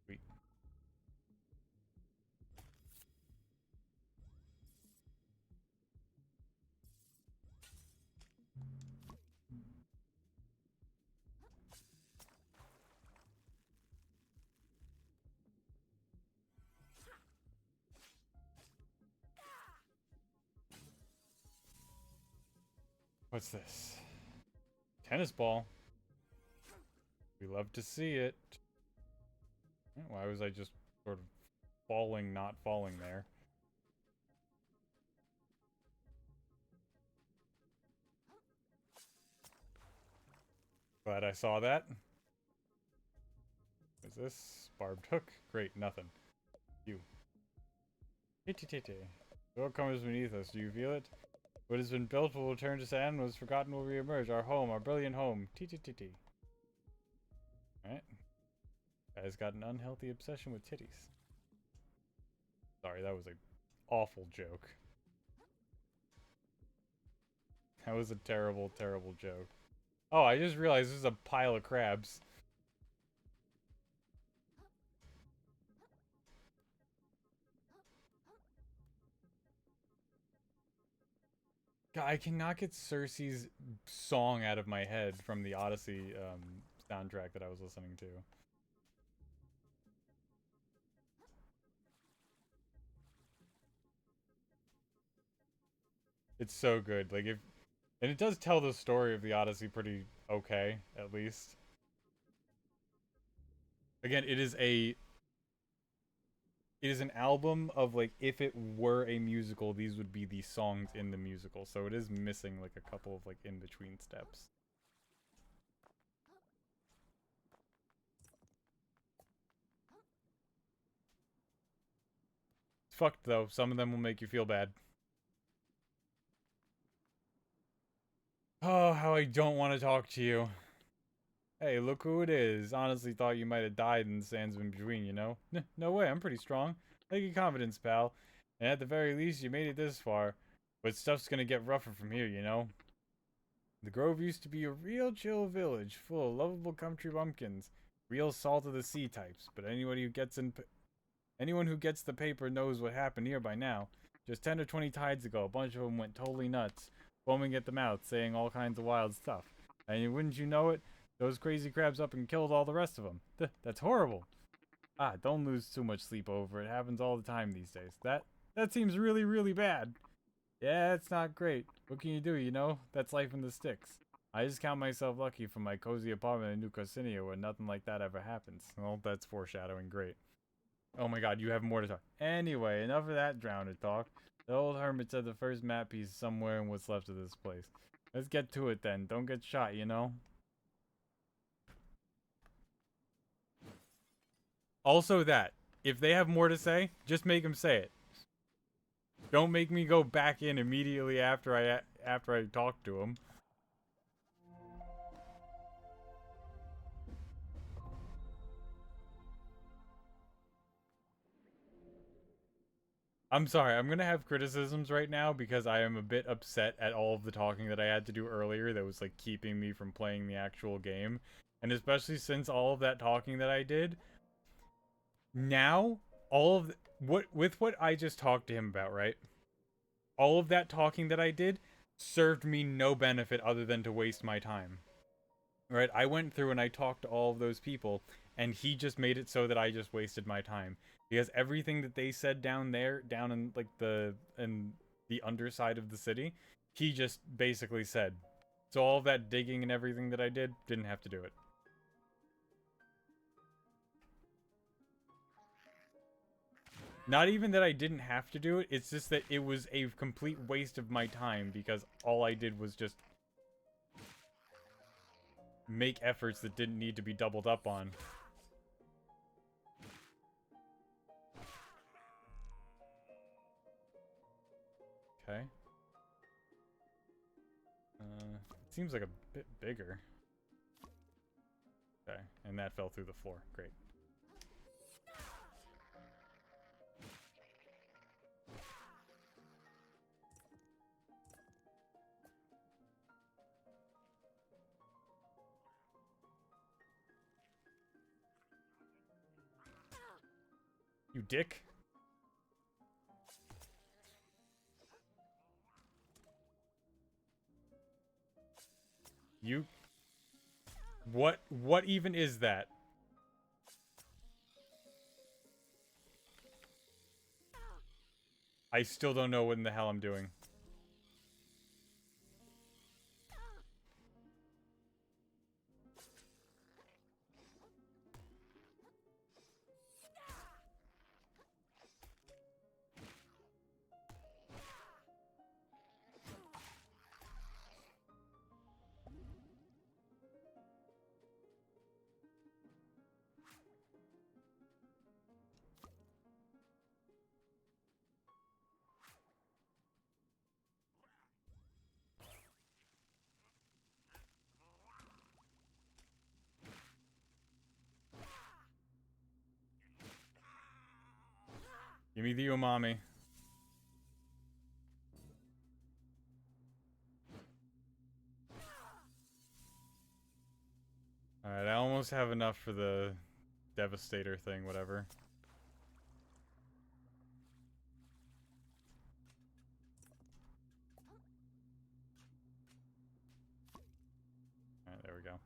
Sweet. What's this? Tennis ball. We love to see it. Why was I just sort of falling, not falling there? Glad I saw that. What is this? Barbed hook? Great, nothing. You. Titty titty. What comes beneath us? Do you feel it? What has been built will return to sand, what is forgotten will re-emerge. Our home, our brilliant home. Titty. Alright. Guy's got an unhealthy obsession with titties. Sorry, that was a awful joke. That was a terrible, terrible joke. Oh, I just realized this is a pile of crabs. God, I cannot get Cersei's song out of my head from the Odyssey soundtrack that I was listening to. It's so good. Like, and it does tell the story of the Odyssey pretty okay, at least. Again, it is an album of, like, if it were a musical, these would be the songs in the musical. So it is missing, like, a couple of, like, in-between steps. It's fucked, though. Some of them will make you feel bad. Oh, how I don't want to talk to you. Hey, look who it is. Honestly thought you might have died in the sands in between, you know? No way, I'm pretty strong. Take your confidence, pal. And at the very least, you made it this far. But stuff's gonna get rougher from here, you know? The Grove used to be a real chill village, full of lovable country bumpkins. Real salt of the sea types. But anyone who gets the paper knows what happened here by now. Just 10 or 20 tides ago, a bunch of them went totally nuts. Foaming at the mouth, saying all kinds of wild stuff. And wouldn't you know it, those crazy crabs up and killed all the rest of them. That's horrible. Ah, don't lose too much sleep over it. Happens all the time these days. That seems really, really bad. Yeah, it's not great. What can you do, you know? That's life in the sticks. I just count myself lucky from my cozy apartment in New Cosinia where nothing like that ever happens. Well, that's foreshadowing. Great. Oh my god, you have more to talk. Anyway, enough of that drowner talk. The old hermit said the first map piece is somewhere in what's left of this place. Let's get to it then. Don't get shot, you know? Also that, if they have more to say, just make them say it. Don't make me go back in immediately after I talk to them. I'm sorry, I'm gonna have criticisms right now because I am a bit upset at all of the talking that I had to do earlier that was, like, keeping me from playing the actual game. And especially since all of that talking that I did, now, with what I just talked to him about, right? All of that talking that I did served me no benefit other than to waste my time. Right? I went through and I talked to all of those people, and he just made it so that I just wasted my time. Because everything that they said down there, down in like the underside of the city, he just basically said. So all of that digging and everything that I did, didn't have to do it. Not even that I didn't have to do it, it's just that it was a complete waste of my time because all I did was just make efforts that didn't need to be doubled up on. Okay. It seems like a bit bigger. Okay, and that fell through the floor. Great. You dick. You... What even is that? I still don't know what in the hell I'm doing. Give me the umami. Alright, I almost have enough for the Devastator thing, whatever. Alright, there we go.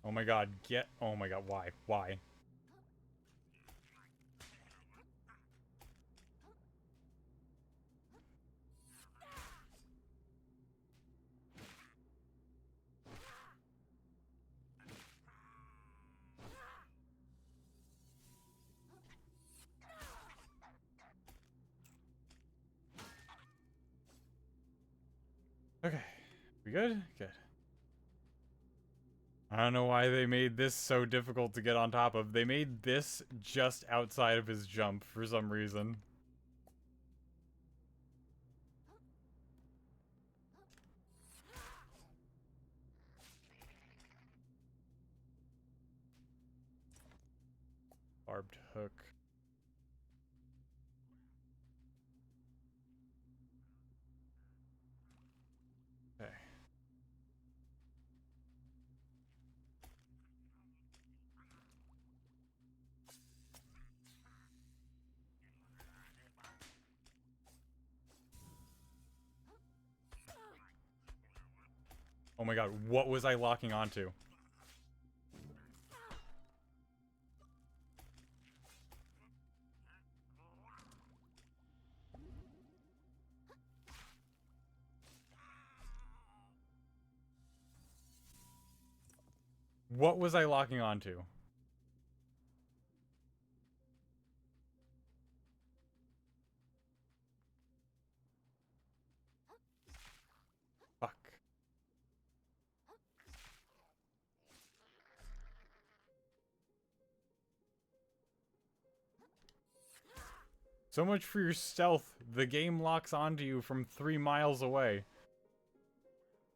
Oh my god, get... Oh my god, why? Why? Okay. We good? Good. I don't know why they made this so difficult to get on top of. They made this just outside of his jump for some reason. Barbed hook. Okay. Oh my god, what was I locking onto? What was I locking onto? Fuck. So much for your stealth. The game locks onto you from 3 miles away.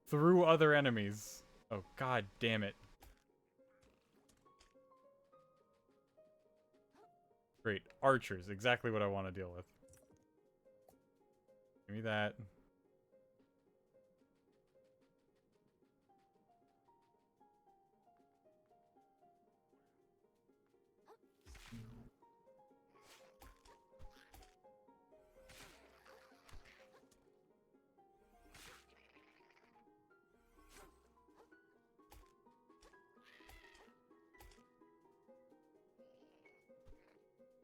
Through other enemies. Oh, god damn it. Great. Archers. Exactly what I want to deal with. Give me that.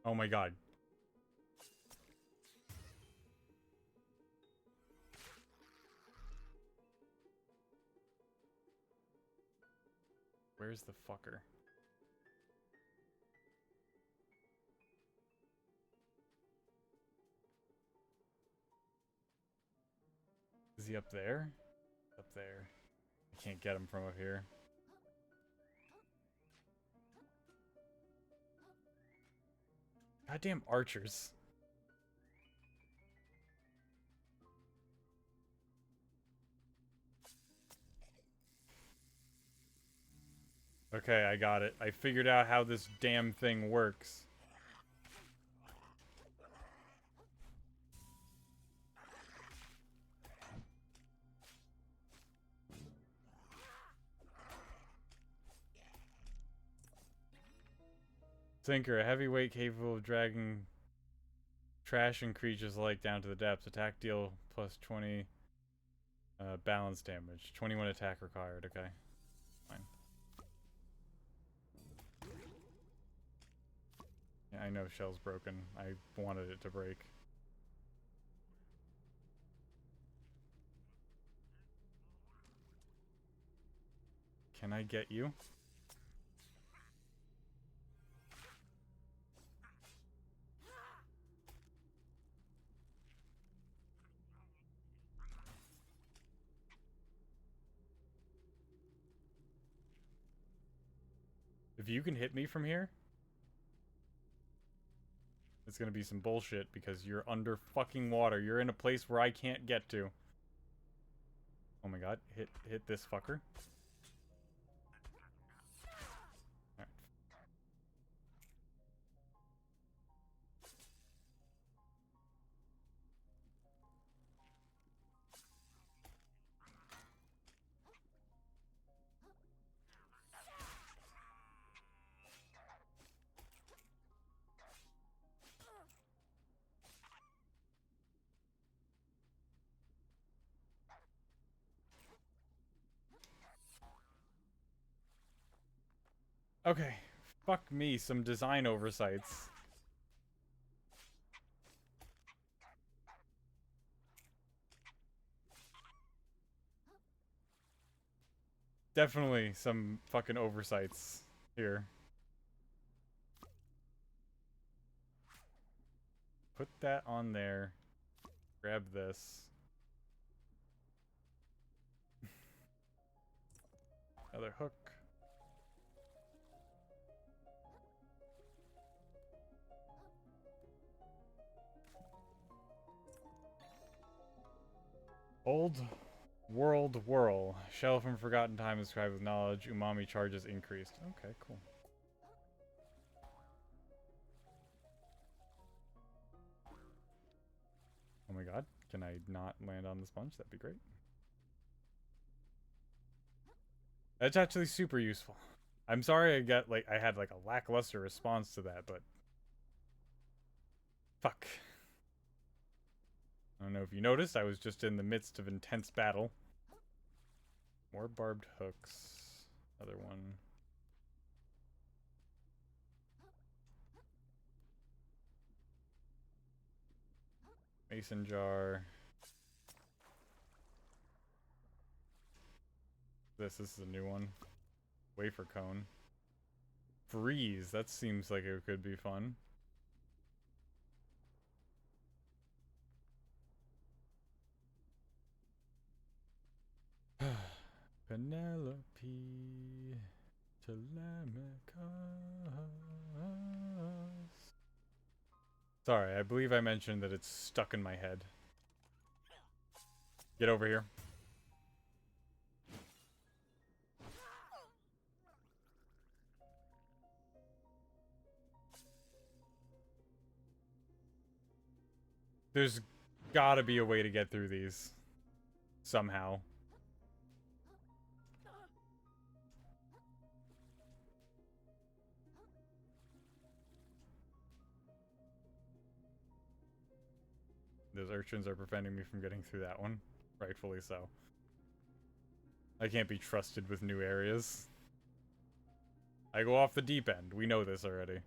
Oh my god. Where's the fucker? Is he up there? Up there. I can't get him from up here. Goddamn archers. Okay, I got it. I figured out how this damn thing works. Sinker, a heavyweight capable of dragging trash and creatures alike down to the depths. Attack deal plus 20 balance damage. 21 attack required. Okay. Fine. Yeah, I know shell's broken. I wanted it to break. Can I get you? If you can hit me from here, it's gonna be some bullshit because you're under fucking water. You're in a place where I can't get to. Oh my god, hit this fucker. Alright. Okay, fuck me, some design oversights. Definitely some fucking oversights here. Put that on there. Grab this. Another hook. Old World Whirl. Shell from Forgotten Time described with knowledge. Umami charges increased. Okay, cool. Oh my god. Can I not land on the sponge? That'd be great. That's actually super useful. I'm sorry I had like a lackluster response to that, but fuck. I don't know if you noticed, I was just in the midst of intense battle. More barbed hooks. Another one. Mason jar. This is a new one. Wafer cone. Freeze. That seems like it could be fun. Penelope Telemachus. Sorry, I believe I mentioned that it's stuck in my head. Get over here. There's gotta be a way to get through these. Somehow. Those urchins are preventing me from getting through that one. Rightfully so. I can't be trusted with new areas. I go off the deep end. We know this already.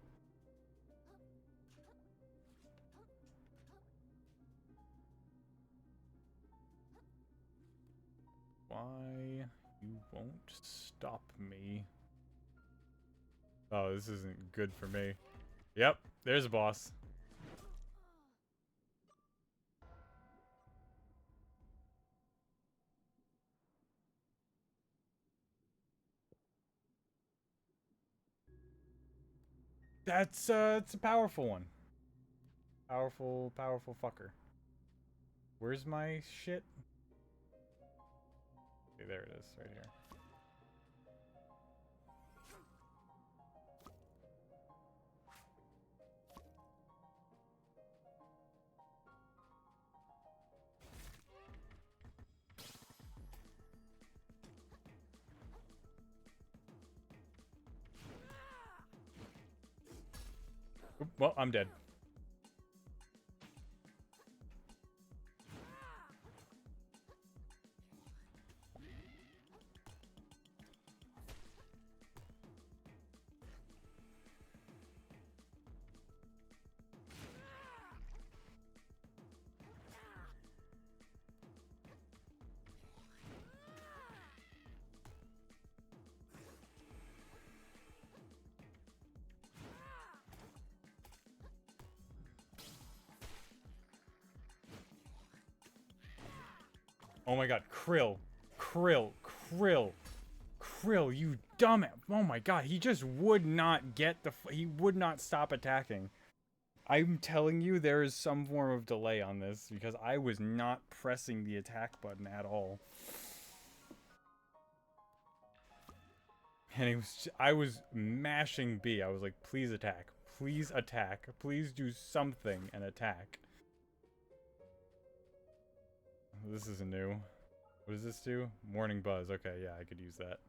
stop me. Oh, this isn't good for me. Yep, there's a boss. That's it's a powerful one. Powerful fucker. Where's my shit? Okay, there it is, right here. Oop, well, I'm dead. Oh my god, Krill. Krill, you dumb. Oh my god, he just would not get the. He would not stop attacking. I'm telling you, there is some form of delay on this because I was not pressing the attack button at all. And I was mashing B. I was like, please attack. Please attack. Please do something and attack. This isn't new. What does this do? Morning Buzz. Okay, yeah, I could use that.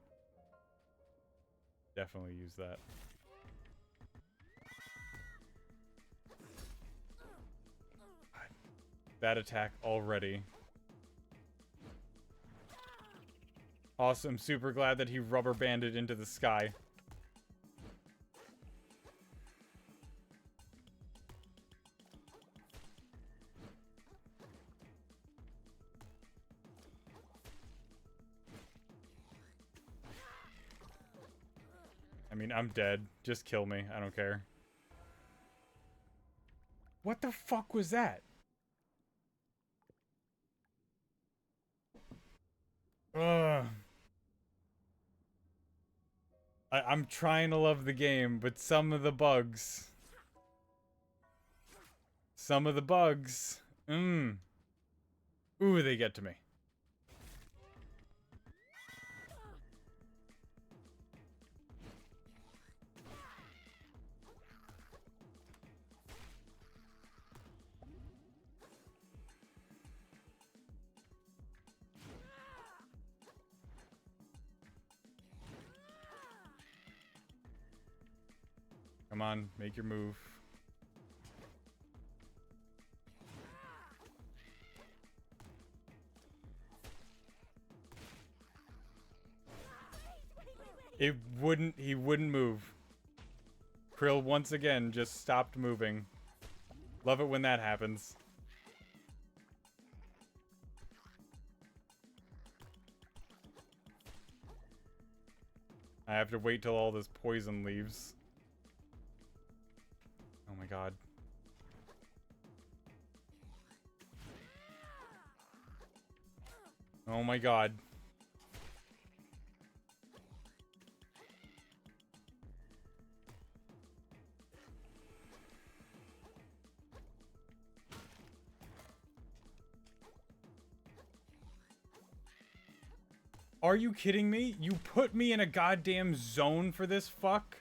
Definitely use that. That attack already. Awesome. Super glad that he rubber banded into the sky. I mean, I'm dead. Just kill me. I don't care. What the fuck was that? Ugh. I'm trying to love the game, but some of the bugs. Ooh, they get to me. Come on, make your move. He wouldn't move. Krill once again just stopped moving. Love it when that happens. I have to wait till all this poison leaves. Oh my god. Oh my god. Are you kidding me? You put me in a goddamn zone for this fuck?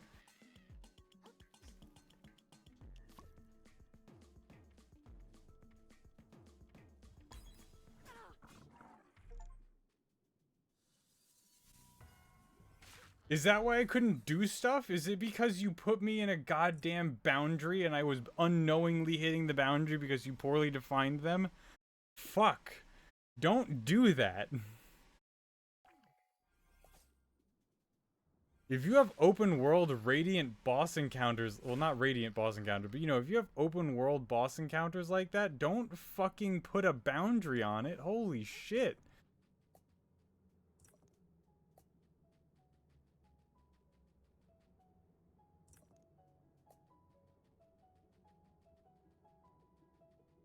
Is that why I couldn't do stuff? Is it because you put me in a goddamn boundary and I was unknowingly hitting the boundary because you poorly defined them? Fuck. Don't do that. If you have open world radiant boss encounters, well, not radiant boss encounter, but you know, if you have open world boss encounters like that, don't fucking put a boundary on it. Holy shit.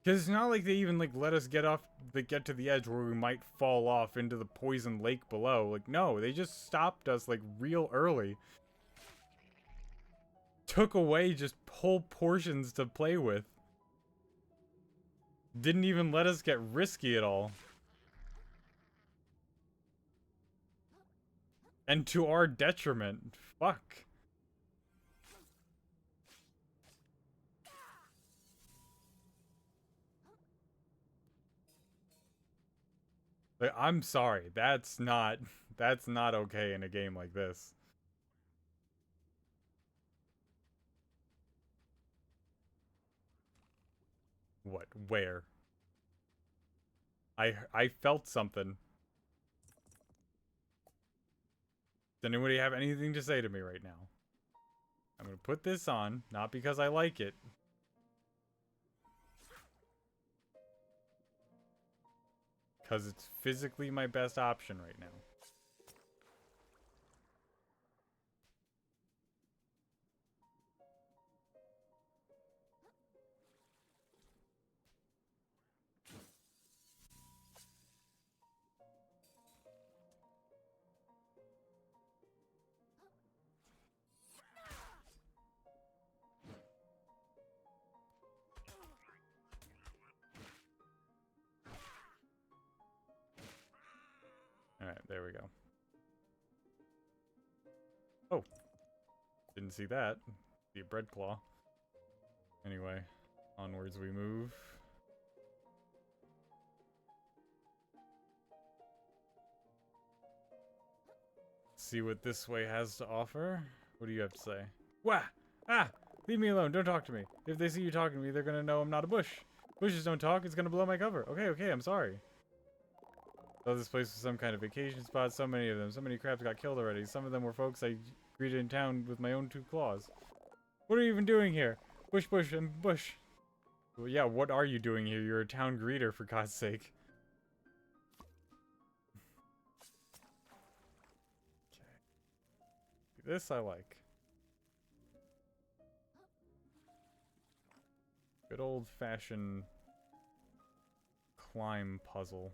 Because it's not like they even like let us get to the edge where we might fall off into the poison lake below. Like, no, they just stopped us like real early. Took away just whole portions to play with. Didn't even let us get risky at all. And to our detriment. Fuck. Like, I'm sorry. That's not okay in a game like this. What? Where? I felt something. Does anybody have anything to say to me right now? I'm gonna put this on, not because I like it. Because it's physically my best option right now. Alright, there we go. Oh. Didn't see that. See a bread claw. Anyway, onwards we move. See what this way has to offer. What do you have to say? Wah! Ah! Leave me alone, don't talk to me. If they see you talking to me, they're gonna know I'm not a bush. Bushes don't talk, it's gonna blow my cover. Okay, I'm sorry. Thought this place was some kind of vacation spot, so many of them. So many crabs got killed already. Some of them were folks I greeted in town with my own 2 claws. What are you even doing here? Bush, and bush. Well, yeah, what are you doing here? You're a town greeter, for God's sake. Okay. This I like. Good old-fashioned climb puzzle.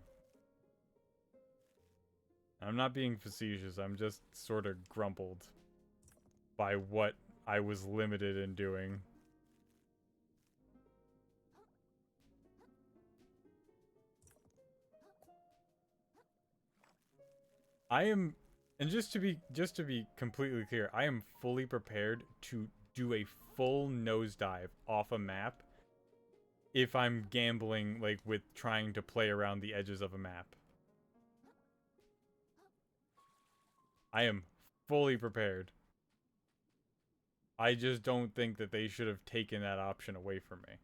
I'm not being facetious, I'm just sort of grumbled by what I was limited in doing. And just to be completely clear, I am fully prepared to do a full nosedive off a map if I'm gambling, like, with trying to play around the edges of a map. I am fully prepared. I just don't think that they should have taken that option away from me.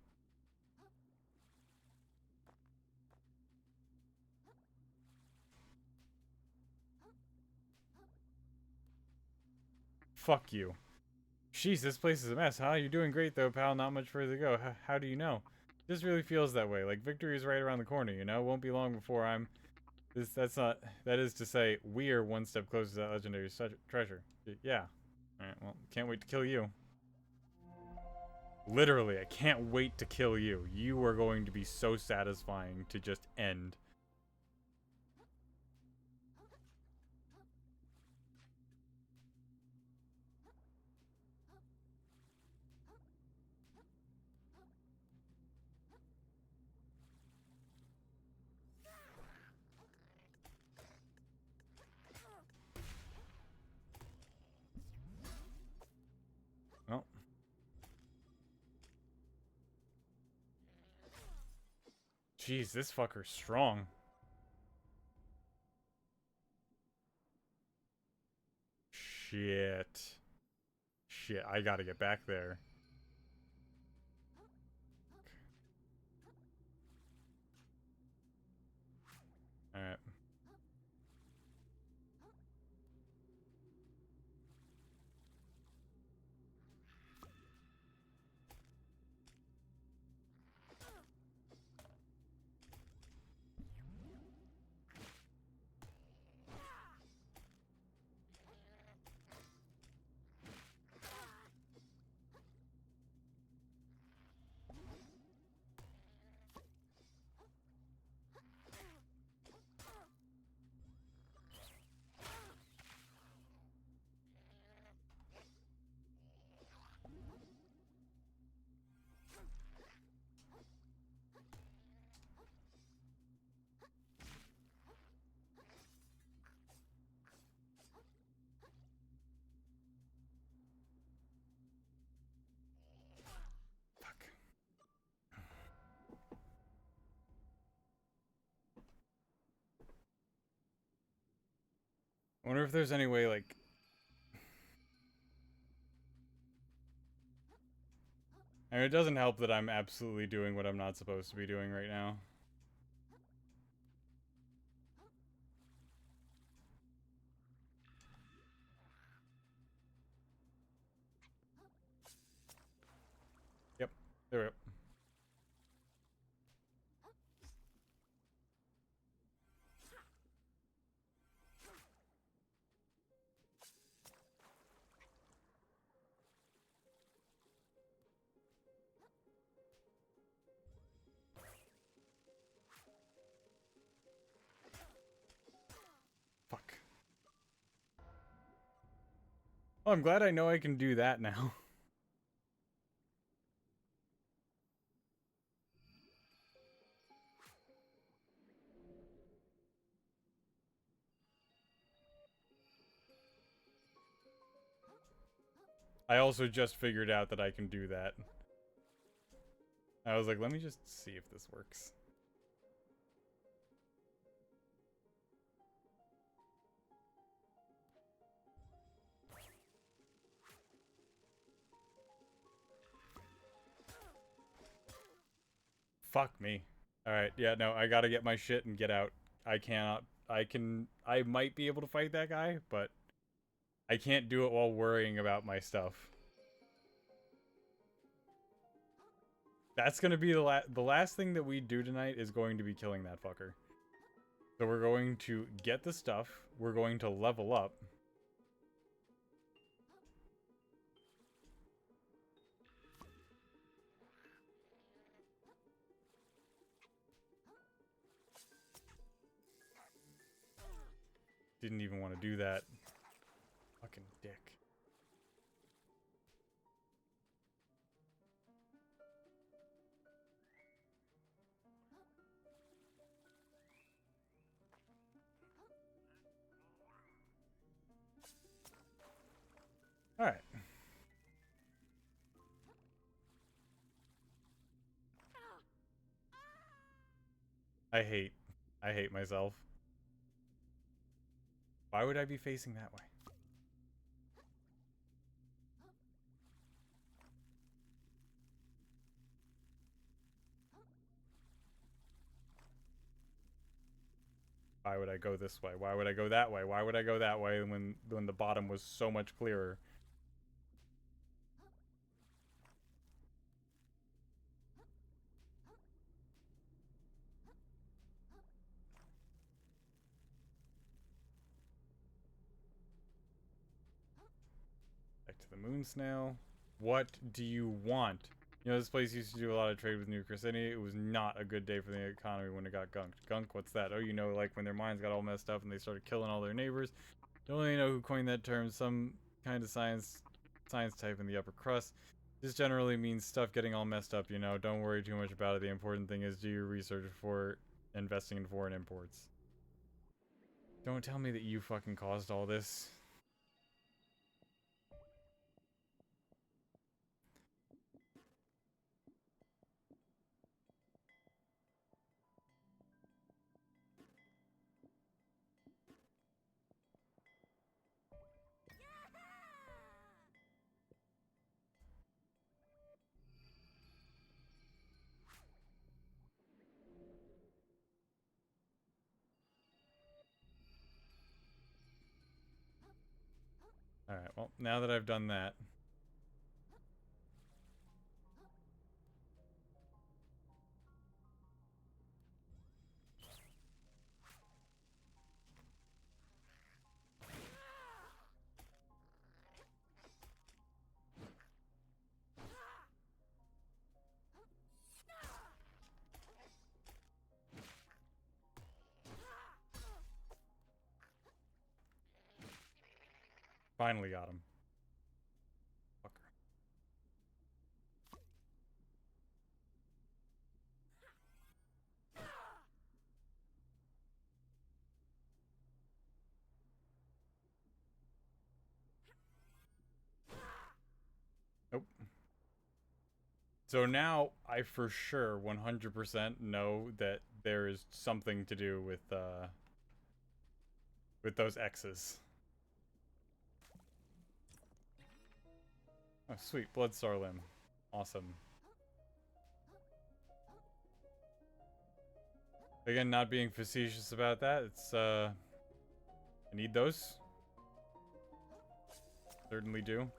Fuck you. Jeez, this place is a mess, huh? You're doing great though, pal. Not much further to go. How do you know? This really feels that way. Like victory is right around the corner, you know? Won't be long before I'm... That is to say, we're one step closer to that legendary treasure. Yeah. Alright, well, can't wait to kill you. Literally, I can't wait to kill you. You are going to be so satisfying to just end. Oh. Jeez, this fucker's strong. Shit. Shit, I gotta get back there. Alright. wonder if there's any way, like... I mean, it doesn't help that I'm absolutely doing what I'm not supposed to be doing right now. Yep, there we go. Fuck. Oh, I'm glad I know I can do that now. I also just figured out that I can do that. I was like, let me just see if this works. Fuck me. Alright, yeah, no, I gotta get my shit and get out. I cannot... I might be able to fight that guy, but I can't do it while worrying about my stuff. That's gonna be the last thing that we do tonight is going to be killing that fucker. So we're going to get the stuff, we're going to level up. Didn't even want to do that. Fucking dick. Alright. I hate myself. Why would I be facing that way? Why would I go this way? Why would I go that way? Why would I go that way when the bottom was so much clearer? Back to the moon snail. What do you want? You know, this place used to do a lot of trade with New Crescenti. It was not a good day for the economy when it got gunked. Gunk, what's that? Oh, you know, like when their minds got all messed up and they started killing all their neighbors. Don't really know who coined that term. Some kind of science type in the upper crust. This generally means stuff getting all messed up, you know. Don't worry too much about it. The important thing is do your research before investing in foreign imports. Don't tell me that you fucking caused all this. Alright, well, now that I've done that... Finally got him. Fucker. Nope. So now I for sure 100% know that there is something to do with those X's. Oh, sweet. Bloodstar limb. Awesome. Again, not being facetious about that. It's, I need those. Certainly do.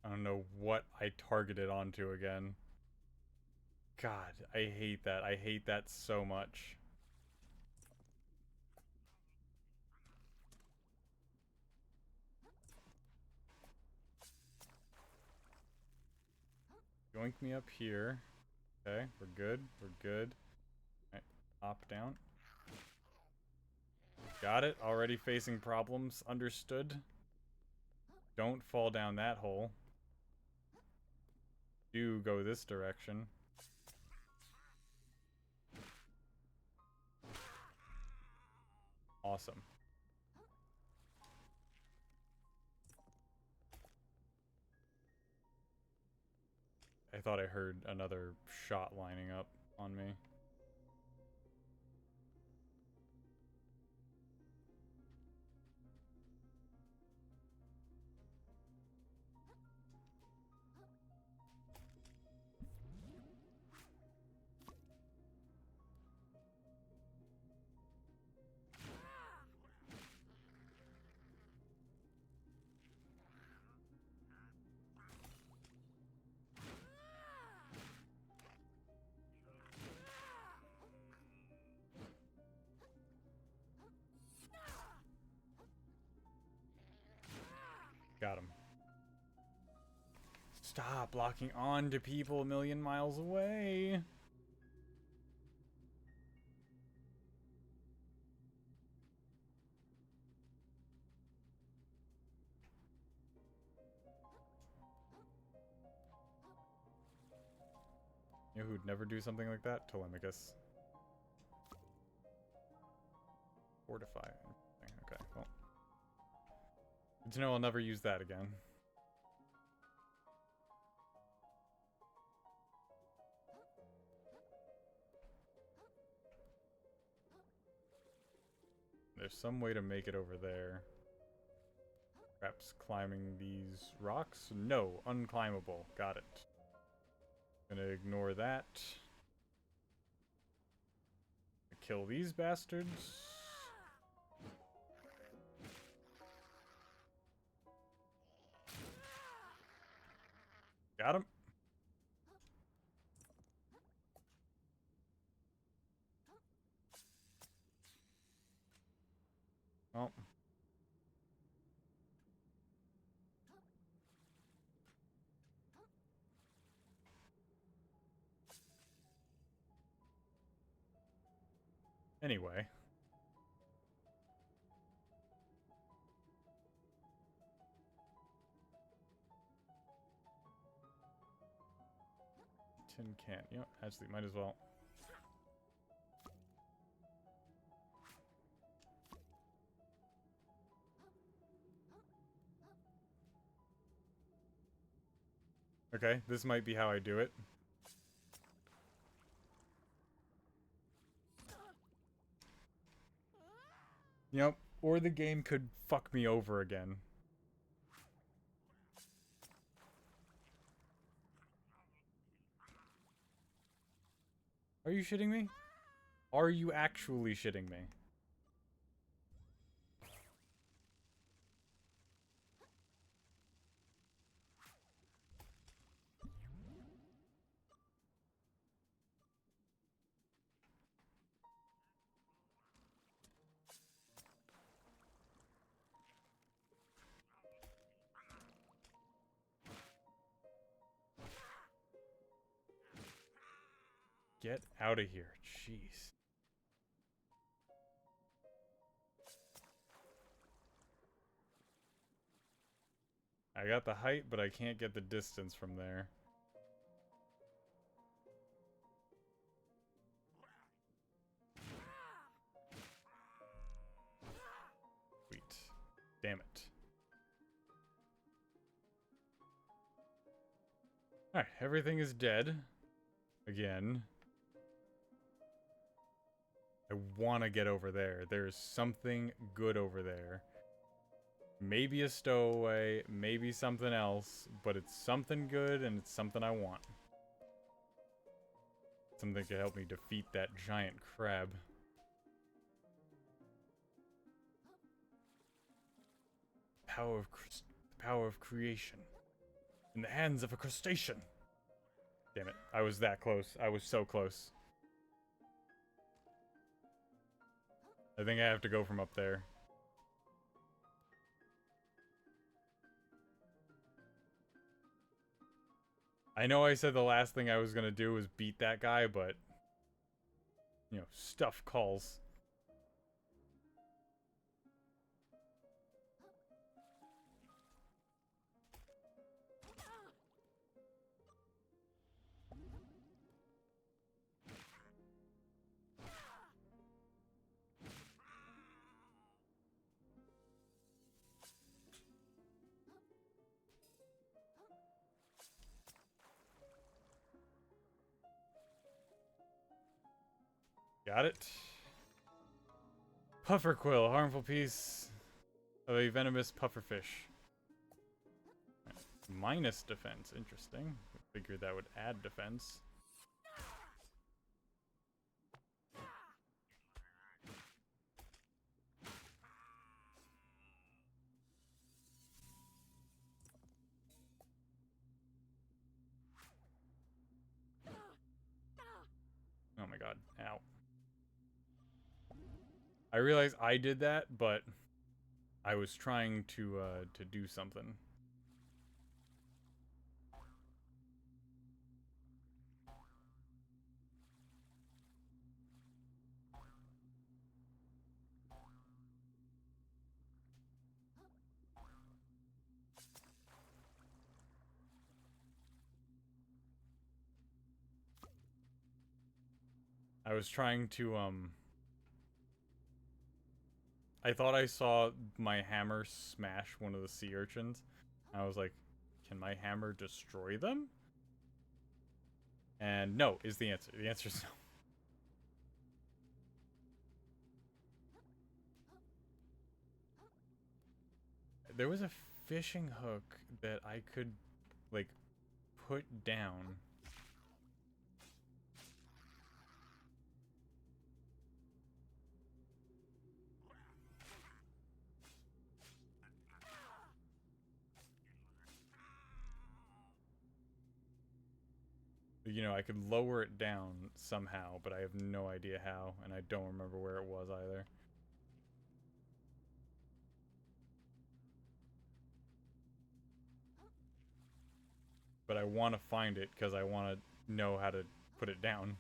I don't know what I targeted onto again. God, I hate that. I hate that so much. Yoink me up here. Okay, we're good. We're good. Alright, hop down. Got it. Already facing problems. Understood. Don't fall down that hole. Do go this direction. Awesome. I thought I heard another shot lining up on me. Got him. Stop locking on to people a million miles away. You know who'd never do something like that? Telemachus. Fortify. Okay, well. Good to know I'll never use that again. There's some way to make it over there. Perhaps climbing these rocks? No, unclimbable. Got it. Gonna ignore that. Kill these bastards. Got him. Oh. Anyway. Tin can. You know, actually, might as well. Okay, this might be how I do it. Yep, or the game could fuck me over again. Are you shitting me? Are you actually shitting me? Get out of here. Jeez. I got the height, but I can't get the distance from there. Sweet. Damn it. Alright, everything is dead. Again. I want to get over there. There's something good over there. Maybe a stowaway, maybe something else, but it's something good and it's something I want. Something to help me defeat that giant crab. Power of creation. In the hands of a crustacean. Damn it. I was that close. I was so close. I think I have to go from up there. I know I said the last thing I was gonna do was beat that guy, but... You know, stuff calls. Got it. Pufferquill, harmful piece of a venomous pufferfish. Minus defense, interesting. Figured that would add defense. Oh my god, ow. I realize I did that, but I was trying to do something. I was trying to, I thought I saw my hammer smash one of the sea urchins. I was like, can my hammer destroy them? And no is the answer. The answer is no. There was a fishing hook that I could, like, put down. You know, I could lower it down somehow, but I have no idea how, and I don't remember where it was either. But I want to find it, because I want to know how to put it down.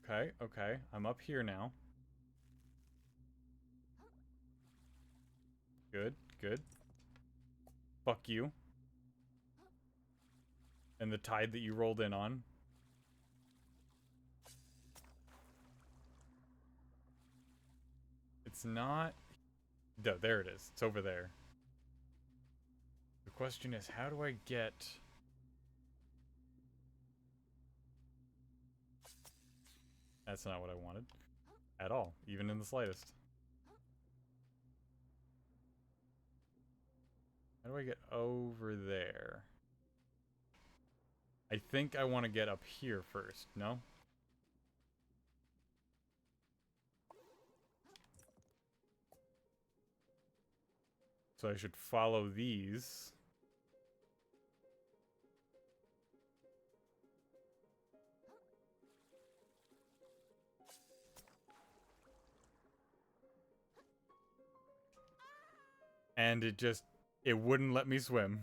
Okay, okay, I'm up here now. Good, good. Fuck you. And the tide that you rolled in on. It's not... No, there it is. It's over there. The question is, how do I get... That's not what I wanted. At all. Even in the slightest. How do I get over there? I think I want to get up here first, no? So I should follow these. And it wouldn't let me swim.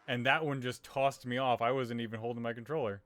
And that one just tossed me off. I wasn't even holding my controller.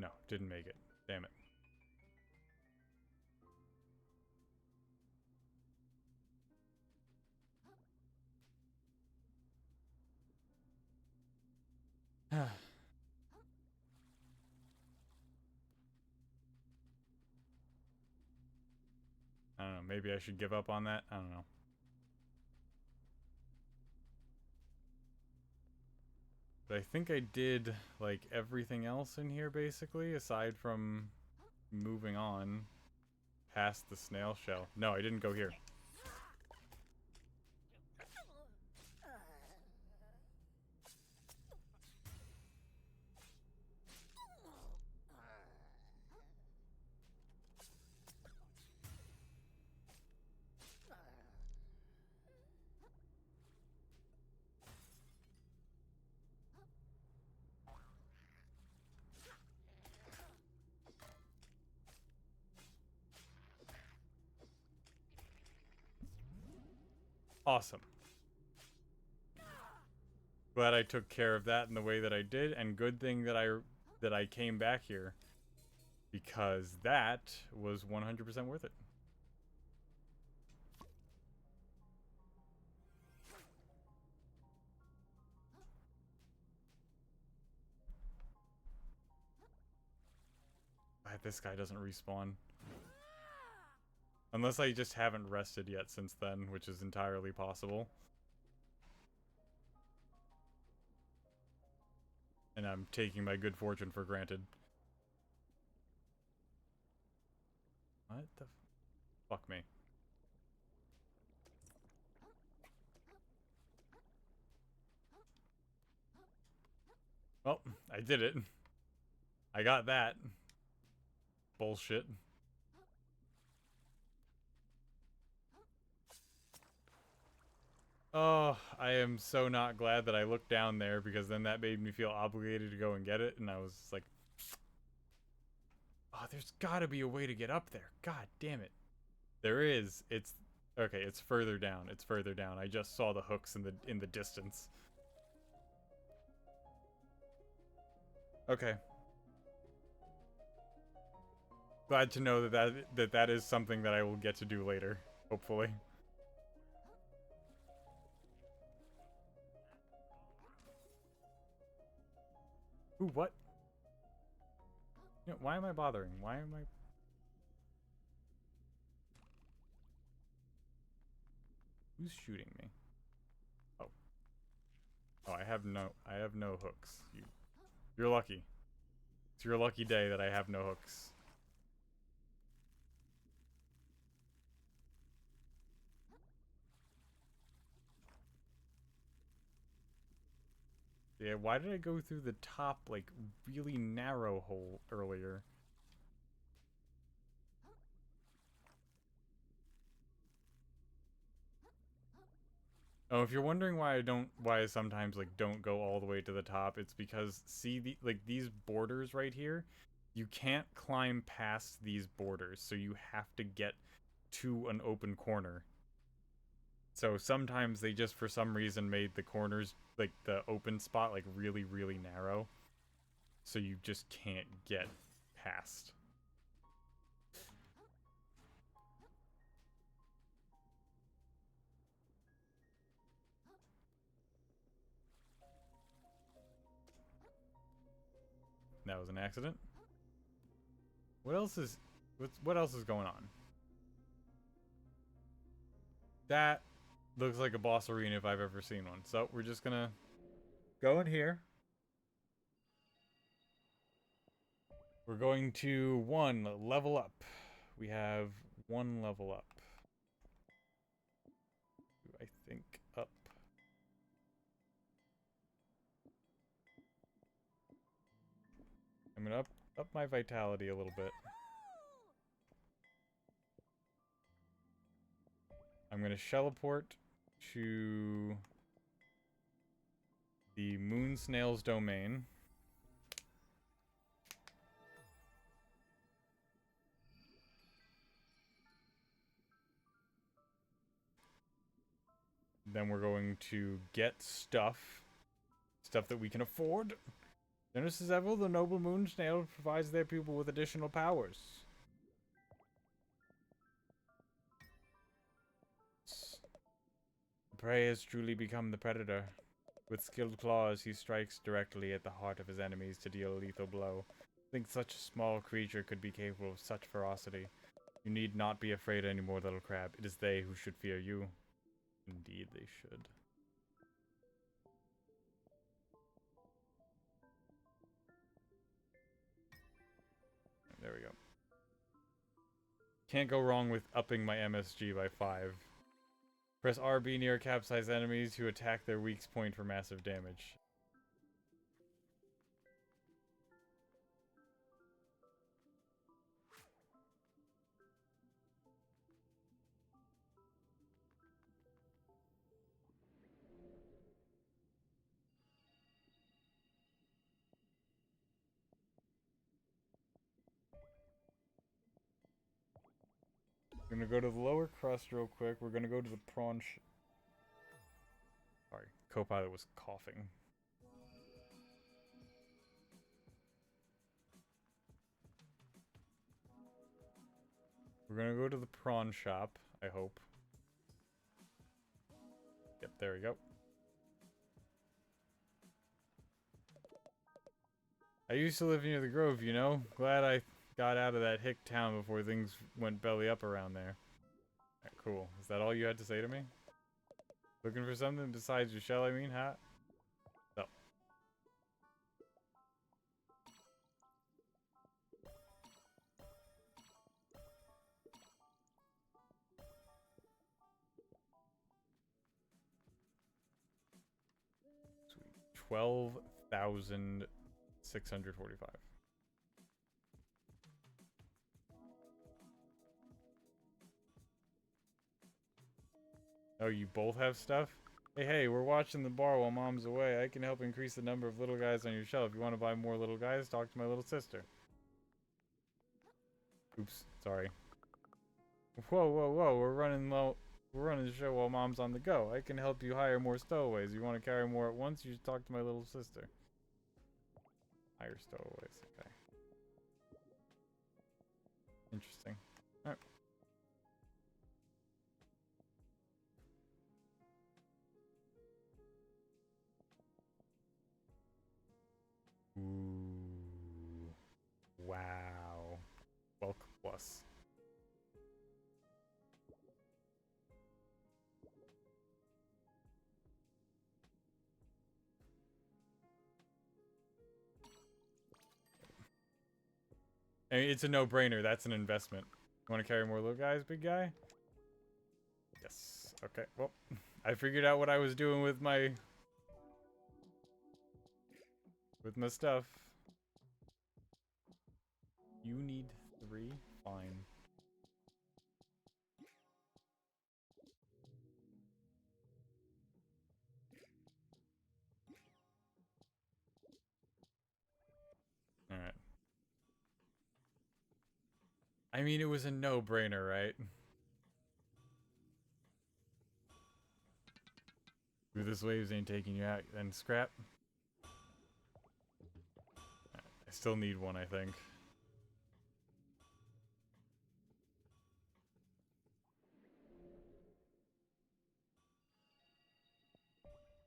No, didn't make it. Damn it. I don't know, maybe I should give up on that? I don't know. But I think I did, like, everything else in here, basically, aside from moving on past the snail shell. No, I didn't go here. Awesome. Glad I took care of that in the way that I did, and good thing that I came back here, because that was 100% worth it. Glad this guy doesn't respawn. Unless I just haven't rested yet since then, which is entirely possible. And I'm taking my good fortune for granted. What the fuck me? Well, I did it. I got that. Bullshit. Oh, I am so not glad that I looked down there, because then that made me feel obligated to go and get it, and I was like, oh, there's gotta be a way to get up there. God damn it. There is. It's okay, it's further down. It's further down. I just saw the hooks in the distance. Okay. Glad to know that is something that I will get to do later, hopefully. Ooh, what? You know, why am I bothering? Why am I... Who's shooting me? Oh. Oh, I have no hooks. You're lucky. It's your lucky day that I have no hooks. Yeah, why did I go through the top, like, really narrow hole earlier? Oh, if you're wondering why I sometimes, like, don't go all the way to the top, it's because, see, these borders right here? You can't climb past these borders, so you have to get to an open corner. So sometimes they just, for some reason, made the corners, like, the open spot, like, really, really narrow. So you just can't get past. That was an accident. What else is going on? That looks like a boss arena if I've ever seen one. So we're just gonna go in here. We're going to level up. We have 1 level up. I think up. I'm gonna up my vitality a little bit. I'm gonna shelleport to the Moon Snail's domain. Then we're going to get stuff that we can afford. Generous as ever, the noble moon snail provides their people with additional powers. The prey has truly become the predator. With skilled claws, he strikes directly at the heart of his enemies to deal a lethal blow. Think such a small creature could be capable of such ferocity. You need not be afraid anymore, little crab. It is they who should fear you. Indeed they should. There we go. Can't go wrong with upping my MSG by 5. Press RB near capsized enemies who attack their weak point for massive damage. We're gonna go to the lower crust real quick. We're gonna go to the prawn Sorry, Copilot was coughing. We're gonna go to the prawn shop, I hope. Yep, there we go. I used to live near the Grove, you know? Glad I got out of that hick town before things went belly up around there. Right, cool. Is that all you had to say to me? Looking for something besides your shell, I mean, huh? No. Sweet. 12,645. Oh, you both have stuff? Hey, we're watching the bar while Mom's away. I can help increase the number of little guys on your shelf. If you want to buy more little guys, talk to my little sister. Oops, sorry. Whoa, we're running low. We're running the show while Mom's on the go. I can help you hire more stowaways. You want to carry more at once, you should talk to my little sister. Hire stowaways, okay. Interesting. Alright. Ooh. Wow. Bulk plus. I mean, it's a no-brainer. That's an investment. You want to carry more little guys, big guy? Yes. Okay. Well, I figured out what I was doing with my stuff. You need 3? Fine. Alright. I mean, it was a no-brainer, right? Ooh, this waves ain't taking you out, then scrap. Right. I still need one, I think.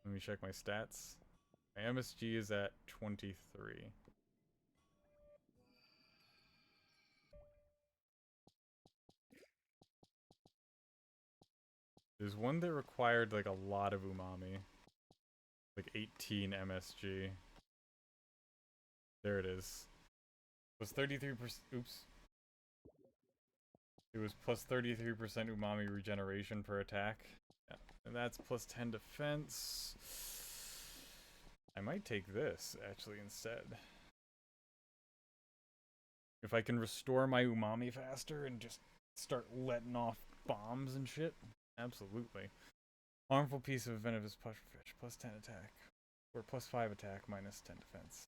Let me check my stats. My MSG is at 23. There's one that required like a lot of umami. Like 18 MSG. There it is. It was 33%. Oops. It was plus 33% umami regeneration per attack. Yeah. And that's plus 10 defense. I might take this actually instead. If I can restore my umami faster and just start letting off bombs and shit. Absolutely. Harmful piece of venomous pufferfish, plus 10 attack. Or plus 5 attack, minus 10 defense.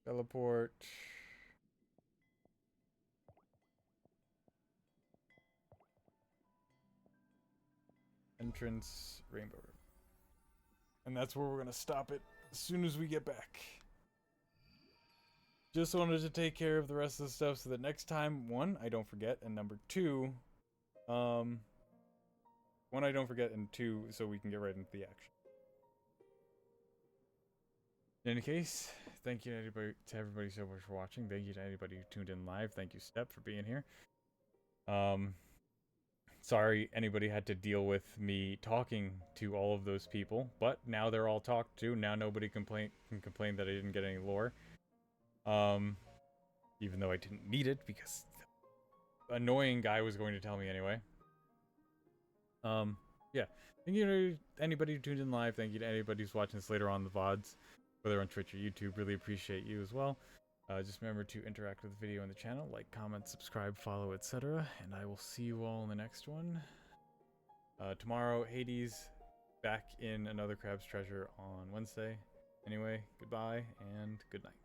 Teleport. Entrance, Rainbow River. And that's where we're going to stop it as soon as we get back. Just wanted to take care of the rest of the stuff so that next time, one, I don't forget, and number two, one, I don't forget, and two, so we can get right into the action. In any case, thank you to everybody so much for watching. Thank you to anybody who tuned in live. Thank you, Step, for being here. Sorry anybody had to deal with me talking to all of those people, but now they're all talked to. Now nobody can complain that I didn't get any lore. Even though I didn't need it because the annoying guy was going to tell me anyway. Yeah. Thank you to anybody who tuned in live. Thank you to anybody who's watching this later on the VODs, whether on Twitch or YouTube. Really appreciate you as well. Just remember to interact with the video on the channel, like, comment, subscribe, follow, etc. And I will see you all in the next one. Tomorrow, Hades, back in another Crab's Treasure on Wednesday. Anyway, goodbye and good night.